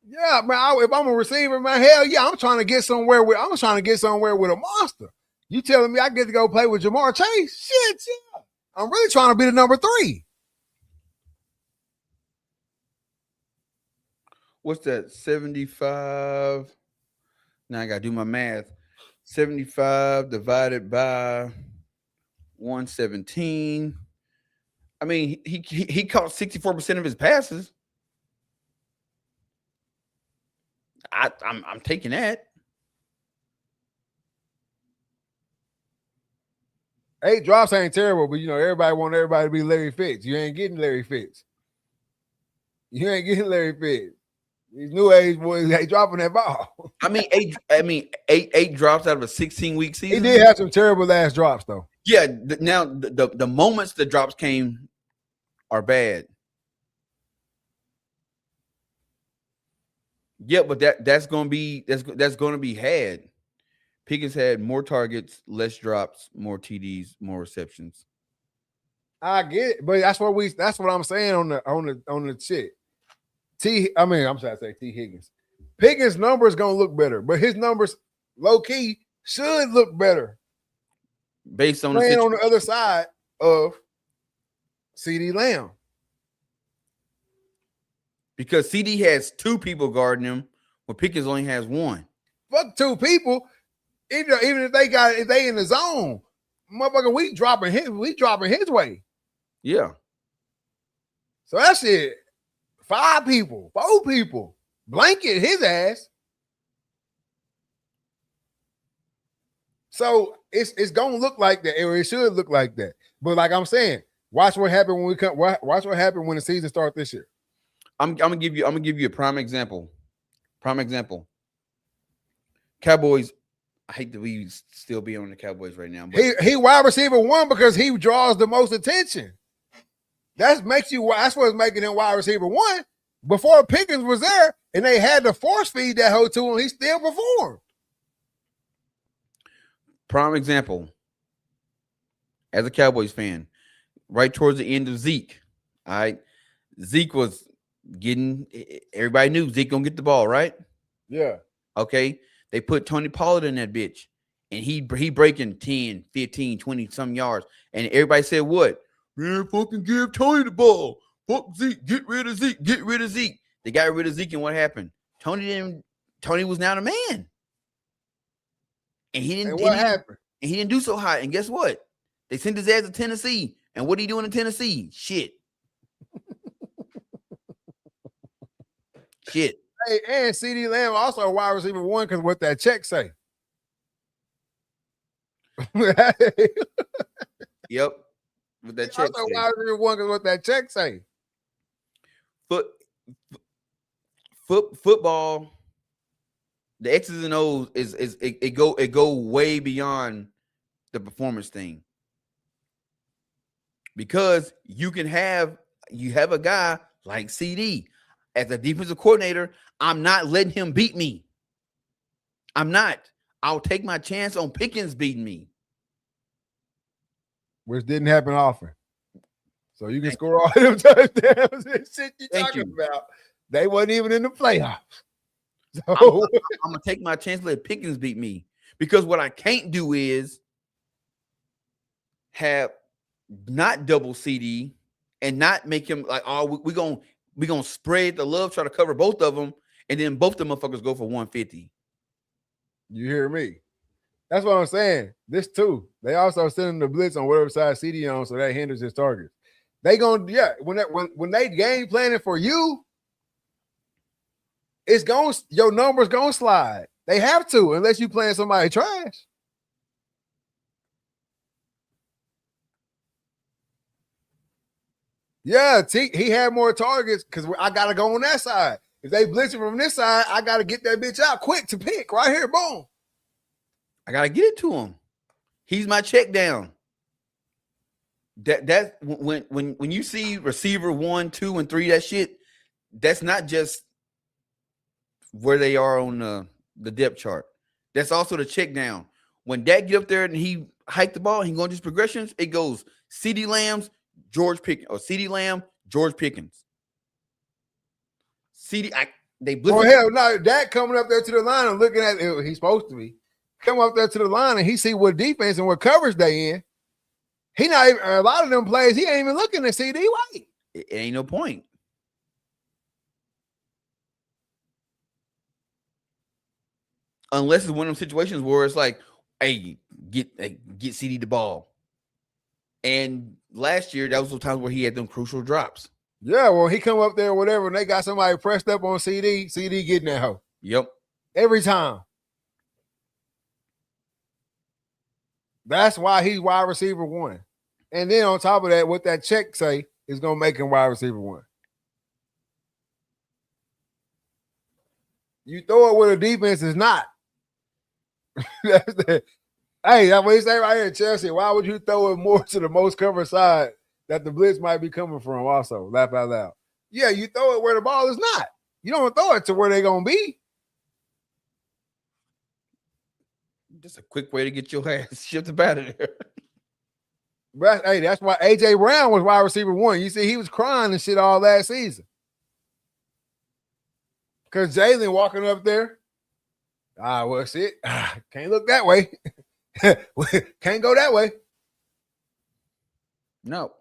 Yeah, man. If I'm a receiver, man, hell yeah, I'm trying to get somewhere with a monster. You telling me I get to go play with Jamar Chase? Shit, yeah. I'm really trying to be the number 3. What's that? 75. Now I gotta do my math. 75 divided by 117. I mean, he caught 64% of his passes. I'm taking that. 8 drops ain't terrible, but everybody want everybody to be Larry Fitz. You ain't getting Larry Fitz. You ain't getting Larry Fitz. These new age boys ain't dropping that ball. I mean, eight drops out of a 16-week season. He did have some terrible last drops though. Yeah. Now the moments the drops came are bad. Yeah, but that's gonna be had. Pickens had more targets, less drops, more TDs, more receptions. I get it, but that's what I'm saying on the shit. I'm sorry to say T. Higgins. Pickens' numbers gonna look better, but his numbers low key should look better. Based on playing on the other side of CeeDee Lamb. Because CD has 2 people guarding him, where Pickens only has 1. Fuck 2 people. Even if they in the zone, motherfucker, we dropping his way. Yeah. So that shit, 5 people, 4 people, blanket his ass. So it's gonna look like that, or it should look like that. But like I'm saying, watch what happened when we come. Watch what happened when the season starts this year. I'm gonna give you a prime example. Cowboys. I hate that we still be on the Cowboys right now. But he wide receiver 1 because he draws the most attention. That's what's making him wide receiver 1. Before Pickens was there, and they had to force feed that hoe to him, he still performed. Prime example. As a Cowboys fan, right towards the end of Zeke, all right, Zeke was everybody knew Zeke gonna get the ball, right? Yeah. Okay. They put Tony Pollard in that bitch, and he breaking 10, 15, 20 some yards. And everybody said, what? Man, fucking give Tony the ball. Fuck Zeke. Get rid of Zeke. Get rid of Zeke. They got rid of Zeke, and what happened? Tony was now the man. And he didn't. And what happened? And he didn't do so hot. And guess what? They sent his ass to Tennessee. And what are he doing in Tennessee? Shit. Shit. Hey, and CeeDee Lamb also a wide receiver 1 because what that check say. Yep. What that check also say. Wide receiver 1 because what that check say. Football, the X's and O's it go way beyond the performance thing. Because you have a guy like CD as a defensive coordinator. I'm not letting him beat me. I'm not. I'll take my chance on Pickens beating me. Which didn't happen often. So you can score all them touchdowns and shit you're talking about. They wasn't even in the playoffs. So I'm going to take my chance, let Pickens beat me. Because what I can't do is have not double CD and not make him like, oh, we're gonna spread the love, try to cover both of them, and then both the motherfuckers go for 150. You hear me? That's what I'm saying. This too. They also sending the blitz on whatever side CD on, so that hinders his targets. They gonna when they game planning for you, your numbers gonna slide. They have to, unless you playing somebody trash. Yeah, he had more targets because I got to go on that side. If they blitzing from this side, I got to get that bitch out quick to pick right here. Boom. I got to get it to him. He's my check down. That when you see receiver 1, 2, and 3, that shit, that's not just where they are on the depth chart. That's also the check down. When Dak get up there and he hike the ball, he going to his progressions, it goes CeeDee Lamb's, George Pickens, or CeeDee Lamb, George Pickens. They blitz. Oh hell no! Dak coming up there to the line and looking at it, he's supposed to be come up there to the line and he see what defense and what coverage they in. He not even a lot of them plays. He ain't even looking at CD White. It ain't no point. Unless it's one of them situations where it's like, hey, get CD the ball. And last year, that was the times where he had them crucial drops. Yeah, well, he come up there or whatever, and they got somebody pressed up on CD. CD getting that hoe. Yep. Every time. That's why he's wide receiver 1. And then on top of that, what that check say is going to make him wide receiver 1. You throw it where the defense is not. That's the, hey, that's what he say right here, Chelsea. Why would you throw it more to the most covered side that the blitz might be coming from also? Laugh out loud. Yeah, you throw it where the ball is not. You don't throw it to where they're going to be. Just a quick way to get your ass shipped up out of there. But, hey, that's why A.J. Brown was wide receiver 1. You see, he was crying and shit all last season. Because Jalen walking up there, well, shit, can't look that way. Can't go that way. No.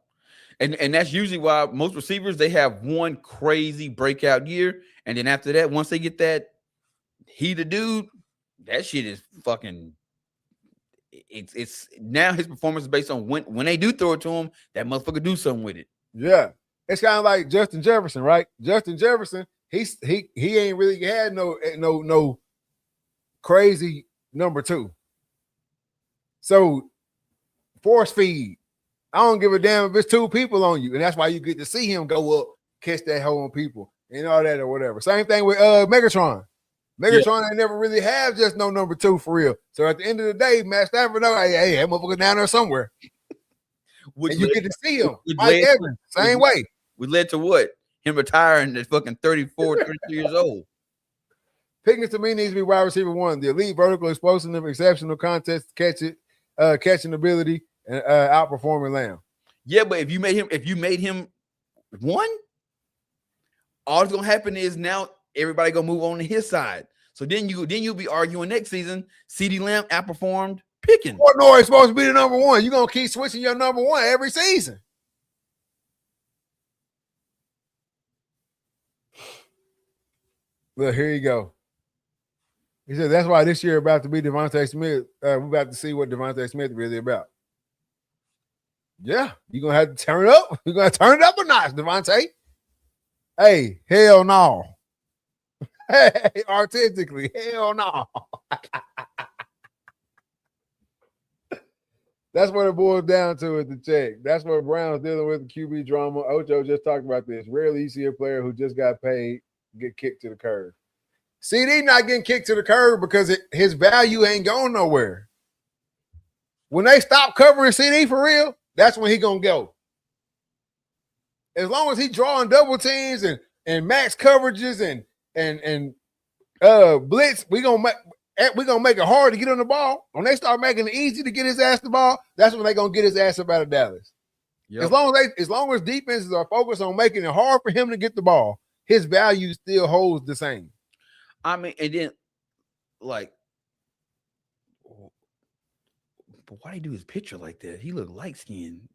And that's usually why most receivers, they have one crazy breakout year. And then after that, once they get that the dude, that shit is fucking it's now his performance is based on when they do throw it to him, that motherfucker do something with it. Yeah. It's kind of like Justin Jefferson, right? Justin Jefferson, he ain't really had no crazy number 2. So force feed. I don't give a damn if it's 2 people on you. And that's why you get to see him go up, catch that hoe on people and all that or whatever. Same thing with Megatron. Megatron ain't never really have just no number 2 for real. So at the end of the day, Matt Stafford know, hey, that motherfucker down there somewhere. And you get to see him. Mike Evans, same way. We led to what? Him retiring at fucking 34, 33 years old. Pickens to me needs to be wide receiver 1. The elite vertical explosive, exceptional contest, catching ability, and outperforming Lamb. Yeah, but if you made him 1, all that's gonna happen is now everybody gonna move on to his side. So then you'll be arguing next season. CeeDee Lamb outperformed Pickens. Portnoy is supposed to be the number 1. You're gonna keep switching your number 1 every season. Look, here you go. He said that's why this year about to be Devontae Smith. We're about to see what Devontae Smith really about. Yeah, you're gonna have to turn it up. You're gonna turn it up a notch, Devontae. Hey, hell no. Hey, artistically, hell no. That's what it boils down to at the check. That's what Brown's dealing with, the QB drama. Ocho just talked about this. Rarely you see a player who just got paid get kicked to the curb. CD not getting kicked to the curb because his value ain't going nowhere. When they stop covering CD for real, that's when he gonna go. As long as he drawing double teams and max coverages and blitz, we gonna make it hard to get on the ball. When they start making it easy to get his ass the ball, that's when they gonna get his ass up out of Dallas. Yep. As long as defenses are focused on making it hard for him to get the ball, his value still holds the same. I mean, and then, like, but why do he do his picture like that? He look light skinned.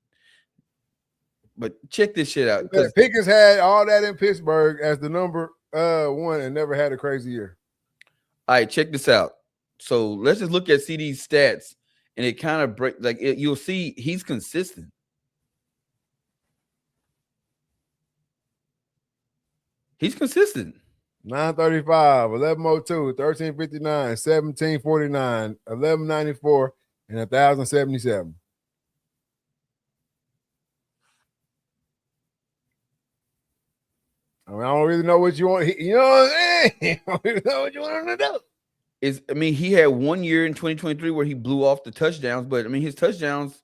But check this shit out. Pickens had all that in Pittsburgh as the number 1 and never had a crazy year. All right, check this out. So let's just look at CD's stats, and it kind of you'll see he's consistent. He's consistent. 935, 1102, 1359, 1749, 1194, and 1077. I mean, I don't really know what you want. You know what I'm saying? I don't really know what you want him to do. He had 1 year in 2023 where he blew off the touchdowns, but his touchdowns,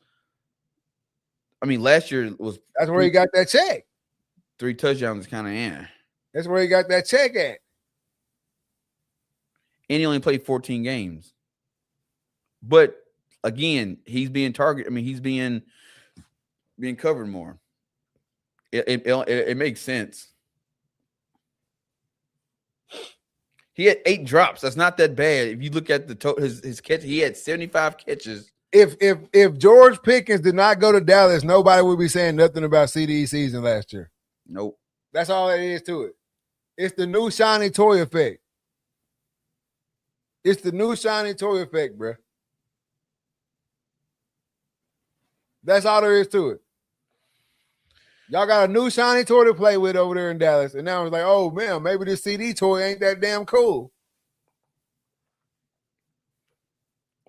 last year was. That's where he got that check. 3 touchdowns is kind of That's where he got that check at. And he only played 14 games. But again, he's being targeted. He's being covered more. It makes sense. He had 8 drops. That's not that bad. If you look at his catch, he had 75 catches. If George Pickens did not go to Dallas, nobody would be saying nothing about CD's season last year. Nope. That's all it is to it. It's the new shiny toy effect. It's the new shiny toy effect, bro. That's all there is to it. Y'all got a new shiny toy to play with over there in Dallas. And now it's like, oh, man, maybe this CD toy ain't that damn cool.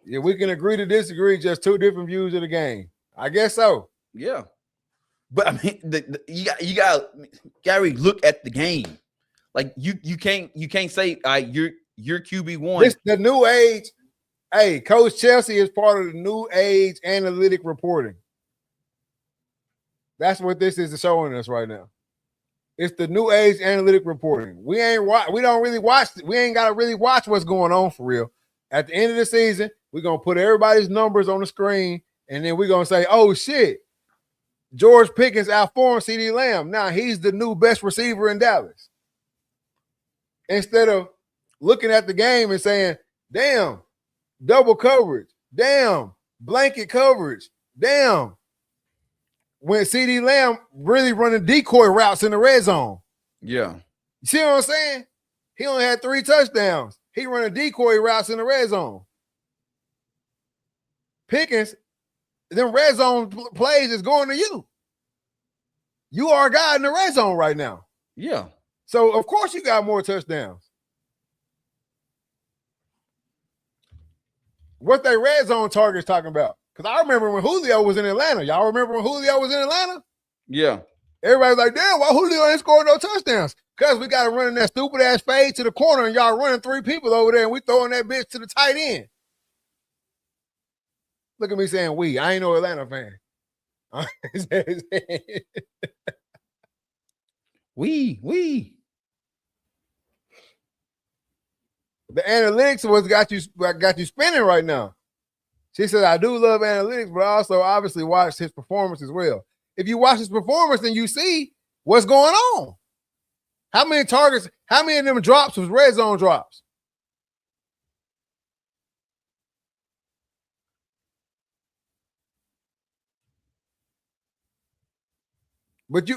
Yeah, we can agree to disagree, just two different views of the game. I guess so. Yeah. But, I mean, you got Gary, look at the game. Like, you can't say you're QB1. This the new age. Hey, Coach Chelsea is part of the new age analytic reporting. That's what this is showing us right now. It's the new age analytic reporting. We don't really watch. We ain't got to really watch what's going on for real. At the end of the season, we're going to put everybody's numbers on the screen, and then we're going to say, oh, shit, George Pickens outperformed CeeDee Lamb. Now he's the new best receiver in Dallas. Instead of looking at the game and saying, damn, double coverage, damn, blanket coverage, damn, when CeeDee Lamb really running decoy routes in the red zone. Yeah. You see what I'm saying? He only had 3 touchdowns. He running decoy routes in the red zone. Pickens, them red zone plays is going to you. You are a guy in the red zone right now. Yeah. So, of course, you got more touchdowns. What they red zone targets talking about? Because I remember when Julio was in Atlanta. Y'all remember when Julio was in Atlanta? Yeah. Everybody's like, damn, why Julio ain't scoring no touchdowns? Because we got to run that stupid-ass fade to the corner, and y'all running 3 people over there, and we throwing that bitch to the tight end. Look at me saying we. I ain't no Atlanta fan. We. The analytics was got you spinning right now. She said, I do love analytics, but I also obviously watched his performance as well. If you watch his performance, then you see what's going on. How many targets, how many of them drops was red zone drops? But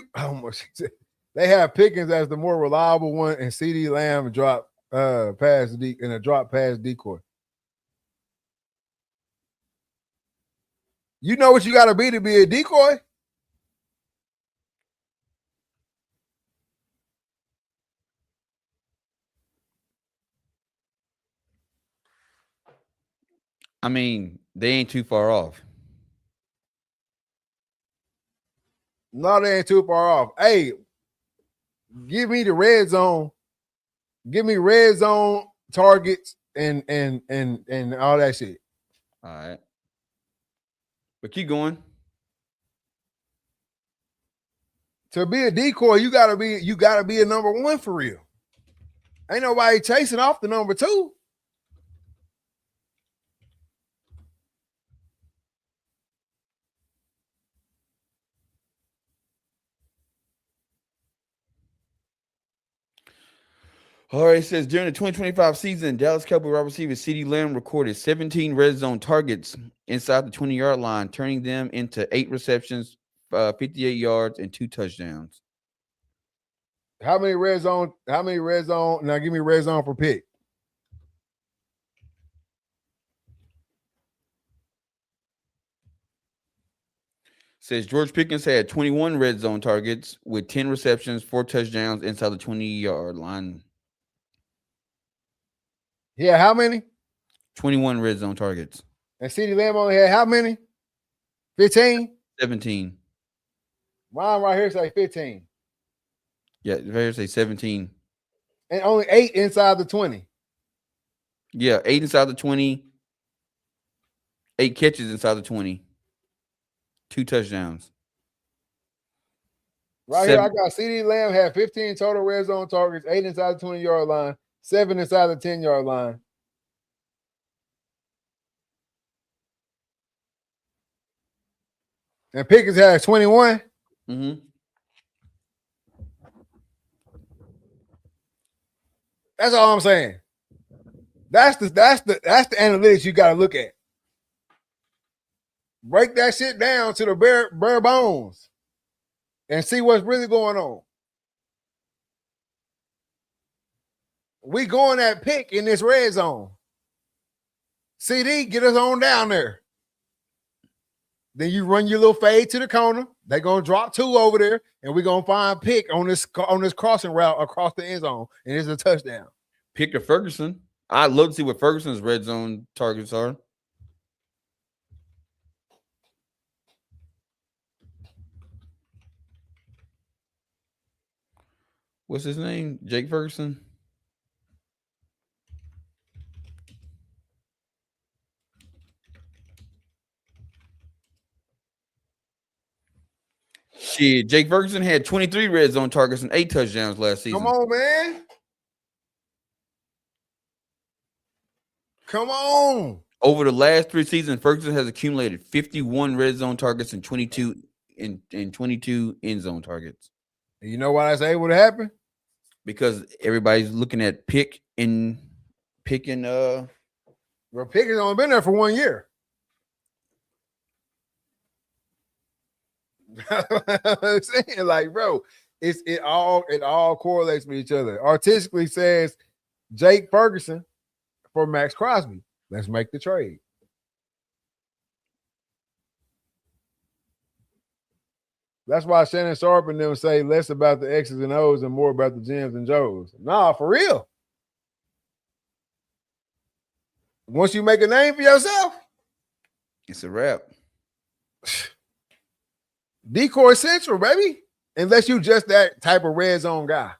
they have Pickens as the more reliable one, and CeeDee Lamb drop pass in a drop pass decoy. You know what you got to be a decoy? I mean, they ain't too far off. No, they ain't too far off. Hey, give me the red zone. Give me red zone targets and all that shit. All right. But keep going. To be a decoy, you gotta be a number 1 for real. Ain't nobody chasing off the number 2. All right, it says during the 2025 season, Dallas Cowboy wide receiver CeeDee Lamb recorded 17 red zone targets inside the 20-yard line, turning them into 8 receptions, 58 yards, and 2 touchdowns. How many red zone? Now give me red zone for pick. Says George Pickens had 21 red zone targets with 10 receptions, 4 touchdowns inside the 20-yard line. Yeah, how many? 21 red zone targets. And CeeDee Lamb only had how many? 15? 17. Mine right here say 15. Yeah, here say 17. And only 8 inside the 20. Yeah, 8 inside the 20. 8 catches inside the 20. 2 touchdowns. Right here, I got CeeDee Lamb had 15 total red zone targets, 8 inside the 20-yard line, 7 inside the 10-yard line. And Pickens had 21. Mm-hmm. That's all I'm saying. That's the analytics you got to look at. Break that shit down to the bare bones and see what's really going on. We going at pick in this red zone. CD, get us on down there. Then you run your little fade to the corner. They're gonna drop 2 over there, and we're gonna find pick on this crossing route across the end zone, and it's a touchdown. Pick to Ferguson. I'd love to see what Ferguson's red zone targets are. What's his name? Jake Ferguson? Shit, Jake Ferguson had 23 red zone targets and 8 touchdowns last season. Come on, man. Come on. Over the last 3 seasons, Ferguson has accumulated 51 red zone targets and 22 end zone targets. You know why that's able to happen? Because everybody's looking at picking. Well, Pick has only been there for 1 year. I'm saying, like, bro, it all correlates with each other. Artistically says Jake Ferguson for Max Crosby. Let's make the trade. That's why Shannon Sharp and them say less about the X's and O's and more about the Jims and Joes. Nah, for real. Once you make a name for yourself, it's a wrap. Decoy Central, baby. Unless you just that type of red zone guy.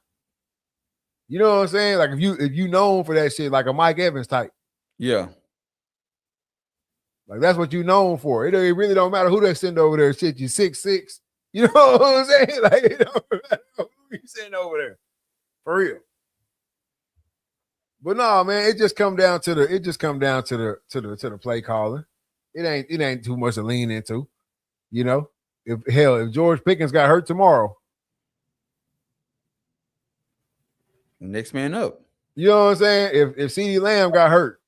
You know what I'm saying? Like if you known for that shit, like a Mike Evans type. Yeah. Like that's what you known for. It really don't matter who they send over there. Shit, you 6'6". You know what I'm saying? Like it don't matter who you send over there. For real. But no, man, it just come down to the play calling. It ain't too much to lean into. You know? If George Pickens got hurt tomorrow, next man up. You know what I'm saying? If CeeDee Lamb got hurt,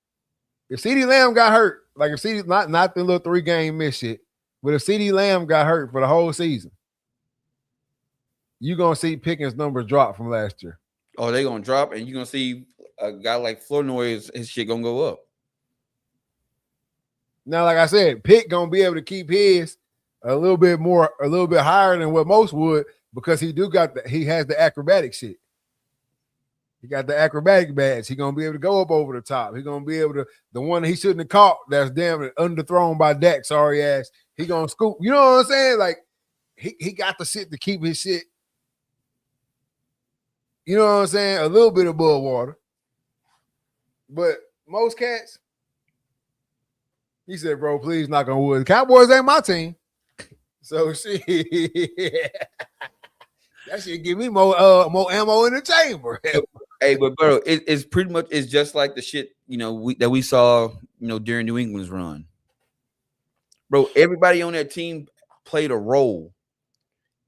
like if CeeDee not the little 3-game miss shit, but if CeeDee Lamb got hurt for the whole season, you're gonna see Pickens' numbers drop from last year. Oh, they're gonna drop, and you're gonna see a guy like Flournoy, his shit gonna go up. Now, like I said, Pick gonna be able to keep his a little bit higher than what most would, because he has the acrobatic shit. He got the acrobatic badge. He gonna be able to go up over the top. He gonna be able to, the one that he shouldn't have caught that's damn underthrown by Dak, sorry ass. He gonna scoop. You know what I'm saying? Like he got the shit to keep his shit. You know what I'm saying? A little bit above water. But most cats, he said, bro, please knock on wood. The Cowboys ain't my team. So shit. That shit give me more ammo in the chamber. Hey, but bro, it's pretty much, it's just like the shit, that we saw, during New England's run. Bro, everybody on that team played a role.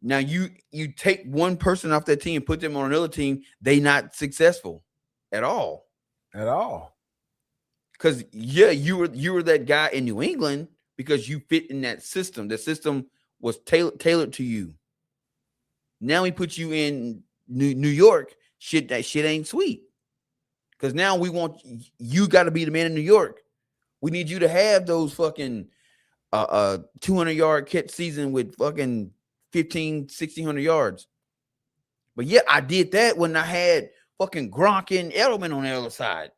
Now you take one person off that team, put them on another team, they not successful at all. At all. Because you were that guy in New England because you fit in that system. The system was tailored to you. Now we put you in New York. That shit ain't sweet. Because now we want you got to be the man in New York. We need you to have those fucking 200-yard catch season with fucking 1,600 yards. But yeah, I did that when I had fucking Gronk and Edelman on the other side.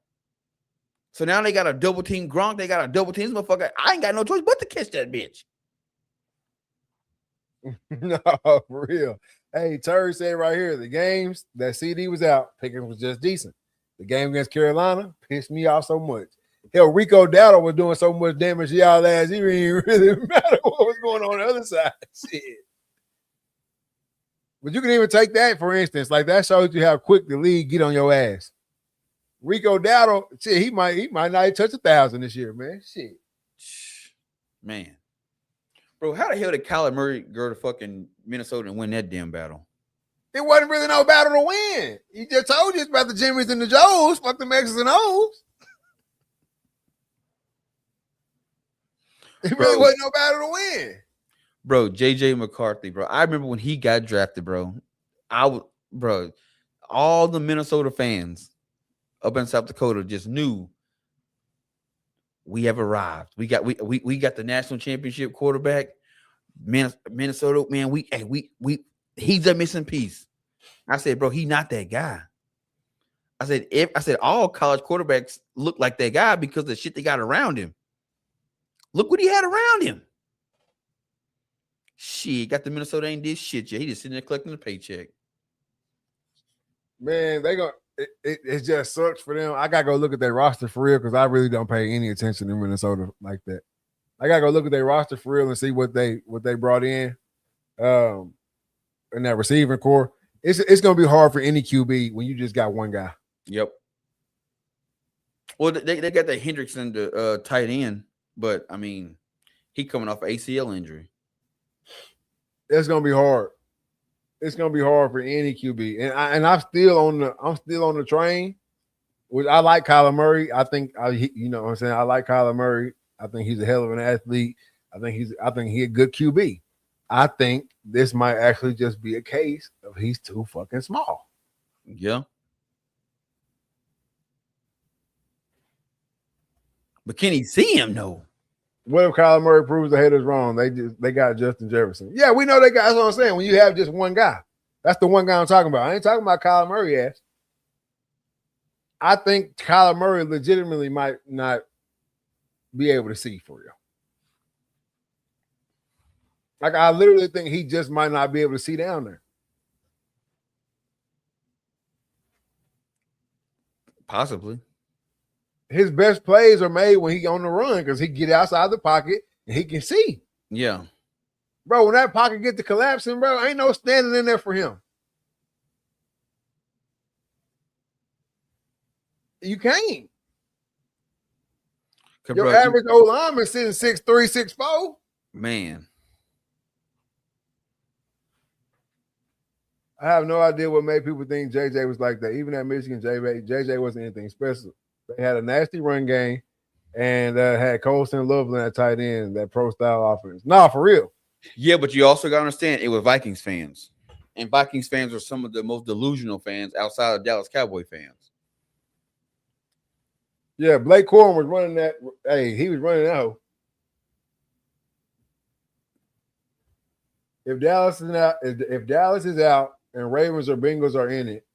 So now they got a double team Gronk. They got a double team motherfucker. I ain't got no choice but to catch that bitch. No, for real. Hey, Turd said right here, the games that CD was out, Pickens was just decent. The game against Carolina pissed me off so much. Hell, Rico Dowdle was doing so much damage to y'all ass, it didn't really matter what was going on the other side. Shit. But you can even take that, for instance. Like, that shows you how quick the league get on your ass. Rico Dowdle, shit, he might not even touch 1,000 this year, man. Shit. Man. Bro, how the hell did Kyler Murray go to fucking Minnesota and win that damn battle? It wasn't really no battle to win. He just told you it's about the Jimmys and the Joes. Fuck the X's and O's. It really wasn't no battle to win. Bro, JJ McCarthy, bro. I remember when he got drafted, bro. All the Minnesota fans up in South Dakota just knew we have arrived. We got the national championship quarterback. Minnesota, man, he's a missing piece. I said, bro, he not that guy. I said all college quarterbacks look like that guy because of the shit they got around him. Look what he had around him. Shit, got the Minnesota ain't did shit yet. He just sitting there collecting the paycheck. Man, it just sucks for them. I gotta go look at their roster for real because I really don't pay any attention to Minnesota like that. I gotta go look at their roster for real and see what they brought in that receiving core. It's gonna be hard for any QB when you just got one guy. Yep. Well, they got that Hendrickson to tight end, but I mean, he coming off an ACL injury. It's gonna be hard. It's gonna be hard for any QB, and I'm still on the train. Which I like Kyler Murray. I think you know what I'm saying. I like Kyler Murray. I think he's a hell of an athlete. I think he's a good QB. I think this might actually just be a case of he's too fucking small. Yeah. But can he see him though? What if Kyler Murray proves the haters wrong? They got Justin Jefferson. Yeah, we know they got. That's what I'm saying. When you have just one guy, that's the one guy I'm talking about. I ain't talking about Kyler Murray ass. I think Kyler Murray legitimately might not be able to see for real. Like I literally think he just might not be able to see down there. Possibly. His best plays are made when he on the run because he get outside the pocket and he can see. Yeah. Bro, when that pocket get to collapsing, bro, ain't no standing in there for him. You can't. Your average old lineman sitting 6'3", 6'4". Man. I have no idea what made people think JJ was like that. Even at Michigan, JJ wasn't anything special. They had a nasty run game and had Colston Loveland at tight end, that pro-style offense. Nah, for real. Yeah, but you also got to understand it was Vikings fans. And Vikings fans are some of the most delusional fans outside of Dallas Cowboy fans. Yeah, Blake Corum was running that. Hey, he was running that hoe. If Dallas is out and Ravens or Bengals are in it,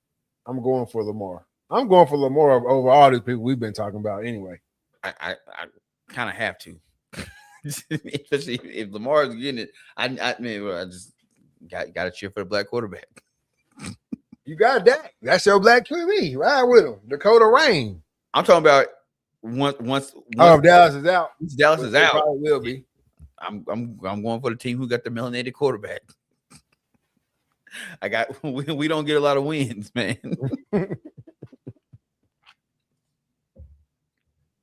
I'm going for Lamar. I'm going for Lamar over all these people we've been talking about anyway. I kind of have to. Especially if Lamar is getting it. I just got to cheer for the black quarterback. You got Dak. That's your black QB. Ride with him. Dakota Rain. I'm talking about once if Dallas is out. Dallas is out. Probably will be. I'm going for the team who got the melanated quarterback. We don't get a lot of wins, man.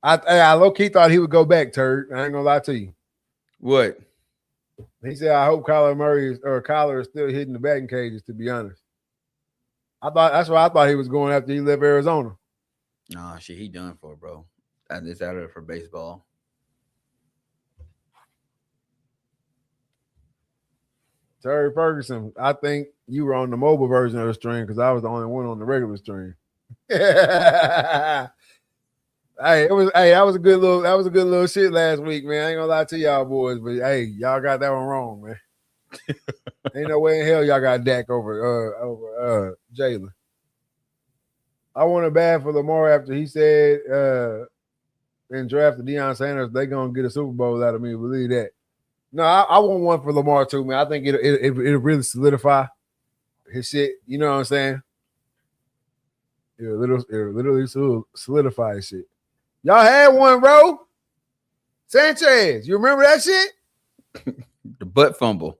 I low-key thought he would go back, Turd. I ain't gonna lie to you. What? He said, I hope Kyler is still hitting the batting cages, to be honest. That's why I thought he was going after he left Arizona. Nah, shit, he done for, bro. It's out of there for baseball. Terry Ferguson, I think you were on the mobile version of the stream because I was the only one on the regular stream. That was a good little shit last week, man. I ain't gonna lie to y'all boys, but hey, y'all got that one wrong, man. Ain't no way in hell y'all got Dak over Jalen. I want it bad for Lamar after he said and drafted Deion Sanders, they gonna get a Super Bowl out of me. Believe that. No, I want one for Lamar too, man. I think it'll really solidify his shit. You know what I'm saying? It'll literally solidify his shit. Y'all had one, bro. Sanchez, you remember that shit? The butt fumble.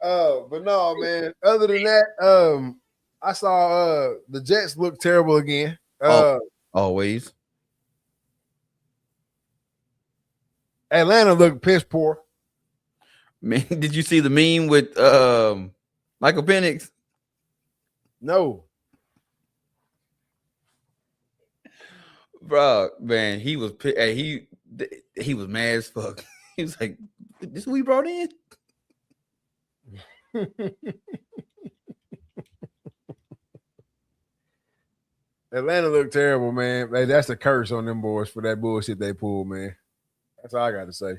But no, man. Other than that, I saw the Jets look terrible again. Always. Atlanta looked piss poor. Man, did you see the meme with Michael Penix? No. Bro, man, he was he was mad as fuck. He was like, "This who we brought in?" Atlanta looked terrible, man. Hey, that's a curse on them boys for that bullshit they pulled, man. That's all I got to say.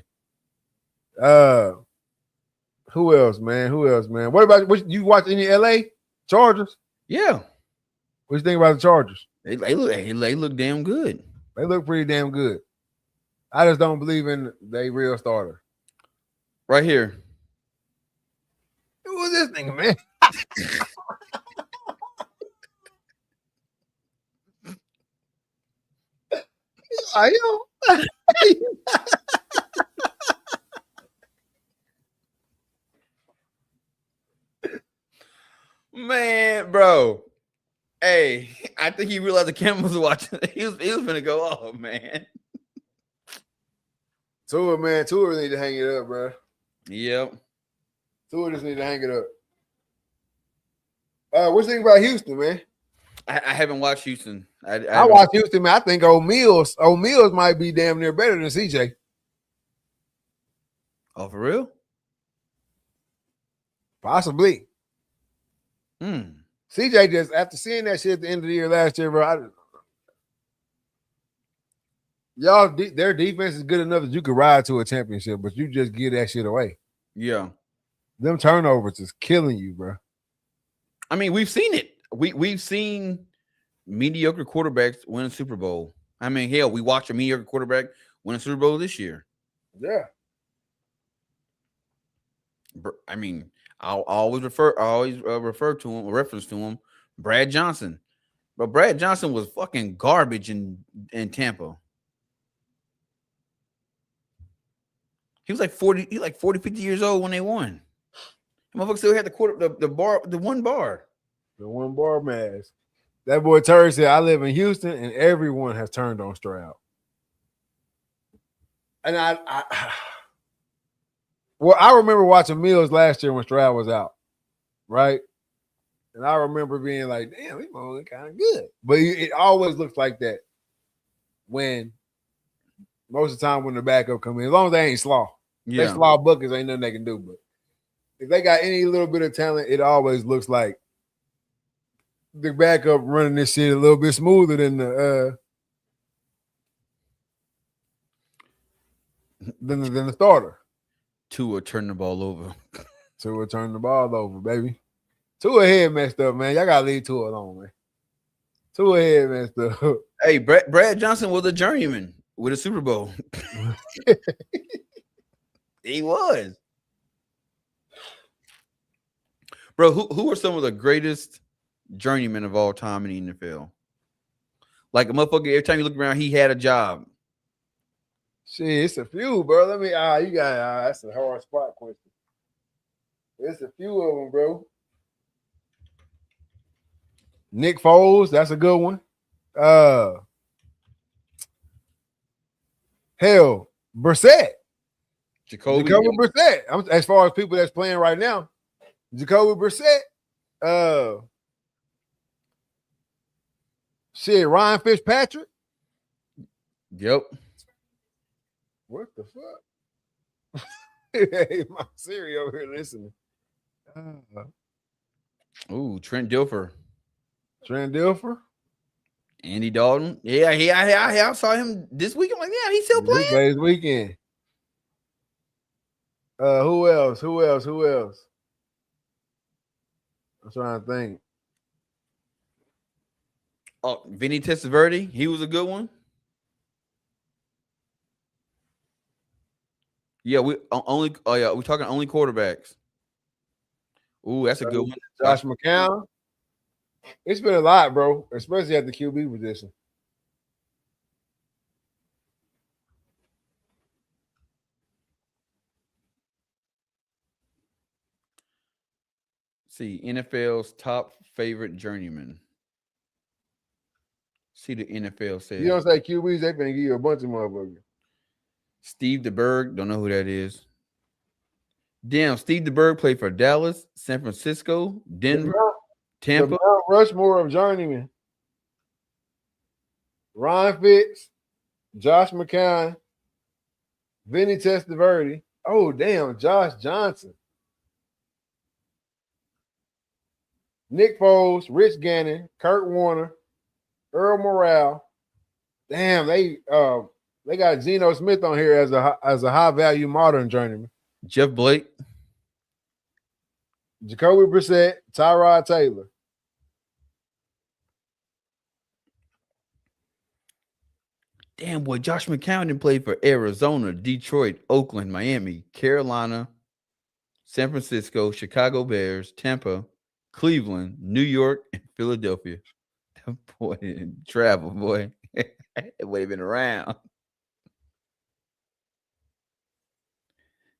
Who else, man? What about you watch any LA Chargers? Yeah, What you think about the Chargers? they look damn good. They look pretty damn good. I just don't believe in they real starter. Right here. Who was this nigga, man? Are you? Man, bro. Hey, I think he realized the camera was watching. He was gonna go off, man. Tua need to hang it up, bro. Yep. Tua just need to hang it up. What you think about Houston, man? I haven't watched Houston. I watched Houston, man. I think O'Meals might be damn near better than CJ. Oh, for real? Possibly. CJ just, after seeing that shit at the end of the year last year, bro, their defense is good enough that you could ride to a championship, but you just give that shit away. Yeah. Them turnovers is killing you, bro. I mean, we've seen it. We've seen mediocre quarterbacks win a Super Bowl. I mean, hell, we watched a mediocre quarterback win a Super Bowl this year. Yeah. I mean, I always refer to him, reference to him, Brad Johnson. But Brad Johnson was fucking garbage in Tampa. He was like 40, 50 years old when they won. The motherfucker still had the one bar. The one bar mask. That boy Terry said, I live in Houston and everyone has turned on Stroud. And I remember watching Mills last year when Stroud was out, right? And I remember being like, damn, he's looking kind of good. But it always looks like that when most of the time when the backup come in, as long as they ain't slaw. Yeah. They slaw buckets, ain't nothing they can do. But if they got any little bit of talent, it always looks like the backup running this shit a little bit smoother than the starter. Tua turn the ball over. Tua turn the ball over, baby. Tua head messed up, man. Y'all gotta leave Tua alone, man. Tua head messed up. Hey, Brad Johnson was a journeyman with a Super Bowl. He was. Bro, who are some of the greatest journeymen of all time in the NFL? Like a motherfucker, every time you look around, he had a job. Shit, it's a few, bro. Let me, that's a hard spot question. There's a few of them, bro. Nick Foles, that's a good one. Hell, Brissett. Jacoby Brissett. As far as people that's playing right now, Jacoby Brissett. Shit, Ryan Fitzpatrick. Yep. What the fuck? Hey, my Siri over here listening. Ooh, Trent Dilfer. Andy Dalton. Yeah, I saw him this week. I'm like, yeah, he's still playing. This weekend. Who else? I'm trying to think. Oh, Vinny Testaverde. He was a good one. Yeah, we're talking only quarterbacks. Ooh, that's a good one. Josh McCown. It's been a lot, bro, especially at the QB position. See, NFL's top favorite journeyman. See the NFL says. You don't say QBs, they finna give you a bunch of motherfuckers. Steve DeBerg, don't know who that is. Damn, Steve DeBerg played for Dallas, San Francisco, Denver, Tampa. The Mount Rushmore of journeyman. Ron Fitz, Josh McCown, Vinny Testaverde. Oh, damn, Josh Johnson. Nick Foles, Rich Gannon, Kurt Warner, Earl Morrell. Damn, they got Geno Smith on here as a high value modern journeyman. Jeff Blake, Jacoby Brissett, Tyrod Taylor. damn boy, Josh McCown played for Arizona, Detroit, Oakland, Miami, Carolina, San Francisco, Chicago Bears, Tampa, Cleveland, New York, and Philadelphia. That boy didn't travel, boy. It would have been around.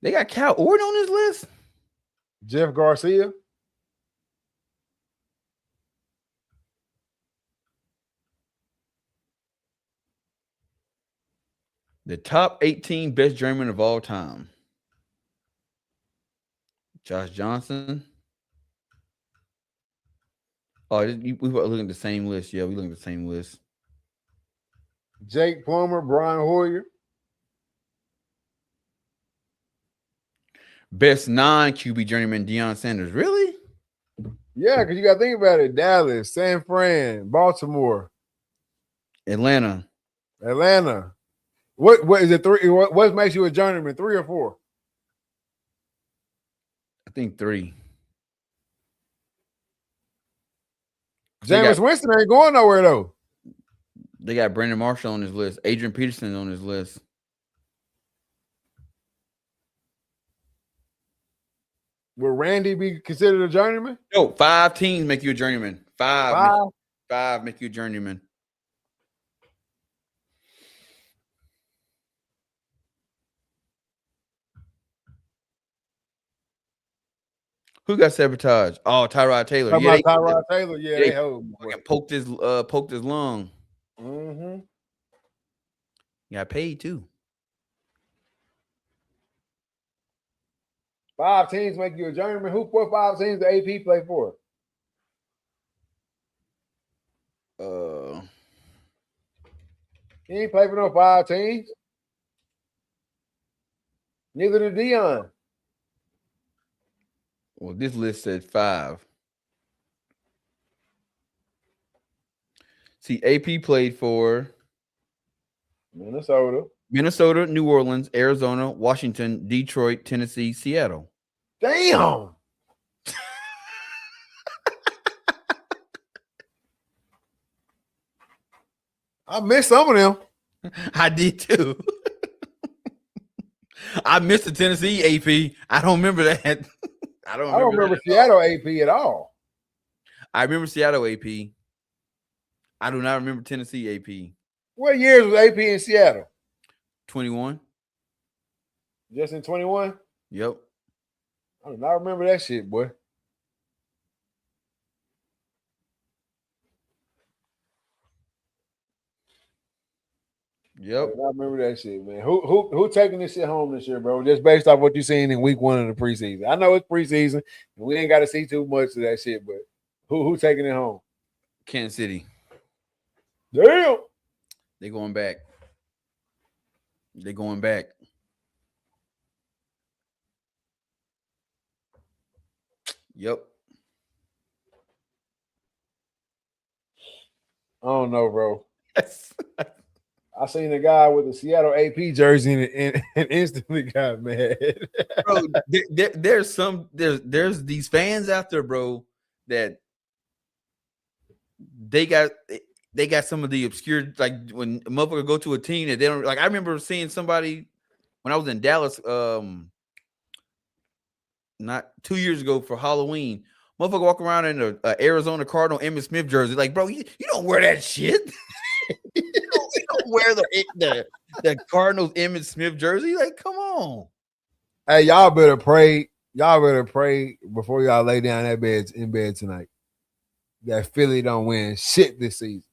They got Cal Orton on this list. Jeff Garcia. The top 18 best journeymen of all time. Josh Johnson. Oh, we were looking at the same list. Yeah, we looking at the same list. Jake Plummer, Brian Hoyer. Best non-QB journeyman, Deion Sanders. Really? Yeah, because you got to think about it. Dallas, San Fran, Baltimore, Atlanta. What is it? 3? What makes you a journeyman? 3 or 4? I think 3. Jameis Winston ain't going nowhere though. They got Brandon Marshall on his list. Adrian Peterson on his list. Will Randy be considered a journeyman? No, 5 teams make you a journeyman. 5 make you a journeyman. Who got sabotaged? Oh, Tyrod Taylor. Yeah, Tyrod Taylor. Yeah, they poked his lung. Mm-hmm. Got paid too. 5 teams make you a journeyman. What 5 teams the AP play for? He ain't play for no 5 teams. Neither did Deion. Well, this list said 5. See, AP played for Minnesota, New Orleans, Arizona, Washington, Detroit, Tennessee, Seattle. Damn. I missed some of them. I did too. I missed the Tennessee AP. I don't remember that. I don't remember Seattle AP at all. I remember Seattle AP. I do not remember Tennessee AP. What years was AP in Seattle? 21. Just in 21? Yep. I do not remember that shit, boy. Yep. I remember that shit, man. Who taking this shit home this year, bro? Just based off what you seen in week 1 of the preseason. I know it's preseason, and we ain't got to see too much of that shit, but who taking it home? Kansas City. Damn. They going back. They going back. Yep. I don't know, bro. I seen a guy with a Seattle AP jersey and instantly got mad. Bro, there's these fans out there, bro, that they got some of the obscure, like when a motherfucker go to a team that they don't like. I remember seeing somebody when I was in Dallas, not 2 years ago for Halloween. Motherfucker walk around in a Arizona Cardinal Emmitt Smith jersey. Like, bro, you don't wear that shit. you don't wear the Cardinals Emmitt Smith jersey. Like, come on. Hey, y'all better pray. Y'all better pray before y'all lay down in bed tonight. That Philly don't win shit this season.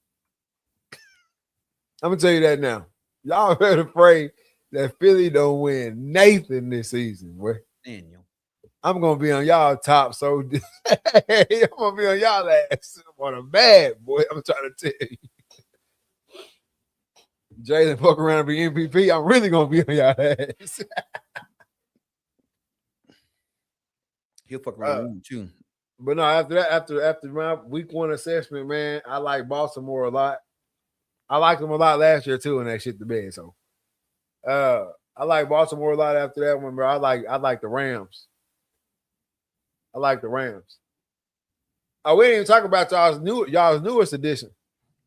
I'm gonna tell you that now. Y'all better pray that Philly don't win Nathan this season, boy. Daniel. I'm gonna be on y'all top, so I'm gonna be on y'all ass on a bad boy. I'm trying to tell you. Jalen fuck around and be MVP, I'm really gonna be on y'all ass. He'll fuck around with you too. But no, after that, after my week 1 assessment, man, I like Baltimore a lot. I liked them a lot last year too, and that shit the bed. So, I like Baltimore a lot after that one, bro. I like the Rams. I like the Rams. Oh, we didn't even talk about y'all's newest addition.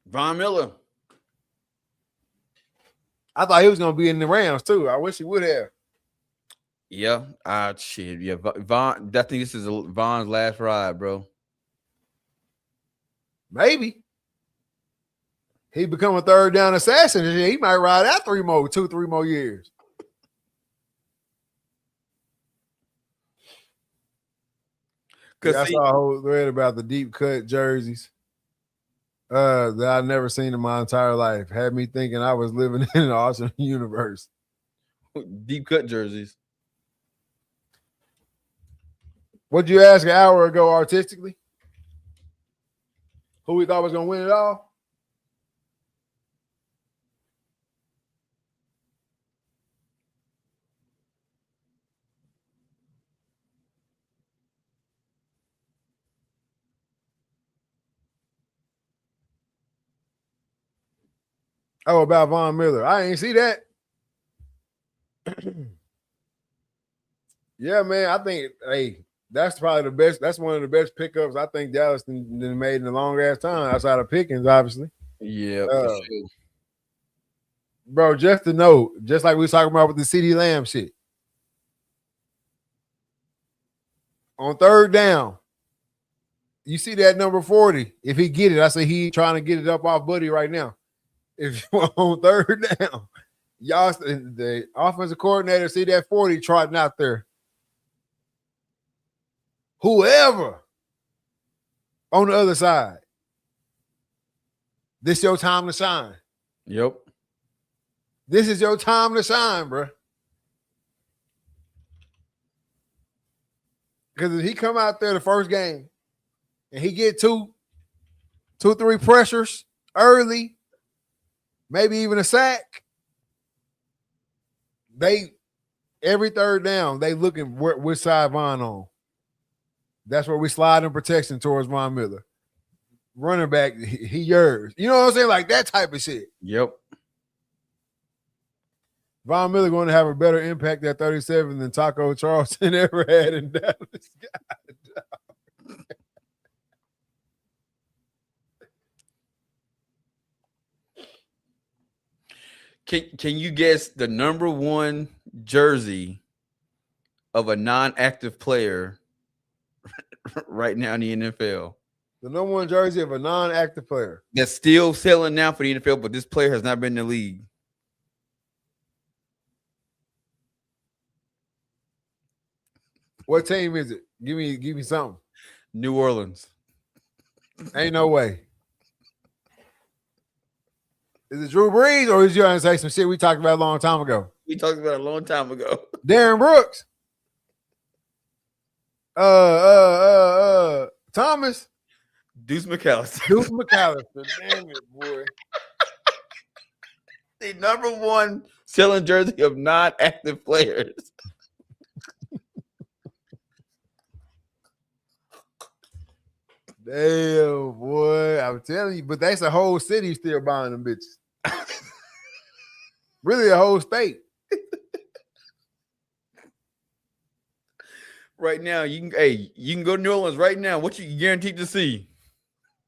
Von Miller. I thought he was gonna be in the Rams too. I wish he would have. Yeah, shit. Yeah, Von. I think this is Von's last ride, bro. Maybe he become a third down assassin. He might ride out 3 more years. Yeah, I saw a whole thread about the deep cut jerseys that I've never seen in my entire life. Had me thinking I was living in an awesome universe. Deep cut jerseys. What'd you ask an hour ago artistically? Who we thought was going to win it all? Oh, about Von Miller. I ain't see that. Yeah, man. I think, that's probably the best. That's one of the best pickups I think Dallas done made in a long ass time outside of Pickens, obviously. Yeah, for sure. Bro, just to know, just like we was talking about with the CeeDee Lamb shit. On third down, you see that number 40. If he get it, I say he trying to get it up off Buddy right now. If you're on third down, y'all, the offensive coordinator see that 40 trotting out there. Whoever on the other side, this your time to shine. Yep. This is your time to shine, bro. Because if he come out there the first game and he get two, 3 pressures early, maybe even a sack, every third down, they looking which side Von on. That's where we slide in protection towards Von Miller. Running back, he yours. You know what I'm saying? Like that type of shit. Yep. Von Miller going to have a better impact at 37 than Taco Charleston ever had in Dallas. Can you guess the number 1 jersey of a non-active player right now in the NFL? The number 1 jersey of a non-active player that's still selling now for the NFL, but this player has not been in the league. What team is it? Give me something. New Orleans. Ain't no way. Is it Drew Brees or is you going to say some shit we talked about a long time ago? We talked about it a long time ago. Darren Brooks. Thomas. Deuce McAllister. Deuce McAllister. Damn it, boy. The number 1 selling jersey of non-active players. Damn, boy. I'm telling you, but that's a whole city still buying them bitches. Really a whole state. Right now, you can go to New Orleans right now. What you guaranteed to see?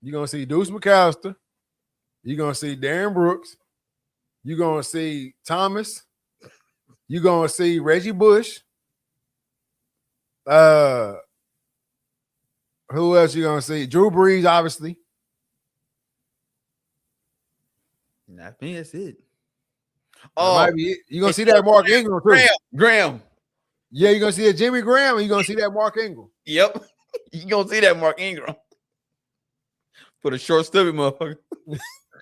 You're going to see Deuce McAllister. You're going to see Darren Brooks. You're going to see Thomas. You're going to see Reggie Bush. Who else you going to see? Drew Brees, obviously. I think that's it. Oh, you're going to see that Mark Ingram, too. Graham. Yeah, you're going to see a Jimmy Graham, and you're going to see that Mark Ingram. Yep. You're going to see that Mark Ingram. For the short, stubby motherfucker.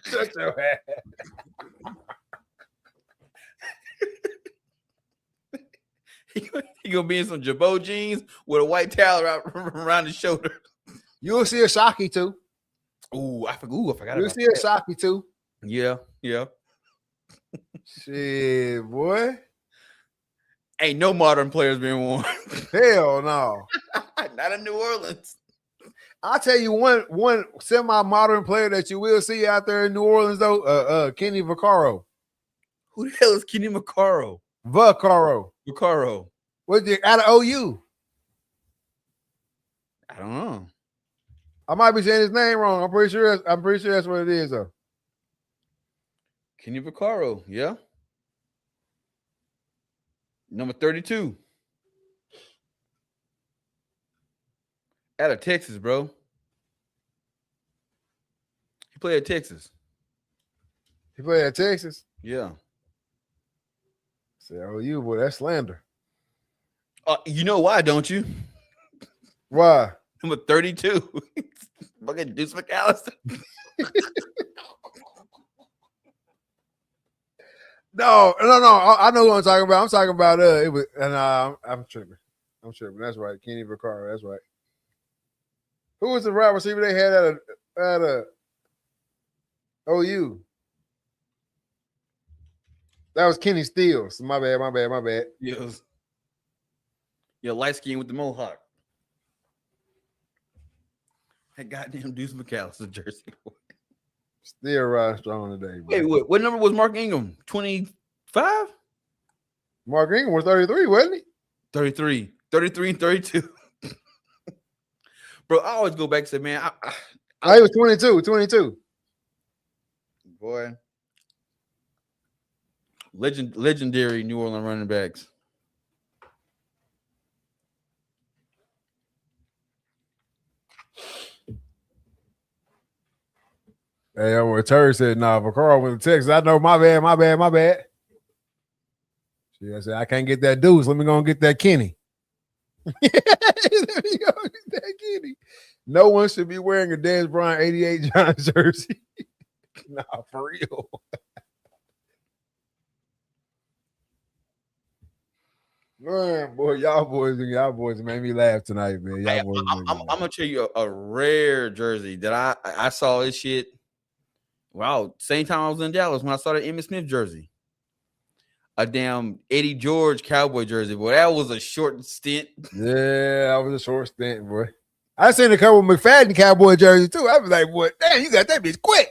Shut your ass. He gonna be in some Jabot jeans with a white towel around his shoulder. You'll see a Shockey too. I forgot. You'll see a Shockey too. Yeah. Shit, boy. Ain't no modern players being worn. Hell no. Not in New Orleans. I'll tell you one semi-modern player that you will see out there in New Orleans, though, Kenny Vaccaro. Who the hell is Kenny Vaccaro? Vaccaro. What's the out of OU? I don't know. I might be saying his name wrong. I'm pretty sure that's what it is, though. Kenny Vaccaro, yeah. Number 32. Out of Texas, bro. He played at Texas. He played at Texas? Yeah. Say, OU, boy, that's slander. You know why, don't you? Why? Number 32. Fucking Deuce McAllister. No. I know what I'm talking about. I'm talking about it was, and I'm tripping. That's right, Kenny Vaccaro. That's right. Who was the wide receiver they had at a OU? That was Kenny Stills. My bad. Yes. You're light skin with the mohawk. That goddamn Deuce McAllister jersey. Still riding strong today. Bro. Wait, what number was Mark Ingram? 25? Mark Ingram was 33, wasn't he? 33 and 32. Bro, I always go back and say, man, he was 22. Boy. Legendary New Orleans running backs. Hey, what Terry said, nah, Vaccaro went to Texas. I know, my bad. See, I said, I can't get that Deuce. Let me go and get that Kenny. Let me go get that Kenny. No one should be wearing a Dez Bryant 88 Giants jersey. Nah, for real. Man, boy, y'all boys made me laugh tonight, man. I'm gonna tell you a rare jersey that I saw this shit. Wow, same time I was in Dallas when I saw the Emmitt Smith jersey. A damn Eddie George Cowboy jersey, boy. That was a short stint. Yeah, that was a short stint, boy. I seen a couple of McFadden Cowboy jerseys too. I was like, boy, damn, you got that bitch quick.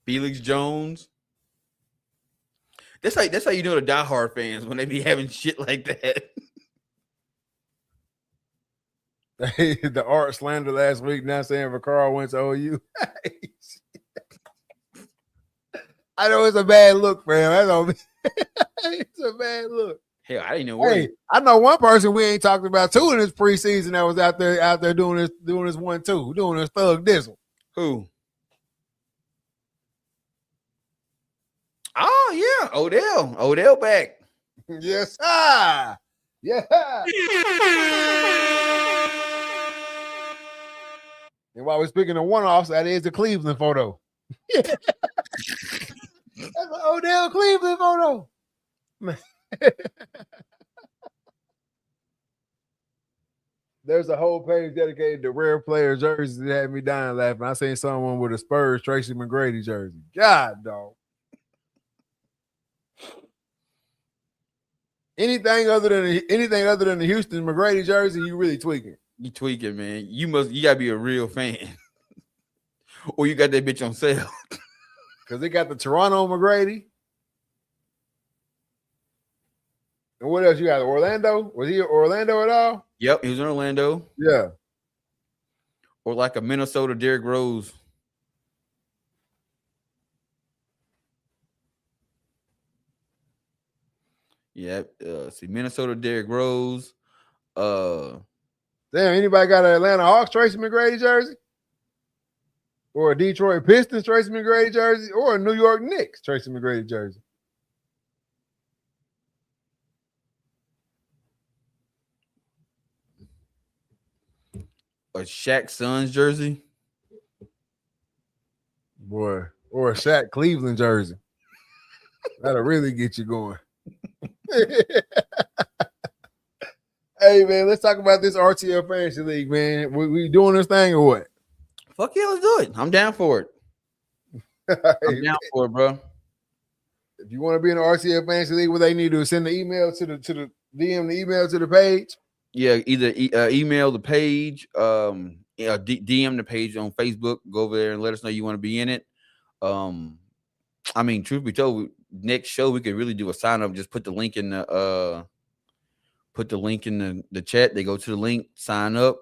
Felix Jones. That's how you know the diehard fans when they be having shit like that. The art slander last week, now saying Vaccaro went to OU. I know it's a bad look for him. That's on me. It's a bad look. Hell, I didn't know where. Hey, I know one person we ain't talked about too in this preseason that was out there doing this 1-2, doing this thug dizzle. Who? Oh yeah, Odell back. Yes, sir. Yeah. And while we're speaking of one-offs, that is the Cleveland photo. That's an Odell Cleveland photo. There's a whole page dedicated to rare player jerseys that had me dying laughing. I seen someone with a Spurs Tracy McGrady jersey. God, dog. Anything other than the Houston McGrady jersey, you really tweaking. You tweaking, man. You gotta be a real fan. Or you got that bitch on sale. Because they got the Toronto McGrady. And what else you got? Orlando? Was he Orlando at all? Yep, he was in Orlando. Yeah. Or like a Minnesota Derrick Rose. Yeah, see Minnesota Derrick Rose. Damn, anybody got an Atlanta Hawks Tracy McGrady jersey? Or a Detroit Pistons Tracy McGrady jersey? Or a New York Knicks Tracy McGrady jersey? A Shaq Suns jersey? Boy, or a Shaq Cleveland jersey. That'll really get you going. Hey, man, let's talk about this RTL Fantasy League, man. We doing this thing or what? Fuck yeah, let's do it. I'm down for it. I'm down for it, bro. If you want to be in the RTL Fantasy League, what they need to do is send the email to the DM the email to the page. Yeah, either email the page, DM the page on Facebook. Go over there and let us know you want to be in it. I mean, truth be told, next show we could really do a sign up. Just put the link in the chat. They go to the link, sign up.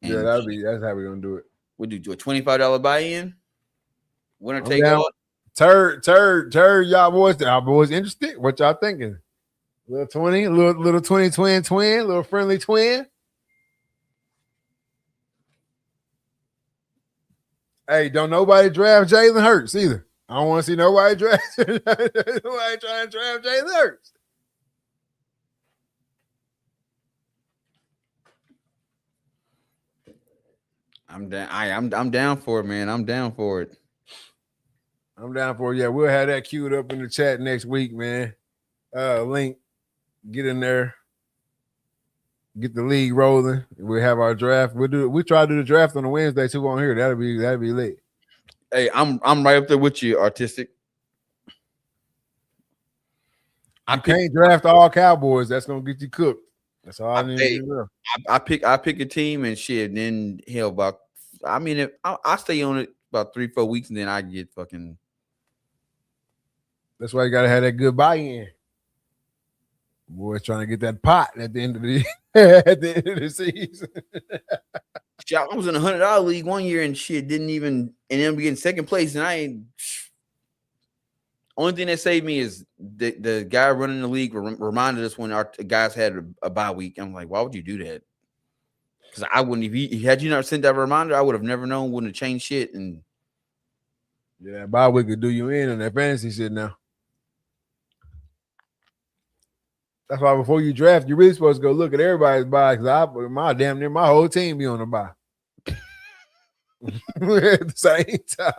Yeah, that's how we're gonna do it. We do a $25 buy-in. Winner I'm take down. all. Turd, y'all boys interested? What y'all thinking? Little 20, little 20 twin, little friendly twin. Hey, don't nobody draft Jalen Hurts either. I don't want to see nobody draft nobody trying to draft Jalen Hurts. I'm down. I'm down for it, man. I'm down for it. I'm down for it. Yeah, we'll have that queued up in the chat next week, man. Link, get in there, get the league rolling. We'll have our draft. We try to do the draft on a Wednesday too on here. That'll be lit. Hey, I'm right up there with you, Artistic. I can't draft all Cowboys. That's gonna get you cooked. That's all I need to know. I pick a team and shit. Then hell, about if I stay on it about 3-4 weeks and then I get fucking. That's why you gotta have that good buy-in. Boys trying to get that pot at the end of the season. I was in $100 league one year and shit didn't even end up getting second place, and I ain't. Only thing that saved me is the guy running the league reminded us when our guys had a bye week. I'm like, why would you do that? Because I wouldn't. Had you not sent that reminder, I would have never known. Wouldn't have changed shit. And yeah, bye week could do you in on that fantasy shit now. That's why before you draft, you're really supposed to go look at everybody's bye because my whole team be on the bye at the same time.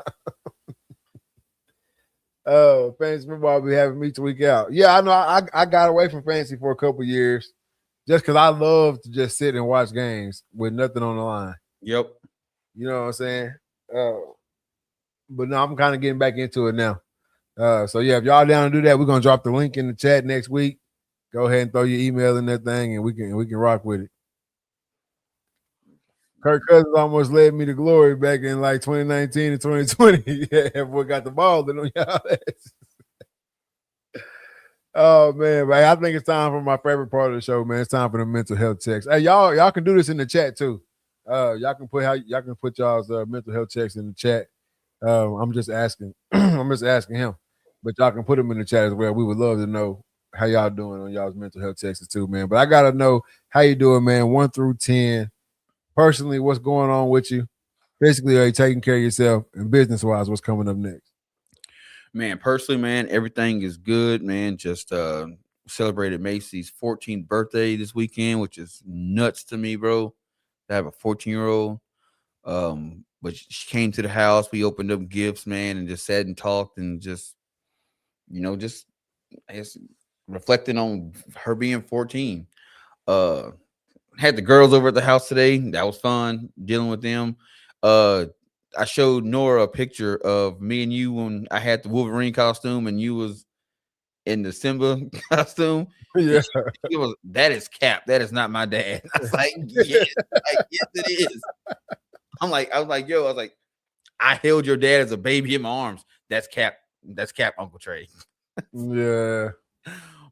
Oh, fantasy football be having me tweak out. Yeah, I know. I got away from fantasy for a couple years just because I love to just sit and watch games with nothing on the line. Yep. You know what I'm saying? But no, I'm kind of getting back into it now. So yeah, if y'all down to do that, we're gonna drop the link in the chat next week. Go ahead and throw your email in that thing, and we can rock with it. Kirk Cousins almost led me to glory back in like 2019 and 2020. Yeah, boy got the ball in on y'all. Oh man, I think it's time for my favorite part of the show, man. It's time for the mental health checks. Hey, y'all can do this in the chat too. Y'all can put y'all's mental health checks in the chat. I'm just asking. I'm just asking him, but y'all can put them in the chat as well. We would love to know how y'all doing on y'all's mental health checks too, man. But I gotta know how you doing, man. 1 through 10. Personally, what's going on with you? Basically, are you taking care of yourself? And business-wise, what's coming up next? Man, personally, man, everything is good, man. Just celebrated Macy's 14th birthday this weekend, which is nuts to me, bro. I have a 14-year-old. But she came to the house. We opened up gifts, man, and just sat and talked and just, I guess reflecting on her being 14. Had the girls over at the house today. That was fun dealing with them. I showed Nora a picture of me and you when I had the Wolverine costume and you was in the Simba costume. Yeah, that is Cap. That is not my dad. I was like, yes, it is. I was like, I held your dad as a baby in my arms. That's Cap. That's Cap, Uncle Trey. Yeah.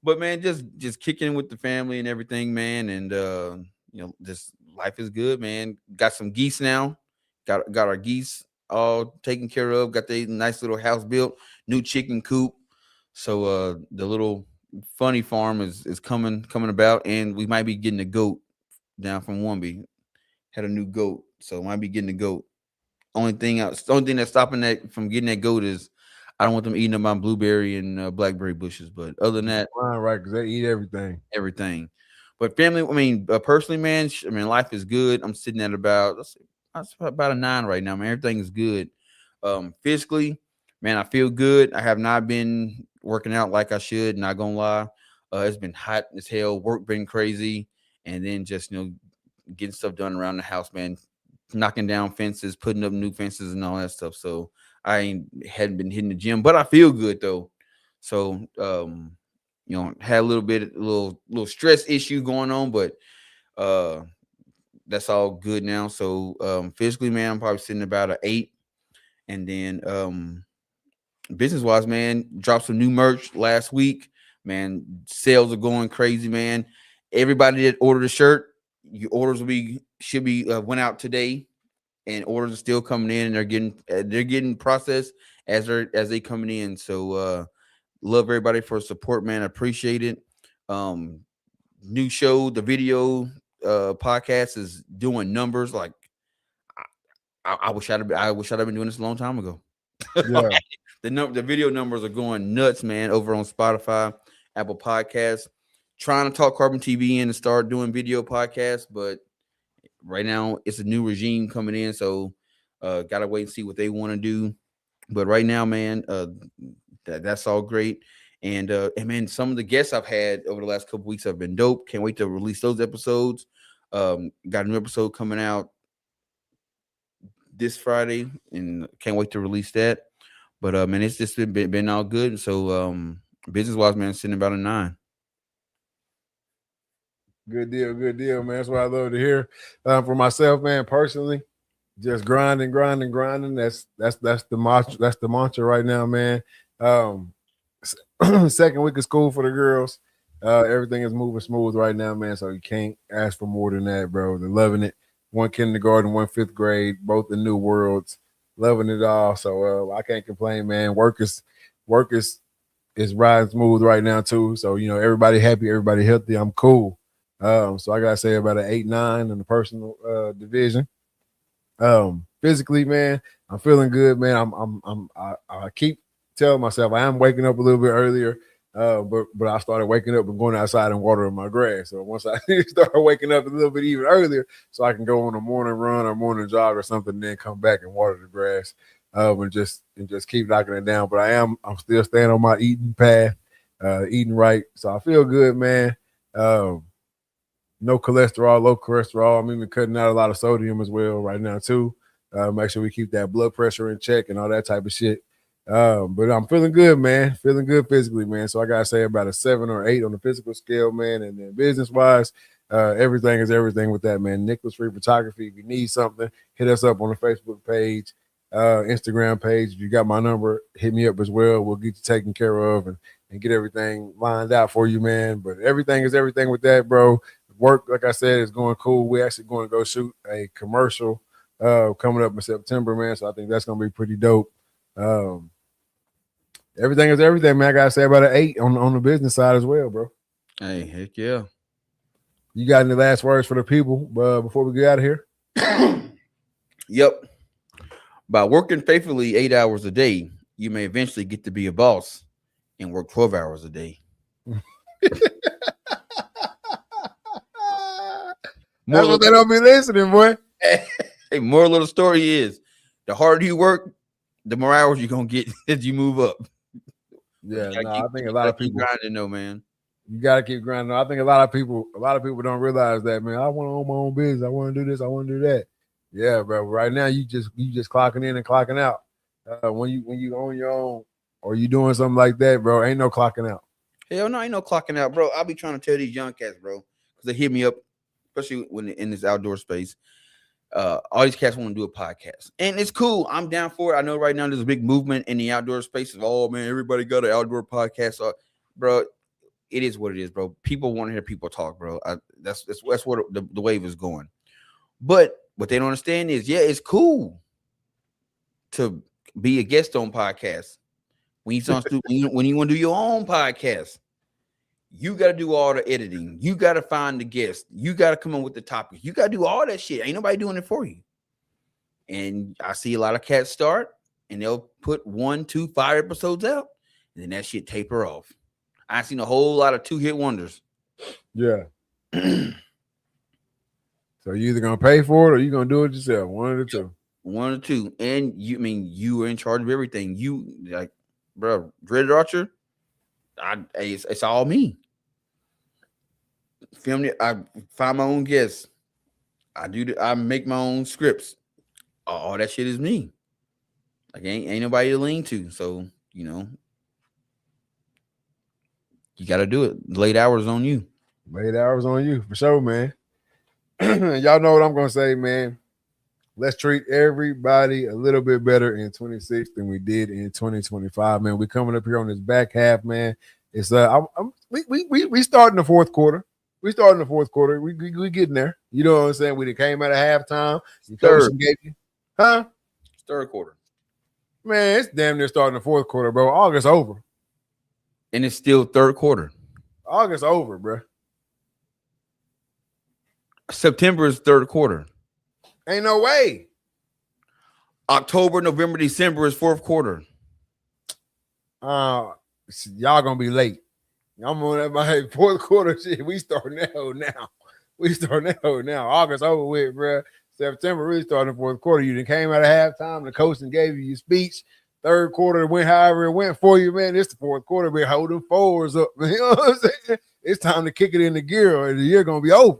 But man, just kicking with the family and everything, man. And just life is good, man. Got some geese now. Got our geese all taken care of. Got the nice little house built, new chicken coop. So the little funny farm is coming about, and we might be getting a goat down from Womby. Had a new goat, so might be getting a goat. Only thing that's stopping that from getting that goat is I don't want them eating up my blueberry and blackberry bushes. But other than that, right, because they eat everything. But family, personally, man, life is good. I'm sitting at about a 9 right now, man. Everything is good. Physically, man, I feel good. I have not been working out like I should. Not gonna lie, it's been hot as hell. Work been crazy, and then just getting stuff done around the house, man. Knocking down fences, putting up new fences, and all that stuff. So hadn't been hitting the gym, but I feel good though. So had a little stress issue going on, but uh that's all good now. So physically, man, I'm probably sitting about an 8. And then business wise, man, dropped some new merch last week. Man, sales are going crazy, man. Everybody that ordered a shirt, your orders should be went out today, and orders are still coming in, and they're getting processed as they coming in. So love everybody for support, man. I appreciate it. Um, New show, the video podcast is doing numbers like I wish I'd have been doing this a long time ago. Yeah. The video numbers are going nuts, man, over on Spotify, Apple Podcasts. Trying to talk Carbon TV in and start doing video podcasts, but right now it's a new regime coming in, so gotta wait and see what they want to do. But right now, man, that's all great. And man, some of the guests I've had over the last couple weeks have been dope. Can't wait to release those episodes. Got a new episode coming out this Friday, and can't wait to release that. But man, it's just been all good. So business wise, man, sitting about a 9. Good deal, man. That's what I love to hear. For myself, man, personally, just grinding. That's the mantra. That's the mantra right now, man. Second week of school for the girls. Everything is moving smooth right now, man. So you can't ask for more than that, bro. They're loving it. One kindergarten, one fifth grade, both in new worlds, loving it all. So I can't complain, man. Work is riding smooth right now too. So everybody happy, everybody healthy. I'm cool. So I gotta say about an 8-9 in the personal division. Physically, man, I'm feeling good, man. I keep telling myself I am waking up a little bit earlier. But I started waking up and going outside and watering my grass. So once I start waking up a little bit even earlier, so I can go on a morning run or morning jog or something, and then come back and water the grass, and just keep knocking it down. But I'm still staying on my eating path, eating right. So I feel good, man. No cholesterol, low cholesterol. I'm even cutting out a lot of sodium as well right now too. Make sure we keep that blood pressure in check and all that type of shit. But I'm feeling good, man. Feeling good physically, man. So I gotta say about a 7 or 8 on the physical scale, man. And then business wise, everything is everything with that, man. Nicholas Free Photography. If you need something, hit us up on the Facebook page, Instagram page. If you got my number, hit me up as well. We'll get you taken care of and get everything lined out for you, man. But everything is everything with that, bro. Work, like I said, is going cool. We're actually going to go shoot a commercial coming up in September, man. So I think that's going to be pretty dope. Everything is everything, man. I got to say about an 8 on the business side as well, bro. Hey, heck yeah. You got any last words for the people before we get out of here? Yep. By working faithfully 8 hours a day, you may eventually get to be a boss and work 12 hours a day. That's what they don't be listening, boy. Hey, moral of the story is the harder you work, the more hours you're gonna get as you move up. Yeah, I think a lot of people grinding though, man. You gotta keep grinding. I think a lot of people don't realize that, man. I want to own my own business. I want to do this. I want to do that. Yeah, bro. Right now, you just clocking in and clocking out. When you own your own or you doing something like that, bro, ain't no clocking out. Hell no, ain't no clocking out, bro. I'll be trying to tell these young cats, bro, because they hit me up, especially when in this outdoor space. All these cats want to do a podcast, and it's cool. I'm down for it. I know right now there's a big movement in the outdoor space of, oh man, everybody got an outdoor podcast. Bro, it is what it is, bro. People want to hear people talk, bro. That's where the wave is going. But what they don't understand is, yeah, it's cool to be a guest on podcasts. When you want to do your own podcast, you got to do all the editing. You got to find the guest. You got to come up with the topics. You got to do all that shit. Ain't nobody doing it for you. And I see a lot of cats start, and they'll put 1, 2, 5 episodes out, and then that shit taper off. I've seen a whole lot of 2-hit wonders. Yeah. So you either gonna pay for it or you gonna do it yourself. One of the two. One or two. And you are in charge of everything. You like, bro, Dreaded Archer. It's all me. Film it. I find my own guests. I make my own scripts. All that shit is me. Like ain't nobody to lean to. So, you know, you got to do it. Late hours on you. Late hours on you for sure, man. Y'all know what I'm gonna say, man. Let's treat everybody a little bit better in 26 than we did in 2025, man. We coming up here on this back half, man. It's we starting the fourth quarter. We starting the fourth quarter. We getting there. You know what I'm saying? We came out of halftime. Third. Gave you, huh? Third quarter. Man, it's damn near starting the fourth quarter, bro. August over. And it's still third quarter. August over, bro. September is third quarter. Ain't no way. October, November, December is fourth quarter. Y'all gonna be late. I'm on that my fourth quarter shit. We starting that hoe now. We starting that hoe now. August over with, bro. September really starting the fourth quarter. You done came out of halftime. The coach and gave you your speech. Third quarter went however it went for you, man. It's the fourth quarter. We're holding forwards up, man. You know what I'm saying? It's time to kick it into gear, or the year gonna be over.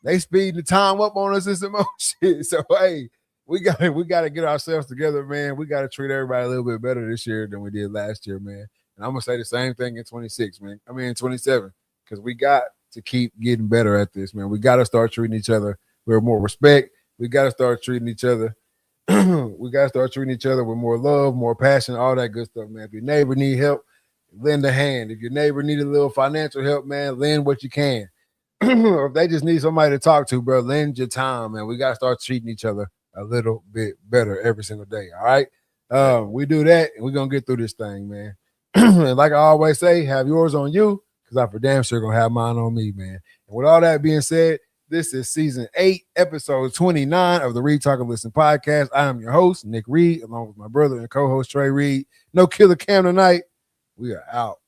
They speeding the time up on us and some more shit. So hey, we gotta get ourselves together, man. We gotta treat everybody a little bit better this year than we did last year, man. And I'm gonna say the same thing in 26, man. I mean in 27, because we got to keep getting better at this, man. We gotta start treating each other with more respect. We gotta start treating each other. We gotta start treating each other with more love, more passion, all that good stuff, man. If your neighbor need help, lend a hand. If your neighbor need a little financial help, man, lend what you can. Or if they just need somebody to talk to, bro, lend your time, man. We got to start treating each other a little bit better every single day, all right? We do that, and we're going to get through this thing, man. And like I always say, have yours on you, because I'm for damn sure going to have mine on me, man. And with all that being said, this is season 8, episode 29 of the Reed Talk and Listen podcast. I am your host, Nick Reed, along with my brother and co-host, Trey Reed. No killer cam tonight. We are out.